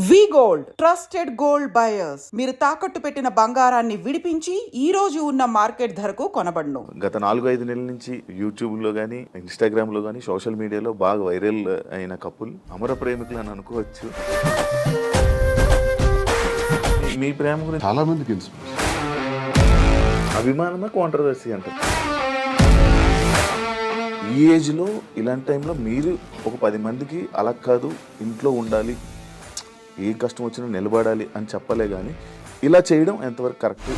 V-Gold trusted gold buyers. మీరు తాకట్టు పెట్టిన బంగారాన్ని విడిపించి ఈ రోజు ఉన్న మార్కెట్ ధరకు కొనబడును. గత 4-5 నెలల నుంచి యూట్యూబ్లో కానీ ఇన్స్టాగ్రామ్లో కానీ సోషల్ మీడియాలో బాగా వైరల్ అయిన కపుల్ అమర ప్రేమికులు అని అనుకోవచ్చు. మీ ప్రేమ గురించి చాలా మందికి ఇన్స్పిరేషన్. అభిమానమా కాంట్రవర్సీ అంటారు. ఈ ఏజ్లో ఇలాంటి టైంలో మీరు ఒక 10 మందికి అలా కాదు, ఇంట్లో ఉండాలి, ఏ కష్టం వచ్చినా నిలబడాలి అని చెప్పలే కానీ ఇలా చేయడం ఎంతవరకు కరెక్ట్?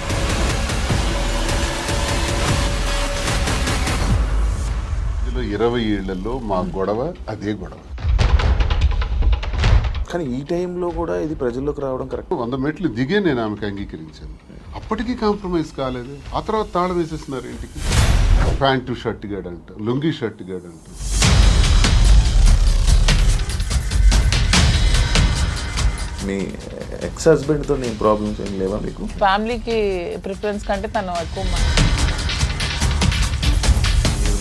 ఇందులో 20 ఏళ్లలో మా గొడవ అదే గొడవ. కానీ ఈ టైంలో కూడా ఇది ప్రజల్లోకి రావడం కరెక్ట్. 100 మెట్లు దిగే నేను ఆమెకు అంగీకరించాను. అప్పటికీ కాంప్రమైజ్ కాలేదు. ఆ తర్వాత తాళం వేసేస్తున్నారు ఇంటికి. ప్యాంటు షర్ట్ గాడంట, లుంగి షర్ట్ గాడంట. మీ ఎక్స్ హస్బెండ్తో నేను ప్రాబ్లమ్స్ ఏం లేవా మీకు? ఫ్యామిలీకి ప్రిఫరెన్స్ కంటే తను ఎక్కువ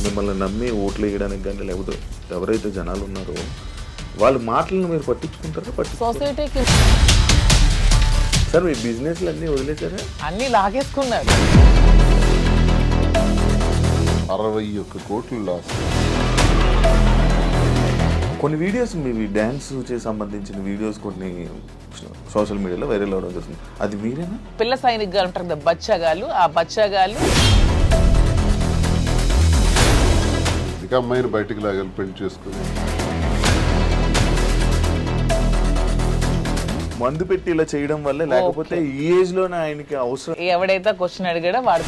మిమ్మల్ని నమ్మి ఓట్లు వేయడానికి కానీ లేకపోతే ఎవరైతే జనాలు ఉన్నారో వాళ్ళ మాటలను మీరు పట్టించుకుంటారా? సొసైటీకి సార్ మీ బిజినెస్లు అన్నీ వదిలేసారా? అన్ని లాగేసుకున్నారు. 61 కోట్లు లాస్. కొన్ని వీడియోస్ మీవి డ్యాన్స్ సంబంధించిన వీడియోస్ కొన్ని సోషల్ మీడియాలో వైరల్ అవడం జరుగుతుంది. అది మీరేనా? పిల్ల సైనిక్ గారు ఉంటారు కదా, బచ్చగాళ్ళు. ఆ బచ్చగాళ్ళు ఇక అమ్మాయిని బయటికి లాగాలి, పెళ్లి చేసుకుని. మందు పెట్టి ఇలా చేయడం వల్ల, లేకపోతే ఈ ఏజ్ లోనే ఆయనకి అవసరం. ఎవడైతే క్వశ్చన్ అడిగాడో వాడు.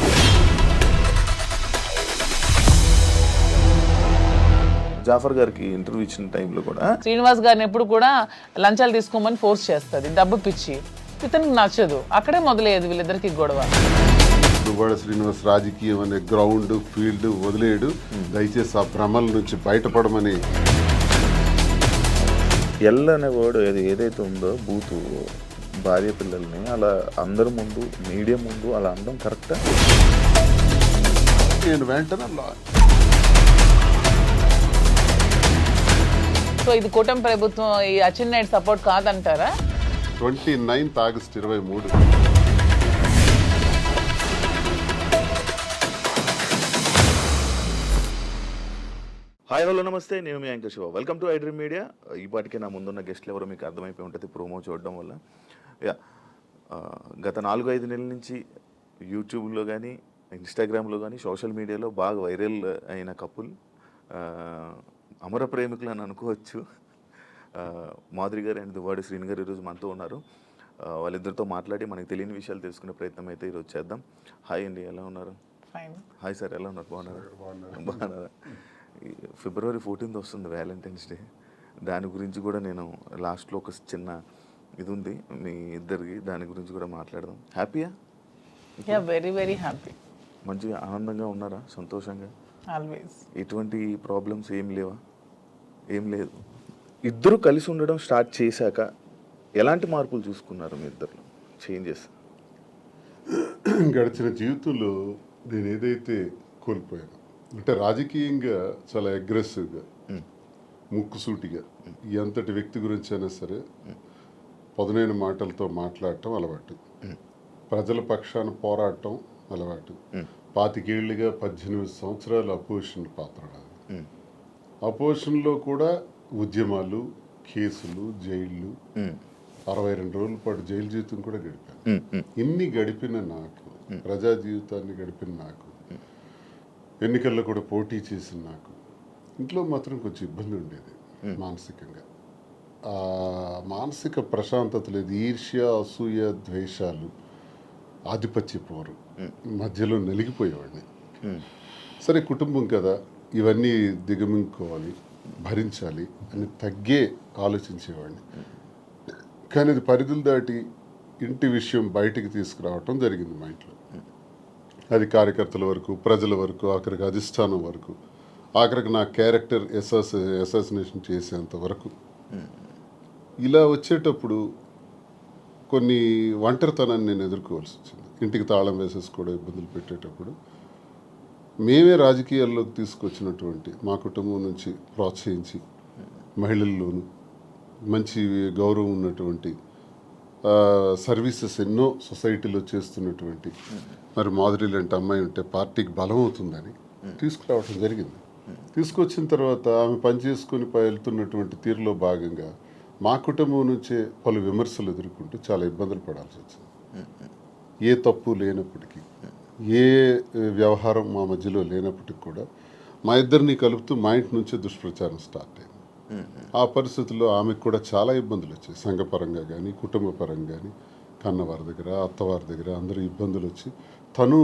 జాఫర్ గారికి ఇంటర్వ్యూ ఇచ్చిన టైంలో కూడా శ్రీనివాస్ గారిని ఎప్పుడు కూడా లంచాలు తీసుకోమని ఫోర్స్ చేస్తుంది, డబ్బు పిచ్చి. ఇతనికి నచ్చదు. అక్కడే మొదలయ్యేది వీళ్ళిద్దరికి గొడవ. దువ్వాడ శ్రీనివాస్ రాజకీయం అనే గ్రౌండ్ ఫీల్డ్ వదిలేడు. దయచేసి ఆ భ్రమల నుంచి బయటపడమని. ఎల్ అనే వర్డ్ ఏదైతే ఉందో బూతు, భార్య పిల్లల్ని అలా అందరి ముందు, మీడియా ముందు అలా అనడం కరెక్టా? నేను వెంటనే సో ఇది కూటమి ప్రభుత్వం, ఈ అచ్చెన్నాయుడు సపోర్ట్ కాదంటారా? 29 ఆగస్టు 23. హాయ్ హలో నమస్తే, నేను మీ anchor Shiva. Welcome to iDream media. ఈ పాటికే నా ముందున్న గెస్ట్లు ఎవరో మీకు అర్థమైపోయి ఉంటుంది ప్రోమో చూడడం వల్ల. గత 4-5 నెలల నుంచి యూట్యూబ్లో కానీ ఇన్స్టాగ్రామ్లో కానీ సోషల్ మీడియాలో బాగా వైరల్ అయిన కపుల్ అమర ప్రేమికులు అని అనుకోవచ్చు. మాధురి గారు అండ్ దువ్వాడ శ్రీని గారు ఈరోజు మనతో ఉన్నారు. వాళ్ళిద్దరితో మాట్లాడి మనకి తెలియని విషయాలు తెలుసుకునే ప్రయత్నం అయితే ఈరోజు చేద్దాం. హాయ్ అండి, ఎలా ఉన్నారు? హాయ్ సార్, ఎలా ఉన్నారు? బాగున్నారా? February 14th వస్తుంది వ్యాలంటైన్స్ డే. దాని గురించి కూడా నేను లాస్ట్లో ఒక చిన్న ఇది ఉంది మీ ఇద్దరికి, దాని గురించి కూడా మాట్లాడదాం. హ్యాపీయా? Very very happy. మంచిగా ఆనందంగా ఉన్నారా? సంతోషంగా? ఆల్వేస్. ఎటువంటి ప్రాబ్లమ్స్ ఏం లేవా? ఏం లేదు. ఇద్దరు కలిసి ఉండడం స్టార్ట్ చేశాక ఎలాంటి మార్పులు చూసుకున్నారు మీ ఇద్దరు? చేంజెస్ గడిచిన జీవితంలో నేను ఏదైతే కోల్పోయాను అంటే రాజకీయంగా చాలా అగ్రెసివ్గా, ముక్కుసూటిగా ఎంతటి వ్యక్తి గురించి అయినా సరే పదునైన మాటలతో మాట్లాడటం అలవాటు. ప్రజల పక్షాన పోరాటం అలవాటు. 25 ఏళ్ళుగా 18 సంవత్సరాలు అపోజిషన్ పాత్ర. అపోజిషన్లో కూడా ఉద్యమాలు, కేసులు, జైళ్ళు, 62 రోజుల పాటు జైలు జీవితం కూడా గడిపాను. ఇన్ని గడిపిన నాకు, ప్రజా జీవితాన్ని గడిపిన నాకు, ఎన్నికల్లో కూడా పోటీ చేసిన నాకు, ఇంట్లో మాత్రం కొంచెం ఇబ్బంది ఉండేది మానసికంగా. మానసిక ప్రశాంతత లేదు. ఈర్ష్య, అసూయ, ద్వేషాలు, ఆధిపత్య పోరు మధ్యలో నలిగిపోయేవాడిని. సరే కుటుంబం కదా, ఇవన్నీ దిగమింగుకోవాలి, భరించాలి అని తగ్గే ఆలోచించేవాడిని. కానీ అది పరిధులు దాటి ఇంటి విషయం బయటికి తీసుకురావటం జరిగింది మా ఇంట్లో. అది కార్యకర్తల వరకు, ప్రజల వరకు, ఆఖరికి అధిష్టానం వరకు, ఆఖరికి నా క్యారెక్టర్ అసాసినేషన్ చేసేంత వరకు. ఇలా వచ్చేటప్పుడు కొన్ని ఒంటరితనాన్ని నేను ఎదుర్కోవాల్సి వచ్చింది. ఇంటికి తాళం వేసేసుకోవడం, ఇబ్బందులు పెట్టేటప్పుడు మేమే రాజకీయాల్లోకి తీసుకొచ్చినటువంటి మా కుటుంబం నుంచి ప్రోత్సహించి మహిళల్లోనూ మంచి గౌరవం ఉన్నటువంటి సర్వీసెస్ ఎన్నో సొసైటీలో చేస్తున్నటువంటి మరి మాధురి లాంటి అమ్మాయి ఉంటే పార్టీకి బలం అవుతుందని తీసుకురావడం జరిగింది. తీసుకొచ్చిన తర్వాత ఆమె పనిచేసుకొని వెళ్తున్నటువంటి తీరులో భాగంగా మా కుటుంబం నుంచే పలు విమర్శలు ఎదుర్కొంటూ చాలా ఇబ్బందులు పడాల్సి వచ్చింది. ఏ తప్పు లేనప్పటికీ, ఏ వ్యవహారం మా మధ్యలో లేనప్పటికీ కూడా మా ఇద్దరిని కలుపుతూ మా ఇంటి నుంచే దుష్ప్రచారం స్టార్ట్ అయింది. ఆ పరిస్థితుల్లో ఆమెకు కూడా చాలా ఇబ్బందులు వచ్చాయి. సంఘపరంగా కానీ, కుటుంబ పరంగా కానీ, కన్నవారి దగ్గర, అత్తవారి దగ్గర అందరూ ఇబ్బందులు వచ్చి తను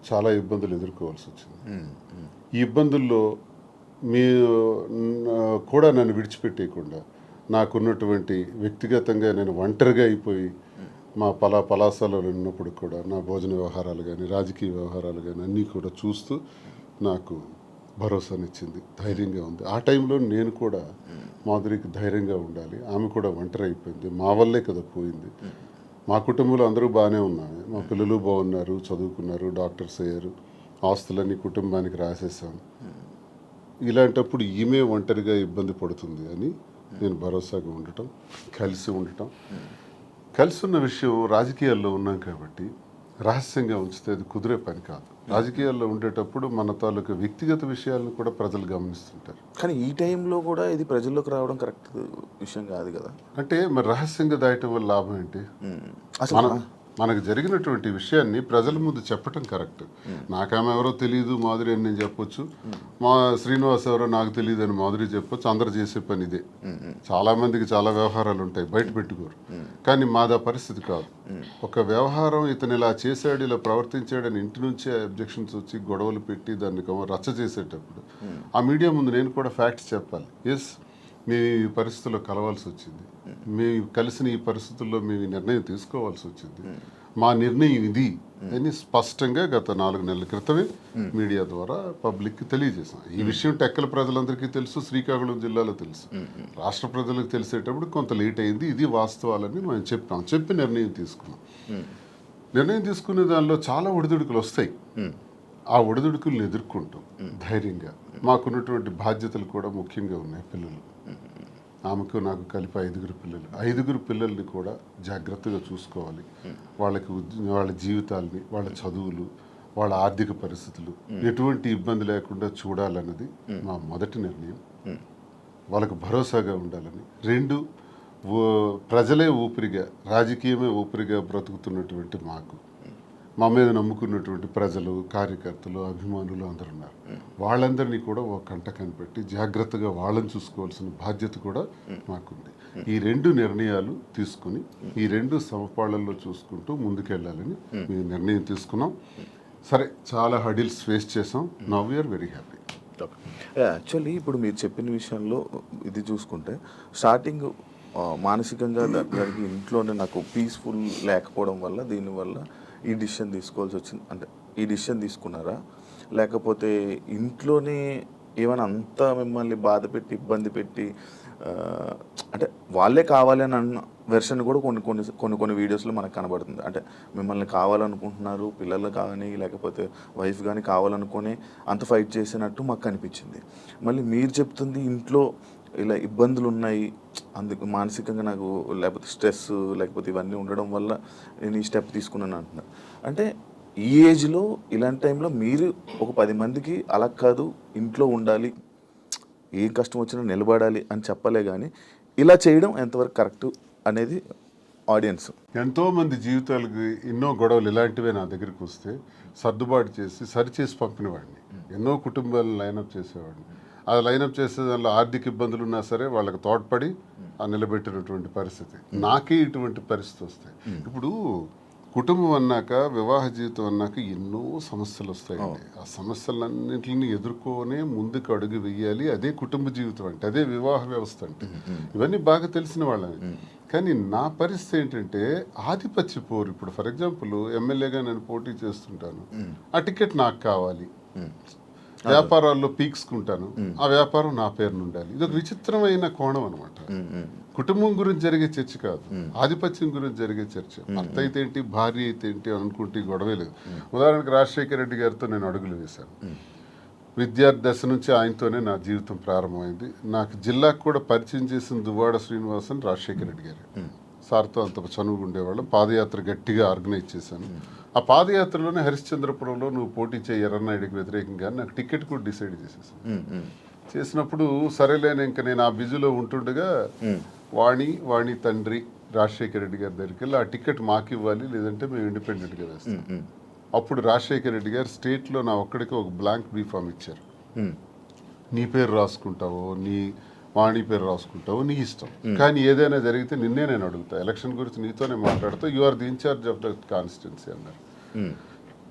చాలా ఇబ్బందులు ఎదుర్కోవాల్సి వచ్చింది. ఈ ఇబ్బందుల్లో మీ కూడా నన్ను విడిచిపెట్టేయకుండా నాకున్నటువంటి వ్యక్తిగతంగా నేను ఒంటరిగా అయిపోయి మా పలాసాలో ఉన్నప్పుడు కూడా నా భోజన వ్యవహారాలు కానీ, రాజకీయ వ్యవహారాలు కానీ అన్నీ కూడా చూస్తూ నాకు భరోసానిచ్చింది, ధైర్యంగా ఉంది. ఆ టైంలో నేను కూడా మాధురికి ధైర్యంగా ఉండాలి, ఆమె కూడా ఒంటరి అయిపోయింది, మా వల్లే కదా పోయింది. మా కుటుంబంలో అందరూ బాగానే ఉన్నాము, మా పిల్లలు బాగున్నారు, చదువుకున్నారు, డాక్టర్స్ అయ్యారు, ఆస్తులన్నీ కుటుంబానికి రాసేసాం. ఇలాంటప్పుడు ఈమె ఒంటరిగా ఇబ్బంది పడుతుంది అని నేను భరోసాగా ఉండటం, కలిసి ఉండటం. కలిసి ఉన్న విషయం రాజకీయాల్లో ఉన్నాం కాబట్టి రహస్యంగా ఉంచితే అది కుదిరే పని కాదు. రాజకీయాల్లో ఉండేటప్పుడు మన తాలూకు వ్యక్తిగత విషయాలను కూడా ప్రజలు గమనిస్తుంటారు. కానీ ఈ టైంలో కూడా ఇది ప్రజల్లోకి రావడం కరెక్ట్ విషయం కాదు కదా. అంటే మరి రహస్యంగా దాయటం వల్ల లాభం ఏంటి? మనకు జరిగినటువంటి విషయాన్ని ప్రజల ముందు చెప్పటం కరెక్ట్. నాకేమో ఎవరో తెలియదు మాధురి అని నేను చెప్పొచ్చు, మా శ్రీనివాస్ ఎవరో నాకు తెలియదు అని మాధురి చెప్పొచ్చు. అందరు చేసే పని ఇదే. చాలా మందికి చాలా వ్యవహారాలు ఉంటాయి, బయట పెట్టుకోరు. కానీ మాదా పరిస్థితి కాదు. ఒక వ్యవహారం ఇతను ఇలా చేశాడు, ఇలా ప్రవర్తించాడని ఇంటి నుంచే అబ్జెక్షన్స్ వచ్చి గొడవలు పెట్టి దాన్ని రచ్చ చేసేటప్పుడు ఆ మీడియా ముందు నేను కూడా ఫ్యాక్ట్స్ చెప్పాలి. ఎస్, మేము ఈ పరిస్థితుల్లో కలవాల్సి వచ్చింది, మేము కలిసిన ఈ పరిస్థితుల్లో మేము ఈ నిర్ణయం తీసుకోవాల్సి వచ్చింది, మా నిర్ణయం ఇది అని స్పష్టంగా గత 4 నెలల క్రితమే మీడియా ద్వారా పబ్లిక్కి తెలియజేసాం. ఈ విషయం టెక్కల ప్రజలందరికీ తెలుసు, శ్రీకాకుళం జిల్లాలో తెలుసు, రాష్ట్ర ప్రజలకు తెలిసేటప్పుడు కొంత లేట్ అయింది. ఇది వాస్తవాలని మేము చెప్పి నిర్ణయం తీసుకున్నాం. నిర్ణయం తీసుకునే దానిలో చాలా ఒడిదుడుకులు వస్తాయి. ఆ ఒడిదుడుకులను ఎదుర్కొంటాం ధైర్యంగా. మాకున్నటువంటి బాధ్యతలు కూడా ముఖ్యంగా ఉన్నాయి. పిల్లలు, ఆమెకు నాకు కలిపి 5 పిల్లలు. 5 పిల్లల్ని కూడా జాగ్రత్తగా చూసుకోవాలి. వాళ్ళకి వాళ్ళ జీవితాలని, వాళ్ళ చదువులు, వాళ్ళ ఆర్థిక పరిస్థితులు ఎటువంటి ఇబ్బంది లేకుండా చూడాలన్నది మా మొదటి నిర్ణయం. వాళ్ళకు భరోసాగా ఉండాలని. 2, ప్రజలే ఊపిరిగా, రాజకీయమే ఊపిరిగా బ్రతుకుతున్నటువంటి మాకు, మా మీద నమ్ముకున్నటువంటి ప్రజలు, కార్యకర్తలు, అభిమానులు అందరూ ఉన్నారు. వాళ్ళందరినీ కూడా ఒక కంట కనిపెట్టి జాగ్రత్తగా వాళ్ళని చూసుకోవాల్సిన బాధ్యత కూడా మాకుంది. ఈ 2 నిర్ణయాలు తీసుకుని ఈ 2 సమపాళ్లలో చూసుకుంటూ ముందుకెళ్ళాలని మేము నిర్ణయం తీసుకున్నాం. సరే, చాలా హడిల్స్ ఫేస్ చేసాం. Now we are very happy. Actually ఇప్పుడు మీరు చెప్పిన విషయంలో ఇది చూసుకుంటే స్టార్టింగ్ మానసికంగా దానికి ఇంట్లోనే నాకు పీస్ఫుల్ లేకపోవడం వల్ల దీనివల్ల ఈ డిసిషన్ తీసుకోవాల్సి వచ్చింది. అంటే ఈ డిసిషన్ తీసుకున్నారా, లేకపోతే ఇంట్లోనే ఏమైనా అంతా మిమ్మల్ని బాధ పెట్టి ఇబ్బంది పెట్టి అంటే వాళ్ళే కావాలని అన్న వెర్షన్ కూడా కొన్ని వీడియోస్లో మనకు కనబడుతుంది. అంటే మిమ్మల్ని కావాలనుకుంటున్నారు, పిల్లలు కానీ లేకపోతే వైఫ్ కానీ కావాలనుకుని అంత ఫైట్ చేసినట్టు మాకు కనిపించింది. మళ్ళీ మీరు చెప్తుంది ఇంట్లో ఇలా ఇబ్బందులు ఉన్నాయి, అందుకు మానసికంగా నాకు లేకపోతే స్ట్రెస్ లేకపోతే ఇవన్నీ ఉండడం వల్ల నేను ఈ స్టెప్ తీసుకున్నాను అంటున్నారు. అంటే ఈ ఏజ్లో ఇలాంటి టైంలో మీరు ఒక 10 మందికి అలా కాదు, ఇంట్లో ఉండాలి, ఏం కష్టం వచ్చినా నిలబడాలి అని చెప్పలే, కానీ ఇలా చేయడం ఎంతవరకు కరెక్ట్ అనేది ఆడియన్స్. ఎంతోమంది జీవితాలకి ఎన్నో గొడవలు ఇలాంటివే నా దగ్గరికి వస్తే సర్దుబాటు చేసి సరిచేసి పంపినవాడిని. ఎన్నో కుటుంబాలను లైనప్ చేసేవాడిని. అది లైనప్ చేసే దానిలో ఆర్థిక ఇబ్బందులు ఉన్నా సరే వాళ్ళకి తోడ్పడి నిలబెట్టినటువంటి పరిస్థితి. నాకే ఇటువంటి పరిస్థితి వస్తాయి. ఇప్పుడు కుటుంబం అన్నాక, వివాహ జీవితం అన్నాక ఎన్నో సమస్యలు వస్తాయండి. ఆ సమస్యలన్నింటిని ఎదుర్కొనే ముందుకు అడుగు వెయ్యాలి. అదే కుటుంబ జీవితం అంటే, అదే వివాహ వ్యవస్థ అంటే. ఇవన్నీ బాగా తెలిసిన వాళ్ళని. కానీ నా పరిస్థితి ఏంటంటే ఆధిపత్య పోరు. ఇప్పుడు ఫర్ ఎగ్జాంపుల్ ఎమ్మెల్యేగా నేను పోటీ చేస్తుంటాను, ఆ టికెట్ నాకు కావాలి. వ్యాపారాల్లో పీక్స్కుంటాను, ఆ వ్యాపారం నా పేరును ఉండాలి. ఇది ఒక విచిత్రమైన కోణం అనమాట. కుటుంబం గురించి జరిగే చర్చ కాదు, ఆధిపత్యం గురించి జరిగే చర్చ. భర్త అయితే ఏంటి, భార్య అయితే ఏంటి అనుకుంటే గొడవే లేదు. ఉదాహరణకు రాజశేఖర రెడ్డి గారితో నేను అడుగులు వేశాను. విద్యార్థి దశ నుంచి ఆయనతోనే నా జీవితం ప్రారంభమైంది. నాకు జిల్లాకు కూడా పరిచయం చేసిన దువ్వాడ శ్రీనివాసన్ రాజశేఖర రెడ్డి గారు. సార్తో అంత చనువుగా ఉండేవాళ్ళం. పాదయాత్ర గట్టిగా ఆర్గనైజ్ చేశాను. ఆ పాదయాత్రలోనే హరిశ్చంద్రపురంలో నువ్వు పోటీ చేయి ఎర్రన్నాయుడికి వ్యతిరేకంగా నాకు టికెట్ కూడా డిసైడ్ చేసేసాను. చేసినప్పుడు సరేలేని ఇంకా నేను ఆ బిజీలో ఉంటుండగా వాణి తండ్రి రాజశేఖర రెడ్డి గారి దగ్గరికి వెళ్ళి ఆ టికెట్ మాకు ఇవ్వాలి, లేదంటే మేము ఇండిపెండెంట్గా వేస్తాం. అప్పుడు రాజశేఖర రెడ్డి గారు స్టేట్లో నా ఒక్కడికి ఒక బ్లాంక్ బీఫామ్ ఇచ్చారు. నీ పేరు రాసుకుంటావో నీ వాణి పేరు రాసుకుంటావో నీ ఇష్టం, కానీ ఏదైనా జరిగితే నిన్నే నేను అడుగుతా, ఎలక్షన్ గురించి నీతోనే మాట్లాడుతూ, you are the incharge of the constituency అన్నారు.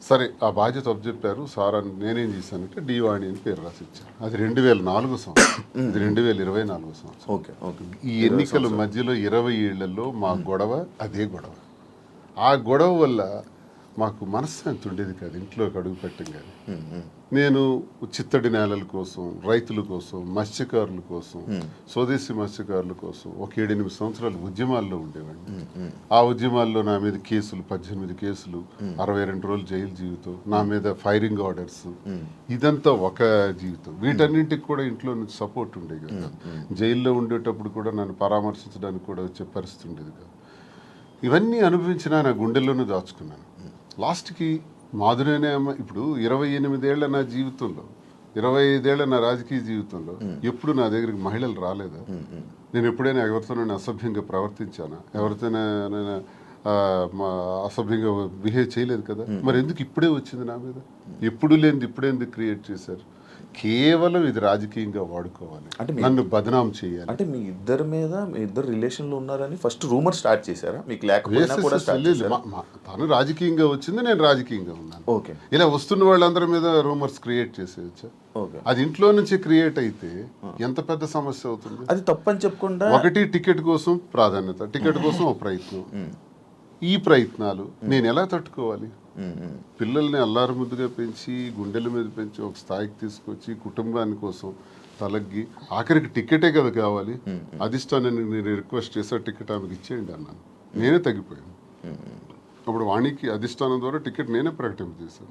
సరే ఆ బాధ్యత చెప్పారు సార్ అని నేనేం చేశానంటే డి వాణి అని పేరు రాసి ఇచ్చాను. అది 2004 సంవత్సరం, ఇది 2024 సంవత్సరం. Okay okay. ఈ ఎన్నికల మధ్యలో 20 ఏళ్లలో మా గొడవ అదే గొడవ. ఆ గొడవ వల్ల మాకు మనశ్శాంతి ఉండేది కాదు ఇంట్లోకి అడుగు పెట్టగానే. నేను చిత్తడి నేలల కోసం, రైతుల కోసం, మత్స్యకారుల కోసం, స్వదేశీ మత్స్యకారుల కోసం ఒక 7-8 సంవత్సరాలు ఉద్యమాల్లో ఉండేవాడిని. ఆ ఉద్యమాల్లో నా మీద కేసులు 18 కేసులు, 62 రోజులు జైలు జీవితం, నా మీద ఫైరింగ్ ఆర్డర్స్, ఇదంతా ఒక జీవితం. వీటన్నింటికి కూడా ఇంట్లో నుంచి సపోర్ట్ ఉండేది కదా. జైల్లో ఉండేటప్పుడు కూడా నన్ను పరామర్శించడానికి కూడా వచ్చే పరిస్థితి ఉండేది కాదు. ఇవన్నీ అనుభవించినా నా గుండెల్లోనూ దాచుకున్నాను. లాస్ట్కి మాధురేనే అమ్మ ఇప్పుడు 28 ఏళ్ల నా జీవితంలో, 25 ఏళ్ల నా రాజకీయ జీవితంలో ఎప్పుడు నా దగ్గరికి మహిళలు రాలేదా? నేను ఎప్పుడైనా ఎవరితోనైనా అసభ్యంగా ప్రవర్తించానా? ఎవరితోనైనా అసభ్యంగా బిహేవ్ చేయలేదు కదా. మరి ఎందుకు ఇప్పుడే వచ్చింది నా మీద? ఎప్పుడు లేనిది ఇప్పుడే ఎందుకు క్రియేట్ చేశారు? కేవలం ఇది రాజకీయంగా వాడుకోవాలి, అంటే నన్ను బదనాం చేయాలి. అంటే మీ ఇద్దరు రిలేషన్లో ఉన్నారని ఫస్ట్ రూమర్ స్టార్ట్ చేశారా? మీకు లేకపోయినా కూడా స్టార్ట్ చేశారా? తను రాజకీయంగా వచ్చింది, నేను రాజకీయంగా ఉన్నాను. ఓకే. ఇలా వస్తున్న వాళ్ళందరి మీద రూమర్స్ క్రియేట్ చేసేయచ్చా? ఓకే. అది ఇంట్లో నుంచి క్రియేట్ అయితే ఎంత పెద్ద సమస్య అవుతుంది. అది తప్పని చెప్పకుండా ఒకటి టికెట్ కోసం ప్రాధాన్యత, టికెట్ కోసం ఒక ప్రయత్నం. ఈ ప్రయత్నాలు నేను ఎలా తట్టుకోవాలి? పిల్లల్ని అల్లారు ముద్దుగా పెంచి, గుండెల మీద పెంచి, ఒక స్థాయికి తీసుకొచ్చి, కుటుంబాని కోసం తలగ్గి, ఆఖరికి టికెటే కదా కావాలి. అధిష్టానాన్ని నేను రిక్వెస్ట్ చేసా, టికెట్ ఆమెకి ఇచ్చేయండి అన్నాను. నేనే తగ్గిపోయాను. అప్పుడు వాణికి అధిష్టానం ద్వారా టికెట్ నేనే ప్రకటింపజేశాను.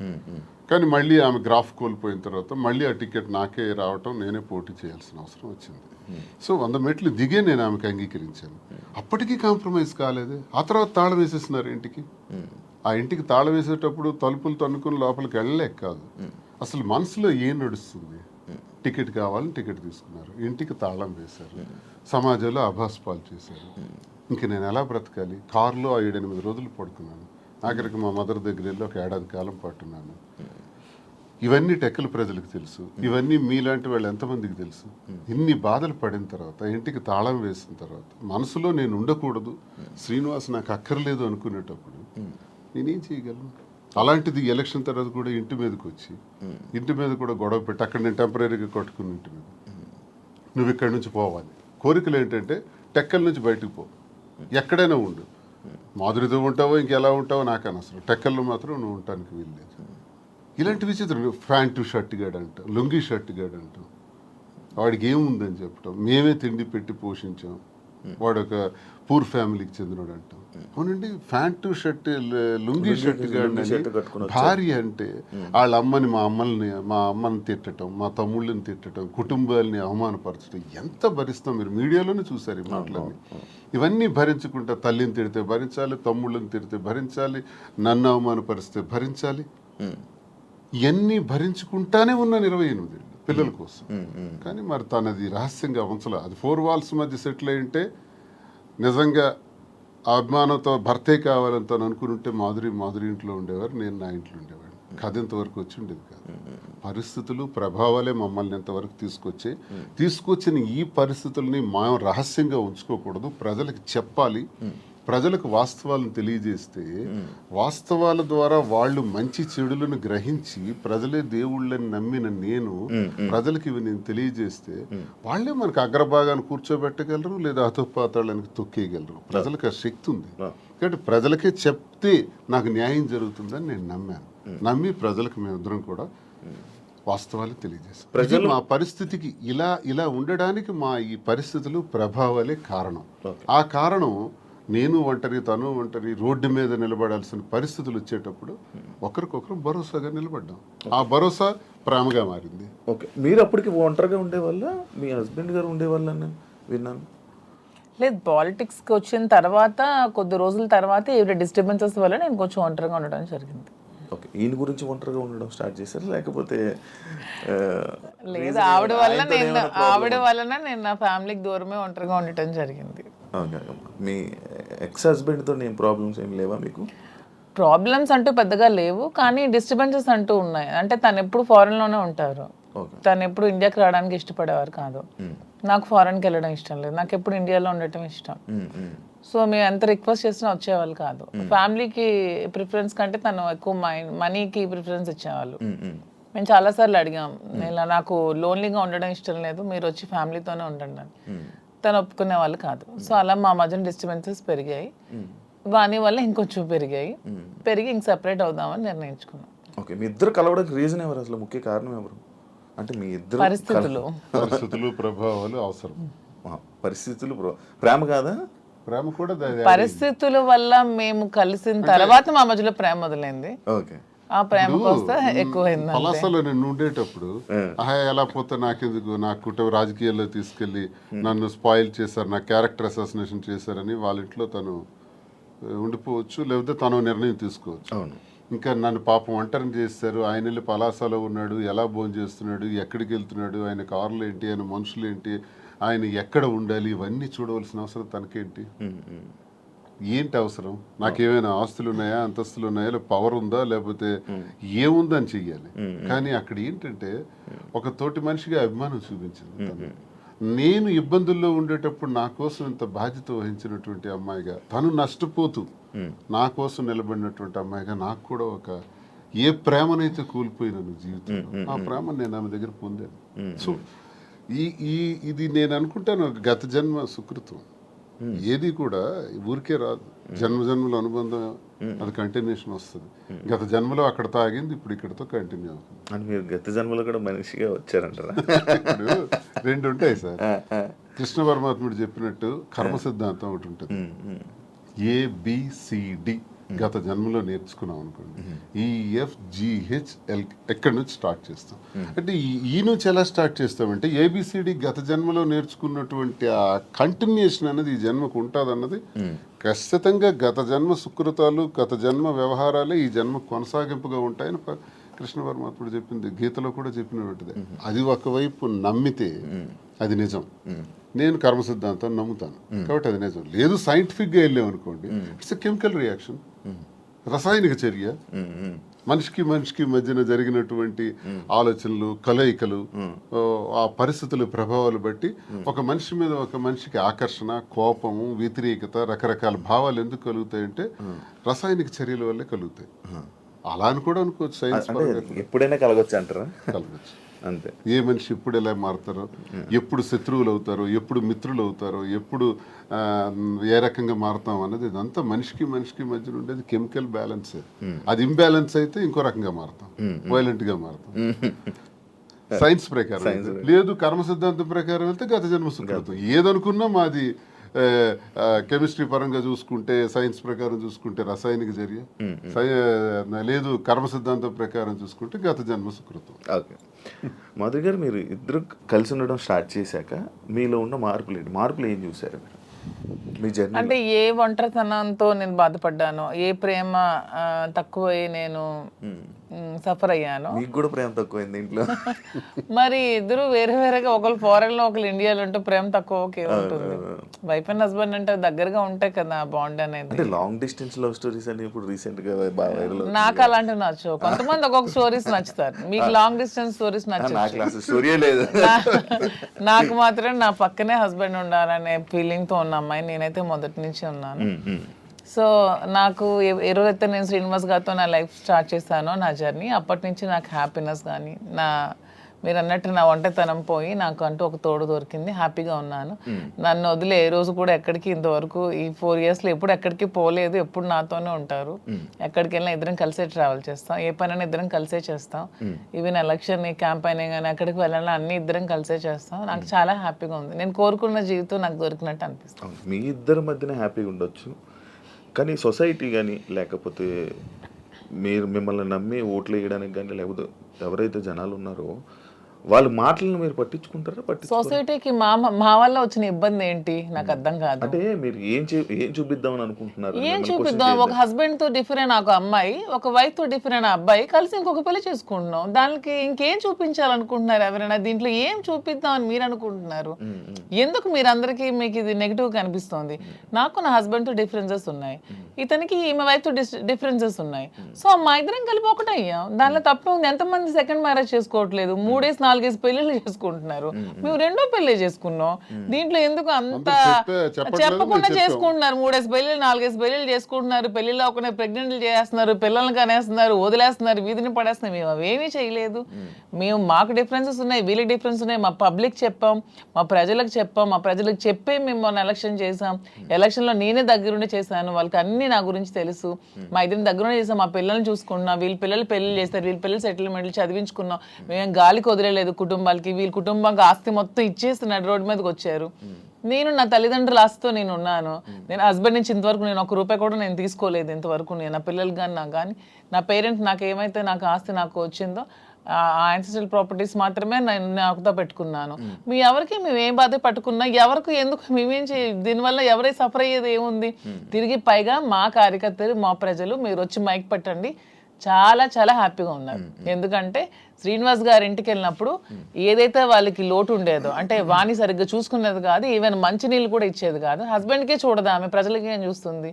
కానీ మళ్ళీ ఆమె గ్రాఫ్ కోల్పోయిన తర్వాత మళ్ళీ ఆ టికెట్ నాకే రావటం, నేనే పోటీ చేయాల్సిన అవసరం వచ్చింది. సో 100 మెట్లు దిగే నేను ఆమెకు అంగీకరించాను. అప్పటికీ కాంప్రమైజ్ కాలేదే. ఆ తర్వాత తాళం వేసేస్తున్నారు ఇంటికి. ఆ ఇంటికి తాళం వేసేటప్పుడు తలుపులు తన్నుకుని లోపలికి వెళ్ళలేక కాదు, అసలు మనసులో ఏం నడుస్తుంది? టికెట్ కావాలని టికెట్ తీసుకున్నారు, ఇంటికి తాళం వేశారు, సమాజంలో అభాస్పాలు చేశారు. ఇంక నేను ఎలా బ్రతకాలి? కారులో 7-8 రోజులు పడుకున్నాను. ఆఖరికి మా మదర్ దగ్గర వెళ్ళి ఒక 1 ఏడాది కాలం పట్టున్నాను. ఇవన్నీ టెక్కల ప్రజలకు తెలుసు, ఇవన్నీ మీలాంటి వాళ్ళు ఎంతమందికి తెలుసు? ఇన్ని బాధలు పడిన తర్వాత, ఇంటికి తాళం వేసిన తర్వాత, మనసులో నేను ఉండకూడదు, శ్రీనివాస్ నాకు అక్కర్లేదు అనుకునేటప్పుడు నేనేం చేయగలను? అలాంటిది ఎలక్షన్ తర్వాత కూడా ఇంటి మీదకి వచ్చి, ఇంటి మీద కూడా గొడవ పెట్టి, అక్కడ నేను టెంపరీగా కట్టుకుని ఇంటి మీద, నువ్వు ఇక్కడి నుంచి పోవాలి. కోరికలు ఏంటంటే టెక్కల నుంచి బయటకు పో, ఎక్కడైనా ఉండు, మాధురితో ఉంటావో ఇంకెలా ఉంటావో నాకు అనవసరం, టెక్కల్లో మాత్రం నువ్వు ఉండటానికి వీల్లేదు. ఇలాంటి విచిత్రం. ప్యాంటు షర్ట్ గాడు అంటాం, లొంగి షర్ట్ గాడు అంటాం, వాడికి ఏముందని చెప్పటం, మేమే తిండి పెట్టి పోషించాం, వాడు ఒక పూర్ ఫ్యామిలీకి చెందినవాడు అంటాం. అవునండి, ప్యాంటు షర్ట్ లుంగి షర్ట్ గాడు భార్య అంటే వాళ్ళ అమ్మని, మా అమ్మని తిట్టడం, మా తమ్ముళ్ళని తిట్టడం, కుటుంబాలని అవమానపరచడం ఎంత భరిస్తాం? మీరు మీడియాలోనే చూసారు ఈ మాటలన్నీ. ఇవన్నీ భరించుకుంటా, తల్లిని తిడితే భరించాలి, తమ్ముళ్ళని తిడితే భరించాలి, నన్ను అవమానపరిస్తే భరించాలి. ఇవన్నీ భరించుకుంటానే ఉన్నాను 28 ఏళ్ళు పిల్లల కోసం. కానీ మరి తనది రహస్యంగా ఉంచలే. అది 4 walls మధ్య సెటిల్ అయ్యింటే నిజంగా అభిమానంతో భర్తే కావాలని తను అనుకుంటే మాధురి ఇంట్లో ఉండేవారు, నేను నా ఇంట్లో ఉండేవాడిని. కథ ఇంతవరకు వచ్చి ఉండేది కాదు. పరిస్థితులు, ప్రభావాలే మమ్మల్ని ఇంతవరకు తీసుకొచ్చిన ఈ పరిస్థితుల్ని మనం రహస్యంగా ఉంచుకోకూడదు, ప్రజలకు చెప్పాలి. ప్రజలకు వాస్తవాలను తెలియజేస్తే, వాస్తవాల ద్వారా వాళ్ళు మంచి చెడులను గ్రహించి ప్రజలే దేవుళ్ళని నమ్మిన నేను ప్రజలకు ఇవి నేను తెలియజేస్తే వాళ్ళే మనకు అగ్రభాగాన్ని కూర్చోబెట్టగలరు, లేదా అధోపాతాళానికి తొక్కేయగలరు. ప్రజలకు ఆ శక్తి ఉంది. కాబట్టి ప్రజలకే చెప్తే నాకు న్యాయం జరుగుతుందని నేను నమ్మాను. నమ్మి ప్రజలకు మేమిద్దరం కూడా వాస్తవాలు తెలియజేస్తాం. ప్రజలు మా పరిస్థితికి ఇలా ఉండడానికి మా ఈ పరిస్థితులు, ప్రభావాలే కారణం. ఆ కారణం నేను ఒంటరి, తను ఒంటరి, రోడ్డు మీద నిలబడాల్సిన పరిస్థితులు వచ్చేటప్పుడు ఒకరికొకరు భరోసాగా నిలబడ్డాం. ఆ భరోసా ప్రేమగా మారింది. ఓకే, మీరు అప్పటికి ఒంటరిగా ఉండేవాళ్ళ, మీ హస్బెండ్ గారు ఉండేవాళ్ళని విన్నాను. లేదు, పాలిటిక్స్కి వచ్చిన తర్వాత కొద్ది రోజుల తర్వాత ఏవి డిస్టర్బెన్సెస్ వల్ల నేను కొంచెం ఒంటరిగా ఉండడం జరిగింది. ఓకే, ఈయన గురించి ఒంటరిగా ఉండడం స్టార్ట్ చేశారు, లేకపోతే లేదు, ఆవిడ వలన నేను నా ఫ్యామిలీకి దూరమే ఒంటరిగా ఉండటం జరిగింది. ఓకే, మీ ఎక్స్ హస్బెండ్తో నేను ప్రాబ్లమ్స్ ఏం లేవా మీకు? ప్రాబ్లమ్స్ అంటూ పెద్దగా లేవు, కానీ డిస్టర్బెన్సెస్ అంటూ ఉన్నాయి. అంటే తను ఎప్పుడు ఫారెన్లోనే ఉంటారు, తను ఎప్పుడు ఇండియాకి రావడానికి ఇష్టపడేవారు కాదు. నాకు ఫారెన్కి వెళ్ళడం ఇష్టం లేదు, నాకు ఎప్పుడు ఇండియాలో ఉండటం ఇష్టం. సో మేము ఎంత రిక్వెస్ట్ చేసినా వచ్చేవాళ్ళు కాదు. ఫ్యామిలీకి ప్రిఫరెన్స్ కంటే తను ఎక్కువ మనీకి ప్రిఫరెన్స్ ఇచ్చేవాళ్ళు. మేము చాలాసార్లు అడిగాం, ఇలా నాకు లోన్లీగా ఉండడం ఇష్టం లేదు, మీరు వచ్చి ఫ్యామిలీతోనే ఉండండి అని. తను ఒప్పుకునే వాళ్ళు కాదు. సో అలా మా మధ్యన డిస్టర్బెన్సెస్ పెరిగాయి, వాని వల్ల ఇంకొంచెం పెరిగి ఇంక సెపరేట్ అవుదామని నిర్ణయించుకున్నాం. ఓకే, మీ ఇద్దరు కలవడానికి రీజన్ ఎవరు, అసలు ముఖ్య కారణం ఎవరు? అంటే మీ ఇద్దరు పరిస్థితులు ప్రభావాలు అవసరం. పరిస్థితులు ప్రేమ కాదా? ప్రేమ కూడా పరిస్థితుల వల్ల మేము కలిసిన తర్వాత మా మధ్యలో ప్రేమ మొదలైంది. ఓకే, ఆ ప్రేమ కోస్తా ఎక్కువైంది. పలాసలో నేను ఉండేటప్పుడు ఎలా పోతే నాకెందుకు, నా కుటుంబ రాజకీయాల్లో తీసుకెళ్లి నన్ను స్పాయిల్ చేశారు, నా క్యారెక్టర్ అసాసినేషన్ చేశారని వాళ్ళ ఇంట్లో తను ఉండిపోవచ్చు, లేకపోతే తను నిర్ణయం తీసుకోవచ్చు. అవును, ఇంకా నన్ను పాపం ఒంటరిని చేస్తారు, ఆయన వెళ్ళి పలాసలో ఉన్నాడు, ఎలా భోజనం చేస్తున్నాడు, ఎక్కడికి వెళ్తున్నాడు, ఆయన కార్లు ఏంటి, ఆయన మనుషులు ఏంటి, ఆయన ఎక్కడ ఉండాలి, ఇవన్నీ చూడవలసిన అవసరం తనకేంటి? ఏంటి అవసరం? నాకేమైనా ఆస్తులు ఉన్నాయా, అంతస్తులు ఉన్నాయా, లేకపోతే పవర్ ఉందా, లేకపోతే ఏముందని చెయ్యాలి. కానీ అక్కడ ఏంటంటే ఒక తోటి మనిషిగా అభిమానం చూపించింది తను. నేను ఇబ్బందుల్లో ఉండేటప్పుడు నా కోసం ఇంత బాధ్యత వహించినటువంటి అమ్మాయిగా, తను నష్టపోతూ నా కోసం నిలబడినటువంటి అమ్మాయిగా నాకు కూడా ఒక ఏ ప్రేమనైతే కోల్పోయినాను జీవితంలో, ఆ ప్రేమ నేను ఆమె దగ్గర పొందాను. సో ఇది నేను అనుకుంటాను గత జన్మ సుకృతం. ఏది కూడా ఊరికే రాదు, జన్మల అనుబంధం అది కంటిన్యూషన్ వస్తుంది. గత జన్మలో అక్కడ తాగింది ఇప్పుడు ఇక్కడతో కంటిన్యూ అవుతుంది. అని మీరు గత జన్మలో కూడా మనిషిగా వచ్చారంటారా? ఇప్పుడు రెండు ఉంటాయి సార్. కృష్ణ పరమాత్ముడు చెప్పినట్టు కర్మ సిద్ధాంతం ఒకటి ఉంటుంది. ABCD గత జన్మలో నేర్చుకున్నాం అనుకోండి, EFGHL ఎక్కడి నుంచి స్టార్ట్ చేస్తాం. అంటే ఈ నుంచి ఎలా స్టార్ట్ చేస్తామంటే ABCD గత జన్మలో నేర్చుకున్నటువంటి ఆ కంటిన్యూషన్ అనేది ఈ జన్మకు ఉంటుంది అన్నది ఖచ్చితంగా గత జన్మ సుకృతాలు, గత జన్మ వ్యవహారాలే ఈ జన్మ కొనసాగింపుగా ఉంటాయని కృష్ణ పరమాత్ముడు చెప్పింది, గీతలో కూడా చెప్పినటువంటిది. అది ఒకవైపు నమ్మితే అది నిజం. నేను కర్మ సిద్ధాంతాన్ని నమ్ముతాను కాబట్టి అది నిజం. లేదు సైంటిఫిక్గా వెళ్ళామనుకోండి, ఇట్స్ ఎ కెమికల్ రియాక్షన్, రసాయనిక చర్య. మనిషికి మధ్యన జరిగినటువంటి ఆలోచనలు, కలయికలు, ఆ పరిస్థితుల ప్రభావాలు బట్టి ఒక మనిషి మీద ఒక మనిషికి ఆకర్షణ, కోపము, వ్యతిరేకత, రకరకాల భావాలు ఎందుకు కలుగుతాయంటే రసాయనిక చర్యల వల్లే కలుగుతాయి. అలా అని కూడా అనుకోవచ్చు, సైన్స్ ఎప్పుడైనా కలగొచ్చు అంటారా? కలగచ్చు. అంతే. ఏ మనిషి ఎప్పుడు ఎలా మారుతారో, ఎప్పుడు శత్రువులు అవుతారో, ఎప్పుడు మిత్రులు అవుతారో, ఎప్పుడు ఏ రకంగా మారుతాం అన్నది ఇదంతా మనిషికి మధ్యన ఉండేది కెమికల్ బ్యాలెన్స్. అది ఇంబ్యాలెన్స్ అయితే ఇంకో రకంగా మారుతాం, వైలెంట్ గా మారుతాం. సైన్స్ ప్రకారం లేదు, కర్మ సిద్ధాంతం ప్రకారం వెళ్తే గత జన్మ సుకృతం. ఏదనుకున్నా మాది కెమిస్ట్రీ పరంగా చూసుకుంటే, సైన్స్ ప్రకారం చూసుకుంటే రసాయనిక చర్య, లేదు కర్మ సిద్ధాంతం ప్రకారం చూసుకుంటే గత జన్మ సుకృతం. ఓకే, మాధురి గారు, మీరు ఇద్దరు కలిసి ఉండడం స్టార్ట్ చేశాక మీలో ఉన్న మార్పులు ఏం చూసారు మీ జర్నీ? అంటే ఏ ఒంటరితనంతో నేను బాధపడ్డానో, ఏ ప్రేమ తక్కువై నేను సఫర్ అయ్యాను. మీకు కూడా ప్రేమ తక్కువైంది ఇంట్లో? మరి ఇద్దరు వేరేగా, ఒకళ్ళు ఫారెన్ లో ఒకళ్ళు ఇండియాలో ఉంటే ప్రేమ తక్కువ ఉంటుంది. వైఫ్ అండ్ హస్బెండ్ అంటే దగ్గరగా ఉంటాయి కదా బాండ్ అనేది. అంటే లాంగ్ డిస్టెన్స్ లవ్ స్టోరీస్ అని ఇప్పుడు రీసెంట్ గా బాగా వైరల్. నాకు అలాంటివి నచ్చవు. కొంతమంది ఒక్కొక్క స్టోరీస్ నచ్చుతారు. మీకు లాంగ్ డిస్టెన్స్ స్టోరీస్ నచ్చవు. లేదు, నాకు మాత్రం నా పక్కనే హస్బెండ్ ఉండాలనే ఫీలింగ్ తో ఉన్న అమ్మాయి నేనైతే మొదటి నుంచి ఉన్నాను. సో నాకు ఏ రోజైతే నేను శ్రీనివాస్ గారితో నా లైఫ్ స్టార్ట్ చేశానో, నా జర్నీ, అప్పటి నుంచి నాకు హ్యాపీనెస్ కానీ, మీరు అన్నట్టు నా ఒంటరితనం పోయి నాకు అంటూ ఒక తోడు దొరికింది. హ్యాపీగా ఉన్నాను. నన్ను వదిలే ఏ రోజు కూడా ఎక్కడికి ఇంతవరకు ఈ 4 yearsలో ఎప్పుడు ఎక్కడికి పోలేదు. ఎప్పుడు నాతోనే ఉంటారు. ఎక్కడికి వెళ్ళినా ఇద్దరం కలిసే ట్రావెల్ చేస్తాం. ఏ పనైనా ఇద్దరం కలిసే చేస్తాం. ఈవెన్ ఎలక్షన్ క్యాంపెయిన్ కానీ ఎక్కడికి వెళ్ళాలన్నా అన్ని ఇద్దరం కలిసే చేస్తాం. నాకు చాలా హ్యాపీగా ఉంది. నేను కోరుకున్న జీవితం నాకు దొరికినట్టు అనిపిస్తుంది. మీ ఇద్దరి మధ్యన హ్యాపీగా ఉండొచ్చు, కానీ సొసైటీ కానీ లేకపోతే మిమ్మల్ని నమ్మి ఓట్లు వేయడానికి కానీ లేకపోతే ఎవరైతే జనాలు ఉన్నారో వాళ్ళ మాటలను మీరు పట్టించుకుంటారా? సొసైటీకి మా వల్ల వచ్చిన ఇబ్బంది ఏంటి నాకు అర్థం కాదు. అంటే మీరు ఏం చూపిద్దామని అనుకుంటున్నారు? ఏం చూపిద్దాం? ఒక హస్బెండ్ తో డిఫరెంట్ ఒక అమ్మాయి, ఒక వైఫ్ తో డిఫరెంట్ అబ్బాయి కలిసి ఇంకొక పెళ్లి చేసుకుంటున్నాం. దానికి ఇంకేం చూపించాలనుకుంటున్నారు ఎవరైనా? దీంట్లో ఏం చూపిద్దాం అని మీరు అనుకుంటున్నారు? ఎందుకు మీరందరికీ మీకు ఇది నెగిటివ్ కనిపిస్తోంది? నాకు నా హస్బెండ్ తో డిఫరెన్సెస్ ఉన్నాయి, ఇతనికి ఈమె వైఫ్ తో డిఫరెన్సెస్ ఉన్నాయి. సో మా ఇద్దరం కలిపి ఒకటయ్యాం. దానిలో తప్పే ఉంది. ఎంతమంది సెకండ్ మ్యారేజ్ చేసుకోవట్లేదు, 3-4 పెళ్లిళ్ళు చేసుకుంటున్నారు. మేము 2వ పెళ్లి చేసుకున్నాం. దీంట్లో ఎందుకు అంత చెప్పకుండా చేసుకుంటున్నారు? 3 పెళ్లిళ్ళు 4 పెళ్లిళ్ళు చేసుకుంటున్నారు. పెళ్లిలో ఒక ప్రెగ్నెంట్లు చేస్తున్నారు, పిల్లల్ని కనేస్తున్నారు, వదిలేస్తున్నారు, వీధిని పడేస్తున్నారు. మేము అవేమీ చేయలేదు. మేము మాకు డిఫరెన్సెస్ ఉన్నాయి, వీళ్ళకి డిఫరెన్స్ ఉన్నాయి. మా పబ్లిక్ చెప్పాం, మా ప్రజలకు చెప్పాం, మా ప్రజలకు చెప్పే మేము మొన్న ఎలక్షన్ చేసాం. ఎలక్షన్లో నేనే దగ్గరుండి చేశాను. వాళ్ళకి అన్ని నా గురించి తెలుసు. మా ఇద్దరిని దగ్గరుండి చేసాం. మా పిల్లల్ని చూసుకున్నాం. వీళ్ళ పిల్లలు పెళ్లి చేస్తారు, వీళ్ళ పిల్లలు సెటిల్మెంట్లు చదివించుకున్నాం. మేము గాలికి వదిలేదు కుటుంబాలకి. వీళ్ళ కుటుంబానికి ఆస్తి మొత్తం ఇచ్చేస్తున్నాడు, రోడ్డు మీదకి వచ్చారు. నేను నా తల్లిదండ్రుల ఆస్తితో నేను ఉన్నాను. నేను హస్బెండ్ నుంచి ఇంతవరకు నేను ₹1 కూడా నేను తీసుకోలేదు ఇంతవరకు. నేను నా పిల్లలు కానీ నాకు కానీ నా పేరెంట్స్ నాకు ఏమైతే నాకు ఆస్తి నాకు వచ్చిందో ఆ యాన్సిస్ట్రల్ ప్రాపర్టీస్ మాత్రమే నేను నాకుతో పెట్టుకున్నాను. మీ ఎవరికి మేము ఏ బాధ పట్టుకున్నా ఎవరికి ఎందుకు మేమేం దీనివల్ల ఎవరై సఫర్ అయ్యేది ఏముంది? తిరిగి పైగా మా కార్యకర్తలు మా ప్రజలు మీరు వచ్చి మైక్ పెట్టండి చాలా చాలా హ్యాపీగా ఉన్నారు. ఎందుకంటే శ్రీనివాస్ గారి ఇంటికి వెళ్ళినప్పుడు ఏదైతే వాళ్ళకి లోటు ఉండేదో, అంటే వాణి సరిగ్గా చూసుకునేది కాదు, ఈవెన్ మంచినీళ్ళు కూడా ఇచ్చేది కాదు. హస్బెండ్కే చూడదు ఆమె, ప్రజలకి ఏం చూస్తుంది.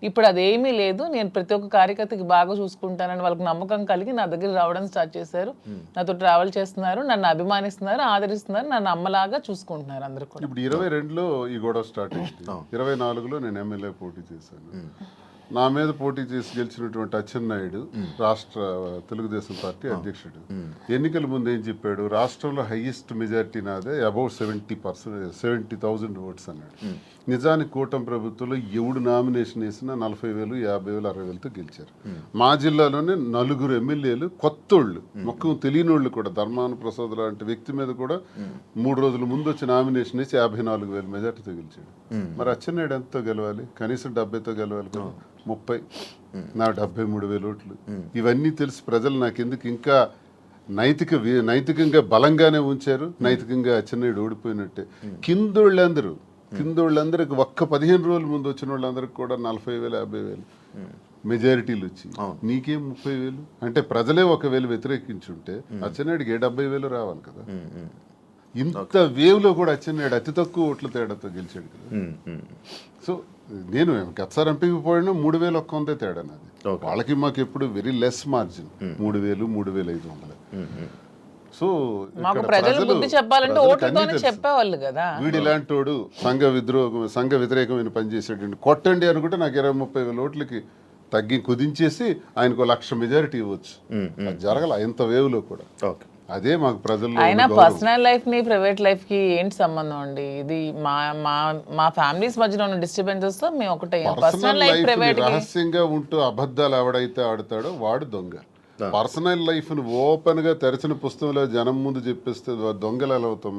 ఇప్పుడు అదేమీ లేదు. నేను ప్రతి ఒక్క కార్యకర్తకి బాగా చూసుకుంటానని వాళ్ళకి నమ్మకం కలిగి నా దగ్గర రావడం స్టార్ట్ చేశారు. నాతో ట్రావెల్ చేస్తున్నారు, నన్ను అభిమానిస్తున్నారు, ఆదరిస్తున్నారు, నన్ను అమ్మలాగా చూసుకుంటున్నారు అందరు కూడా. ఇప్పుడు 22లో ఈ గొడవ స్టార్ట్ అయింది. 24లో నేను ఎమ్మెల్యే పోటీ చేశాను. నా మీద పోటీ చేసి గెలిచినటువంటి అచ్చెన్నాయుడు రాష్ట్ర తెలుగుదేశం పార్టీ అధ్యక్షుడు ఎన్నికల ముందు ఏం చెప్పాడు? రాష్ట్రంలో హైయెస్ట్ మెజారిటీ నాదే, అబౌట్ 70,000 ఓట్స్ అన్నాడు. నిజానికి కూటమి ప్రభుత్వంలో ఎవడు నామినేషన్ వేసినా 40,000, 50,000, 60,000తో గెలిచారు. మా జిల్లాలోనే 4 ఎమ్మెల్యేలు కొత్తోళ్ళు, మొక్కం తెలియని వాళ్ళు కూడా, ధర్మాన ప్రసాద్ లాంటి వ్యక్తి మీద కూడా 3 రోజుల ముందు వచ్చి నామినేషన్ వేసి 54,000 మెజార్టీతో గెలిచాడు. మరి అచ్చెన్నాయుడు ఎంతో గెలవాలి? కనీసం 70తో గెలవాలి కదా. 30, నా 73,000 ఓట్లు. ఇవన్నీ తెలిసి ప్రజలు నాకెందుకు ఇంకా నైతికంగా బలంగానే ఉంచారు. నైతికంగా అచ్చెన్నాయుడు ఓడిపోయినట్టే. కిందోళ్ళందరికి ఒక్క 15 రోజుల ముందు వచ్చిన వాళ్ళందరికి కూడా 40,000, 50,000 మెజారిటీలు వచ్చి నీకేం 30,000? అంటే ప్రజలే 1,000 వ్యతిరేకించుంటే అచ్చెన్నాయుడికి 70,000 రావాలి కదా. ఇంత వేవ్లో కూడా అచ్చెన్నాయుడు అతి తక్కువ ఓట్ల తేడాతో గెలిచాడు కదా. సో నేను గతసారి ఎంపీకి పోయినా 3,100 తేడా నాది. వాళ్ళకి మాకు ఎప్పుడు వెరీ లెస్ మార్జిన్, 3,000, 3,500. సో మాకు ప్రజలు బుద్ధి చెప్పాలంటే ఓట్లతోనే చెప్పేవాళ్ళు కదా. వీడు ఇలాంటి వాడు సంఘ వ్యతిరేకమైన పని చేసేటండి, కొట్టండి అనుకుంటే నాకు 20-30,000 ఓట్లకి కుదించేసి ఆయనకు 1,00,000 మెజారిటీ ఇవ్వచ్చు. అది జరగల ఇంత వేవ్లో కూడా. అదే మాకు ప్రజల్లో. అయినా పర్సనల్ లైఫ్ ని ప్రైవేట్ లైఫ్ కి ఏంటి సంబంధం అండి? ఇది మా ఫ్యామిలీస్ మధ్యలో ఉన్న డిస్టర్బెన్సెస్ తో మేము ఒకటే. పర్సనల్ లైఫ్ ప్రైవేట్ రహస్యంగా ఉంటూ అబద్ధాలు ఎవడైతే ఆడతాడో వాడు దొంగ. పర్సనల్ లైఫ్ ను ఓపెన్ గా తెరచిన పుస్తకంలో జనం ముందు చెప్పేస్తే దొంగలు ఎలా అవుతాం?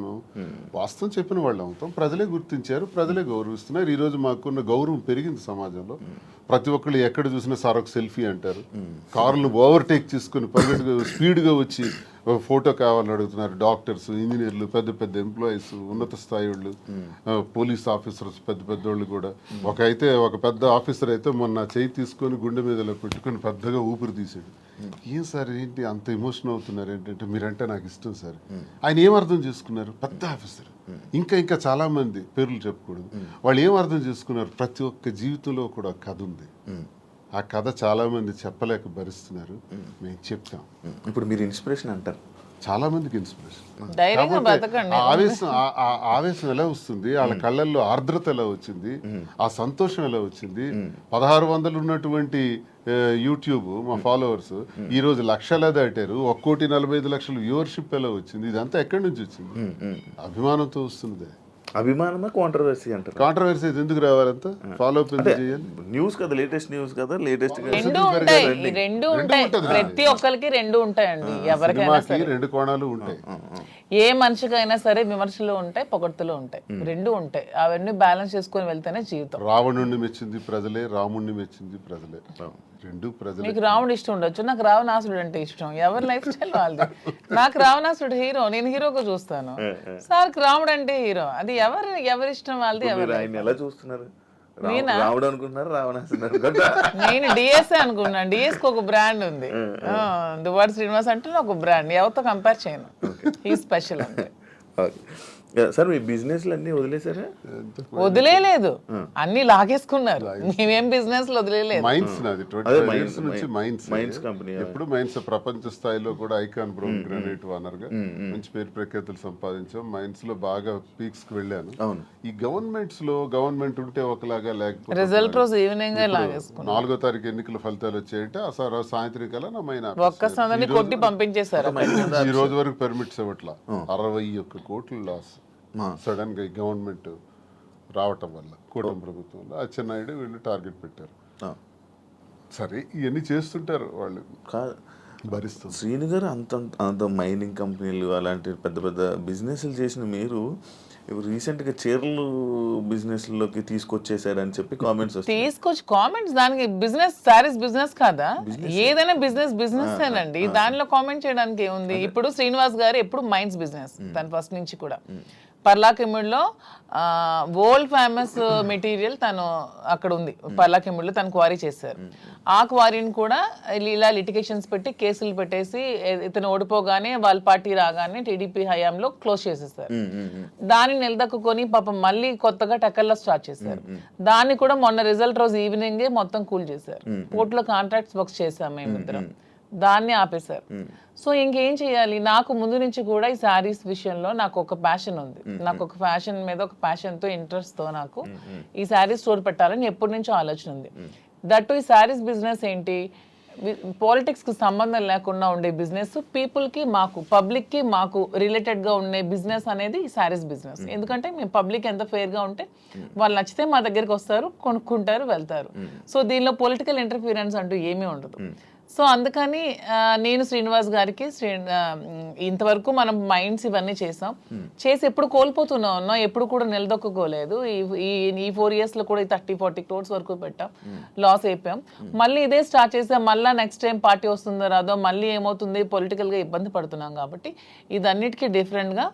వాస్తవం చెప్పిన వాళ్ళు అవుతాం. ప్రజలే గుర్తించారు, ప్రజలే గౌరవిస్తున్నారు. ఈ రోజు మాకున్న గౌరవం పెరిగింది సమాజంలో. ప్రతి ఒక్కళ్ళు ఎక్కడ చూసినా సార్ ఒక సెల్ఫీ అంటారు. కార్లు ఓవర్టేక్ చేసుకుని స్పీడ్గా వచ్చి ఫోటో కావాలని అడుగుతున్నారు. డాక్టర్స్, ఇంజనీర్లు, పెద్ద పెద్ద ఎంప్లాయీస్, ఉన్నత స్థాయి వాళ్ళు, పోలీస్ ఆఫీసర్స్, పెద్ద పెద్దోళ్ళు కూడా. ఒక పెద్ద ఆఫీసర్ అయితే మొన్న చేయి తీసుకొని గుండె మీద పెట్టుకొని పెద్దగా ఊపిరి తీసాడు. ఏం సార్ ఏంటి అంత ఎమోషన్ అవుతున్నారు? ఏంటంటే మీరంటే నాకు ఇష్టం సార్. ఆయన ఏం అర్థం చేసుకున్నారు? పెద్ద ఆఫీసర్. ఇంకా చాలా మంది పేర్లు చెప్పకూడదు. వాళ్ళు ఏం అర్థం చేసుకున్నారు? ప్రతి ఒక్క జీవితంలో కూడా కథ ఉంది. ఆ కథ చాలా మంది చెప్పలేక భరిస్తున్నారు. మేము చెప్తాం. ఇప్పుడు మీరు ఇన్స్పిరేషన్ అంటారు, చాలా మందికి ఇన్స్పిరేషన్. ఆవేశం ఎలా వస్తుంది? వాళ్ళ కళ్ళల్లో ఆర్ద్రత ఎలా వచ్చింది? ఆ సంతోషం ఎలా వచ్చింది? 1,600 ఉన్నటువంటి యూట్యూబ్ మా ఫాలోవర్స్ ఈ రోజు 1,00,000 దాటారు. 1,45,00,000 వ్యూవర్షిప్ ఎలా వచ్చింది? ఇదంతా ఎక్కడి నుంచి వచ్చింది? అభిమానంతో వస్తుంది. అభిమానమా కాంట్రవర్సీ అంటారు? కాంట్రవర్సీ ఎందుకు రావాలంత? ఫాలో అప్ చేయాలి. న్యూస్ కదా, లేటెస్ట్ న్యూస్ కదా, లేటెస్ట్ రెండు ఉంటాయి. ప్రతి ఒక్కరికి 2 ఉంటాయండి. ఎవరికైనా 2 కోణాలు ఉంటాయి. ఏ మనిషికైనా సరే విమర్శలు ఉంటాయి, పొగడ్తలు ఉంటాయి, రెండు ఉంటాయి. అవన్నీ బ్యాలెన్స్ చేసుకొని వెళ్తేనే జీవితం. రావణుణ్ణి మెచ్చింది ప్రజలే, రాముణ్ణి మెచ్చింది ప్రజలే, రెండు ప్రజలే. మీకు రావణుడు ఇష్టం ఉండొచ్చు, నాకు రావణాసుడు అంటే ఇష్టం. ఎవరి లైఫ్ స్టైల్ వాళ్ళది. నాకు రావణాసుడు హీరో, నేను హీరోగా చూస్తాను. సార్కి రాముడు అంటే హీరో. అది ఎవరి ఇష్టం వాళ్ళది. మీరు ఆయన ఎలా చూస్తున్నారు? రాముడు అనుకుంటున్నారు, రావణాసుడు అనుకుంటారు? నేను డిఎస్ఏ అనుకున్నాను. డిఎస్కి ఒక బ్రాండ్ ఉంది, దువ్వాడ శ్రీనివాస్ అంటే ఒక బ్రాండ్. ఎవరితో కంపేర్ చేయను, ఈ స్పెషల్ అంటే. సార్ మీ బిజినెస్లు అన్నీ వదిలేసారా? వదిలేదు, అన్ని లాగేసుకున్నారు. మేమేం బిజినెస్ వదిలేదు. మైన్స్ నాది 25 years నుంచి మైన్స్ కంపెనీ. ఎప్పుడు మైన్స్ ప్రపంచ స్థాయిలో కూడా ఐకాన్ బ్రౌన్ గ్రానైట్ ఓనర్ గా మంచి పేరు ప్రఖ్యాతులు సంపాదించాం. మైన్స్ లో బాగా పీక్స్ కి వెళ్ళాను. ఈ గవర్నమెంట్స్ లో గవర్నమెంట్ ఉంటే ఒకలాగా, లేకపోతే రిజల్ట్ రోజు ఈవినింగ్ లాగేసుకున్నాను. 4వ తారీఖు ఎన్నికల ఫలితాలు వచ్చాయంటే ఆ సాయంత్రం కల్లా నా మైన్ ఒక్క సందని కొట్టి పంపించేశారు. ఈ రోజు వరకు పర్మిట్స్ ఇవ్వట్లా. 61 కోట్లు లాస్ సడన్ గా గవర్నమెంట్ రావటం వల్ల, కూటమి ప్రభుత్వంలో అచ్చెన్నాయుడు వీళ్ళు టార్గెట్ పెట్టారు. సరే ఇవన్నీ చేస్తుంటారు వాళ్ళు, భరిస్తుంది. శ్రీను గారు అంత మైనింగ్ కంపెనీలు అలాంటి పెద్ద పెద్ద బిజినెస్లు చేసిన మీరు రీసెంట్గా చీరలు బిజినెస్లోకి తీసుకొచ్చేసారని చెప్పి కామెంట్స్ తీసుకొచ్చి కామెంట్స్. దానికి బిజినెస్, సారీస్ బిజినెస్ కాదా? ఏదైనా బిజినెస్ ఏనండి. దానిలో కామెంట్ చేయడానికి ఏముంది? ఇప్పుడు శ్రీనివాస్ గారు ఎప్పుడు మైన్స్ బిజినెస్, తను ఫస్ట్ నుంచి కూడా. పర్లాకిమిడిలో వరల్డ్ ఫేమస్ మెటీరియల్ తను అక్కడ ఉంది. పర్లాకిమిడిలో తను క్వారీ చేశారు. ఆ క్వారీని కూడా ఇలా లిటిగేషన్స్ పెట్టి కేసులు పెట్టేసి ఇతను ఓడిపోగానే వాళ్ళ పార్టీ రాగానే టీడీపీ హయాంలో క్లోజ్ చేసేసారు. దాన్ని నిలదక్కుని పాపం మళ్ళీ కొత్తగా టెక్కల్లో స్టార్ట్ చేశారు. దాన్ని కూడా మొన్న రిజల్ట్ రోజు ఈవినింగే మొత్తం కూల్ చేశారు. కోర్టులో కాంట్రాక్ట్స్ వర్క్స్ చేశాం మేమిద్దరం, దాన్ని ఆపేశారు. సో ఇంకేం చేయాలి? నాకు ముందు నుంచి కూడా ఈ శారీస్ విషయంలో నాకు ఒక ప్యాషన్ ఉంది. నాకు ఒక ఫ్యాషన్ మీద ఒక ప్యాషన్తో, ఇంట్రెస్ట్తో నాకు ఈ శారీస్ స్టోర్ పెట్టాలని ఎప్పటి నుంచో ఆలోచన ఉంది. దట్టు ఈ శారీస్ బిజినెస్ ఏంటి, పాలిటిక్స్కి సంబంధం లేకుండా ఉండే బిజినెస్, పీపుల్కి మాకు, పబ్లిక్కి మాకు రిలేటెడ్గా ఉండే బిజినెస్ అనేది ఈ శారీస్ బిజినెస్. ఎందుకంటే మేము పబ్లిక్ ఎంత ఫెయిర్గా ఉంటే వాళ్ళు నచ్చితే మా దగ్గరికి వస్తారు, కొనుక్కుంటారు, వెళ్తారు. సో దీనిలో పొలిటికల్ ఇంటర్ఫీరెన్స్ అంటూ ఏమీ ఉండదు. సో అందుకని నేను శ్రీనివాస్ గారికి ఇంతవరకు మనం మైండ్స్ ఇవన్నీ చేసాం, చేసి ఎప్పుడు కోల్పోతున్నా ఉన్నాం, ఎప్పుడు కూడా నిలదొక్కుకోలేదు. ఈ 4 years లో కూడా 30-40 crores వరకు పెట్టాం, లాస్ అయిపోయాం. మళ్ళీ ఇదే స్టార్ట్ చేసాం. మళ్ళీ నెక్స్ట్ టైం పార్టీ వస్తుందో రాదో, మళ్ళీ ఏమవుతుంది, పొలిటికల్గా ఇబ్బంది పడుతున్నాం. కాబట్టి ఇదన్నిటికీ డిఫరెంట్గా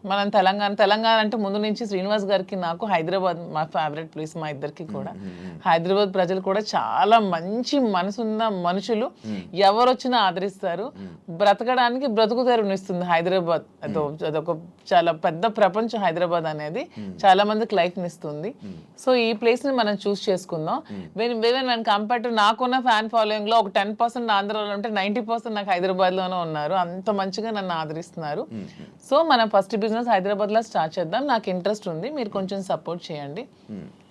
మనం తెలంగాణ అంటే ముందు నుంచి శ్రీనివాస్ గారికి నాకు హైదరాబాద్ మా ఫేవరెట్ ప్లేస్, మా ఇద్దరికి కూడా. హైదరాబాద్ ప్రజలు కూడా చాలా మంచి మనసున్న మనుషులు, ఎవరు వచ్చినా ఆదరిస్తారు. బ్రతకడానికి బ్రతుకుతెరునిస్తుంది హైదరాబాద్. అదొక చాలా పెద్ద ప్రపంచం హైదరాబాద్ అనేది, చాలా మందికి లైఫ్ని ఇస్తుంది. సో ఈ ప్లేస్ని మనం చూస్ చేసుకుందాం. వెన్ కంపేర్ టు నాకున్న ఫ్యాన్ ఫాలోయింగ్లో ఒక 10% ఆంధ్రాలో ఉంటే 90% నాకు హైదరాబాద్లోనే ఉన్నారు. అంత మంచిగా నన్ను ఆదరిస్తున్నారు. సో మనం ఫస్ట్ బిజినెస్ హైదరాబాద్లో స్టార్ట్ చేద్దాం. నాకు ఇంట్రెస్ట్ ఉంది, మీరు కొంచెం సపోర్ట్ చేయండి.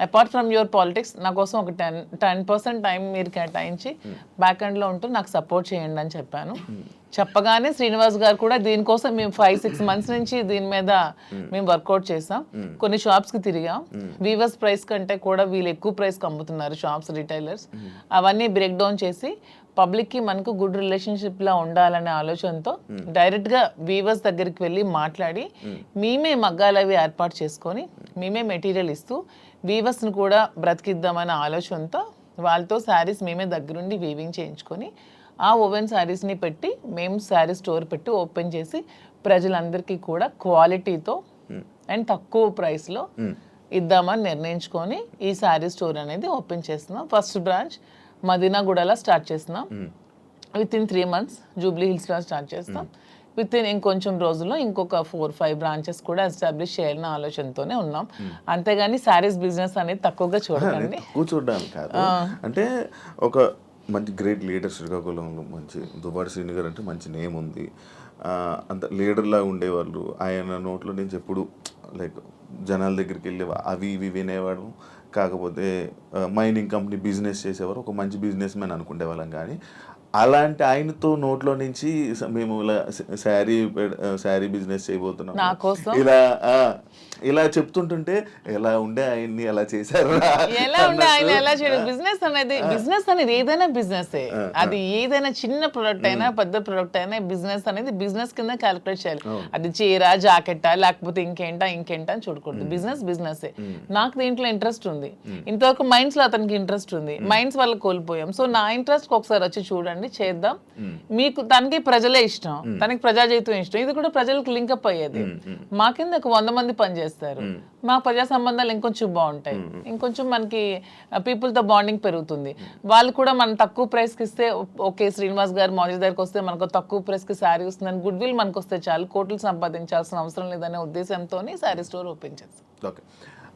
అపార్ట్ ఫ్రమ్ యువర్ పాలిటిక్స్ నా కోసం ఒక 10% టైం మీరు కేటాయించి బ్యాక్ ఎండ్లో ఉంటూ నాకు సపోర్ట్ చేయండి అని చెప్పాను. చెప్పగానే శ్రీనివాస్ గారు కూడా దీనికోసం మేము 5-6 months నుంచి దీని మీద మేము వర్కౌట్ చేసాం. కొన్ని షాప్స్కి తిరిగాం. వీవర్స్ ప్రైస్ కంటే కూడా వీళ్ళు ఎక్కువ ప్రైస్కి అమ్ముతున్నారు షాప్స్, రిటైలర్స్. అవన్నీ బ్రేక్ డౌన్ చేసి పబ్లిక్కి మనకు గుడ్ రిలేషన్షిప్లా ఉండాలనే ఆలోచనతో డైరెక్ట్గా వీవర్స్ దగ్గరికి వెళ్ళి మాట్లాడి మేమే మగ్గాలు అవి ఏర్పాటు చేసుకొని మేమే మెటీరియల్ ఇస్తూ వీవర్స్ని కూడా బ్రతికిద్దామనే ఆలోచనతో వాళ్ళతో శారీస్ మేమే దగ్గరుండి వీవింగ్ చేయించుకొని ఆ ఓవెన్ శారీస్ని పెట్టి మేము శారీ స్టోర్ పెట్టి ఓపెన్ చేసి ప్రజలందరికీ కూడా క్వాలిటీతో అండ్ తక్కువ ప్రైస్లో ఇద్దామని నిర్ణయించుకొని ఈ శారీ స్టోర్ అనేది ఓపెన్ చేస్తున్నాం. ఫస్ట్ బ్రాంచ్ మదీనాగూడలో స్టార్ట్ చేస్తున్నాం. విత్-in 3 months జూబ్లీ హిల్స్లో స్టార్ట్ చేస్తాం. విత్-in ఇంకొంచెం రోజుల్లో ఇంకొక 4-5 branches కూడా ఎస్టాబ్లిష్ చేయాలన్న ఆలోచనతోనే ఉన్నాం. అంతేగాని శారీస్ బిజినెస్ అనేది తక్కువగా చూడండి. చూడడానికి కాదు, అంటే ఒక మంచి గ్రేట్ లీడర్ శ్రీకాకుళంలో, మంచి దువ్వాడ శ్రీను గారు అంటే మంచి నేమ్ ఉంది. అంత లీడర్లా ఉండేవాళ్ళు. ఆయన నోట్లో నుంచి ఎప్పుడు లైక్ జనాల దగ్గరికి వెళ్ళి అవి ఇవి వినేవాడు. కాకపోతే మైనింగ్ కంపెనీ బిజినెస్ చేసేవారు, ఒక మంచి బిజినెస్ మ్యాన్ అనుకునే వాళ్ళం. కానీ అలాంటి ఆయనతో నోట్లో నుంచి మేము ఇలా శారీ బిజినెస్ చేయబోతున్నాం నా కోసం? ఇలా చెప్తుంటుంటే ఎలా ఉండే ఆయన్ని అలా చేశారు ఎలా ఉండే ఆయన ఎలా చేయడం. బిజినెస్ అనేది ఏదైనా బిజినెస్, అది ఏదైనా చిన్న ప్రొడక్ట్ అయినా పెద్ద ప్రొడక్ట్ అయినా బిజినెస్ అనేది బిజినెస్ కింద క్యాలిక్యులేట్ చేయాలి. అది చీర జాకెట్టా లేకపోతే ఇంకేంటా అని చూడకూడదు. బిజినెస్ నాకు దీంట్లో ఇంట్రెస్ట్ ఉంది. ఇంతవరకు మైండ్స్ లో అతనికి ఇంట్రెస్ట్ ఉంది, మైండ్స్ వల్ల కోల్పోయాం. సో నా ఇంట్రెస్ట్ ఒకసారి వచ్చి చూడండి, చేద్దాం. మీకు తనకి ప్రజలే ఇష్టం, తనకి ప్రజాజీవితం ఇష్టం, ఇది కూడా ప్రజలకు లింకప్ అయ్యేది. మా కింద ఒక 100 మంది పనిచేస్తారు, మా ప్రజా సంబంధాలు ఇంకొంచెం బాగుంటాయి, ఇంకొంచెం మనకి పీపుల్ తో బాండింగ్ పెరుగుతుంది. వాళ్ళు కూడా మనం తక్కువ ప్రైస్ కి ఇస్తే ఓకే, శ్రీనివాస్ గారు మాధురి దగ్గరికి వస్తే మనకు తక్కువ ప్రైస్ కి శారీ వస్తుందని గుడ్ విల్ మనకు వస్తే చాలు, కోట్లు సంపాదించాల్సిన అవసరం లేదనే ఉద్దేశంతో శారీ స్టోర్ ఓపెన్ చేస్తాం. ఓకే,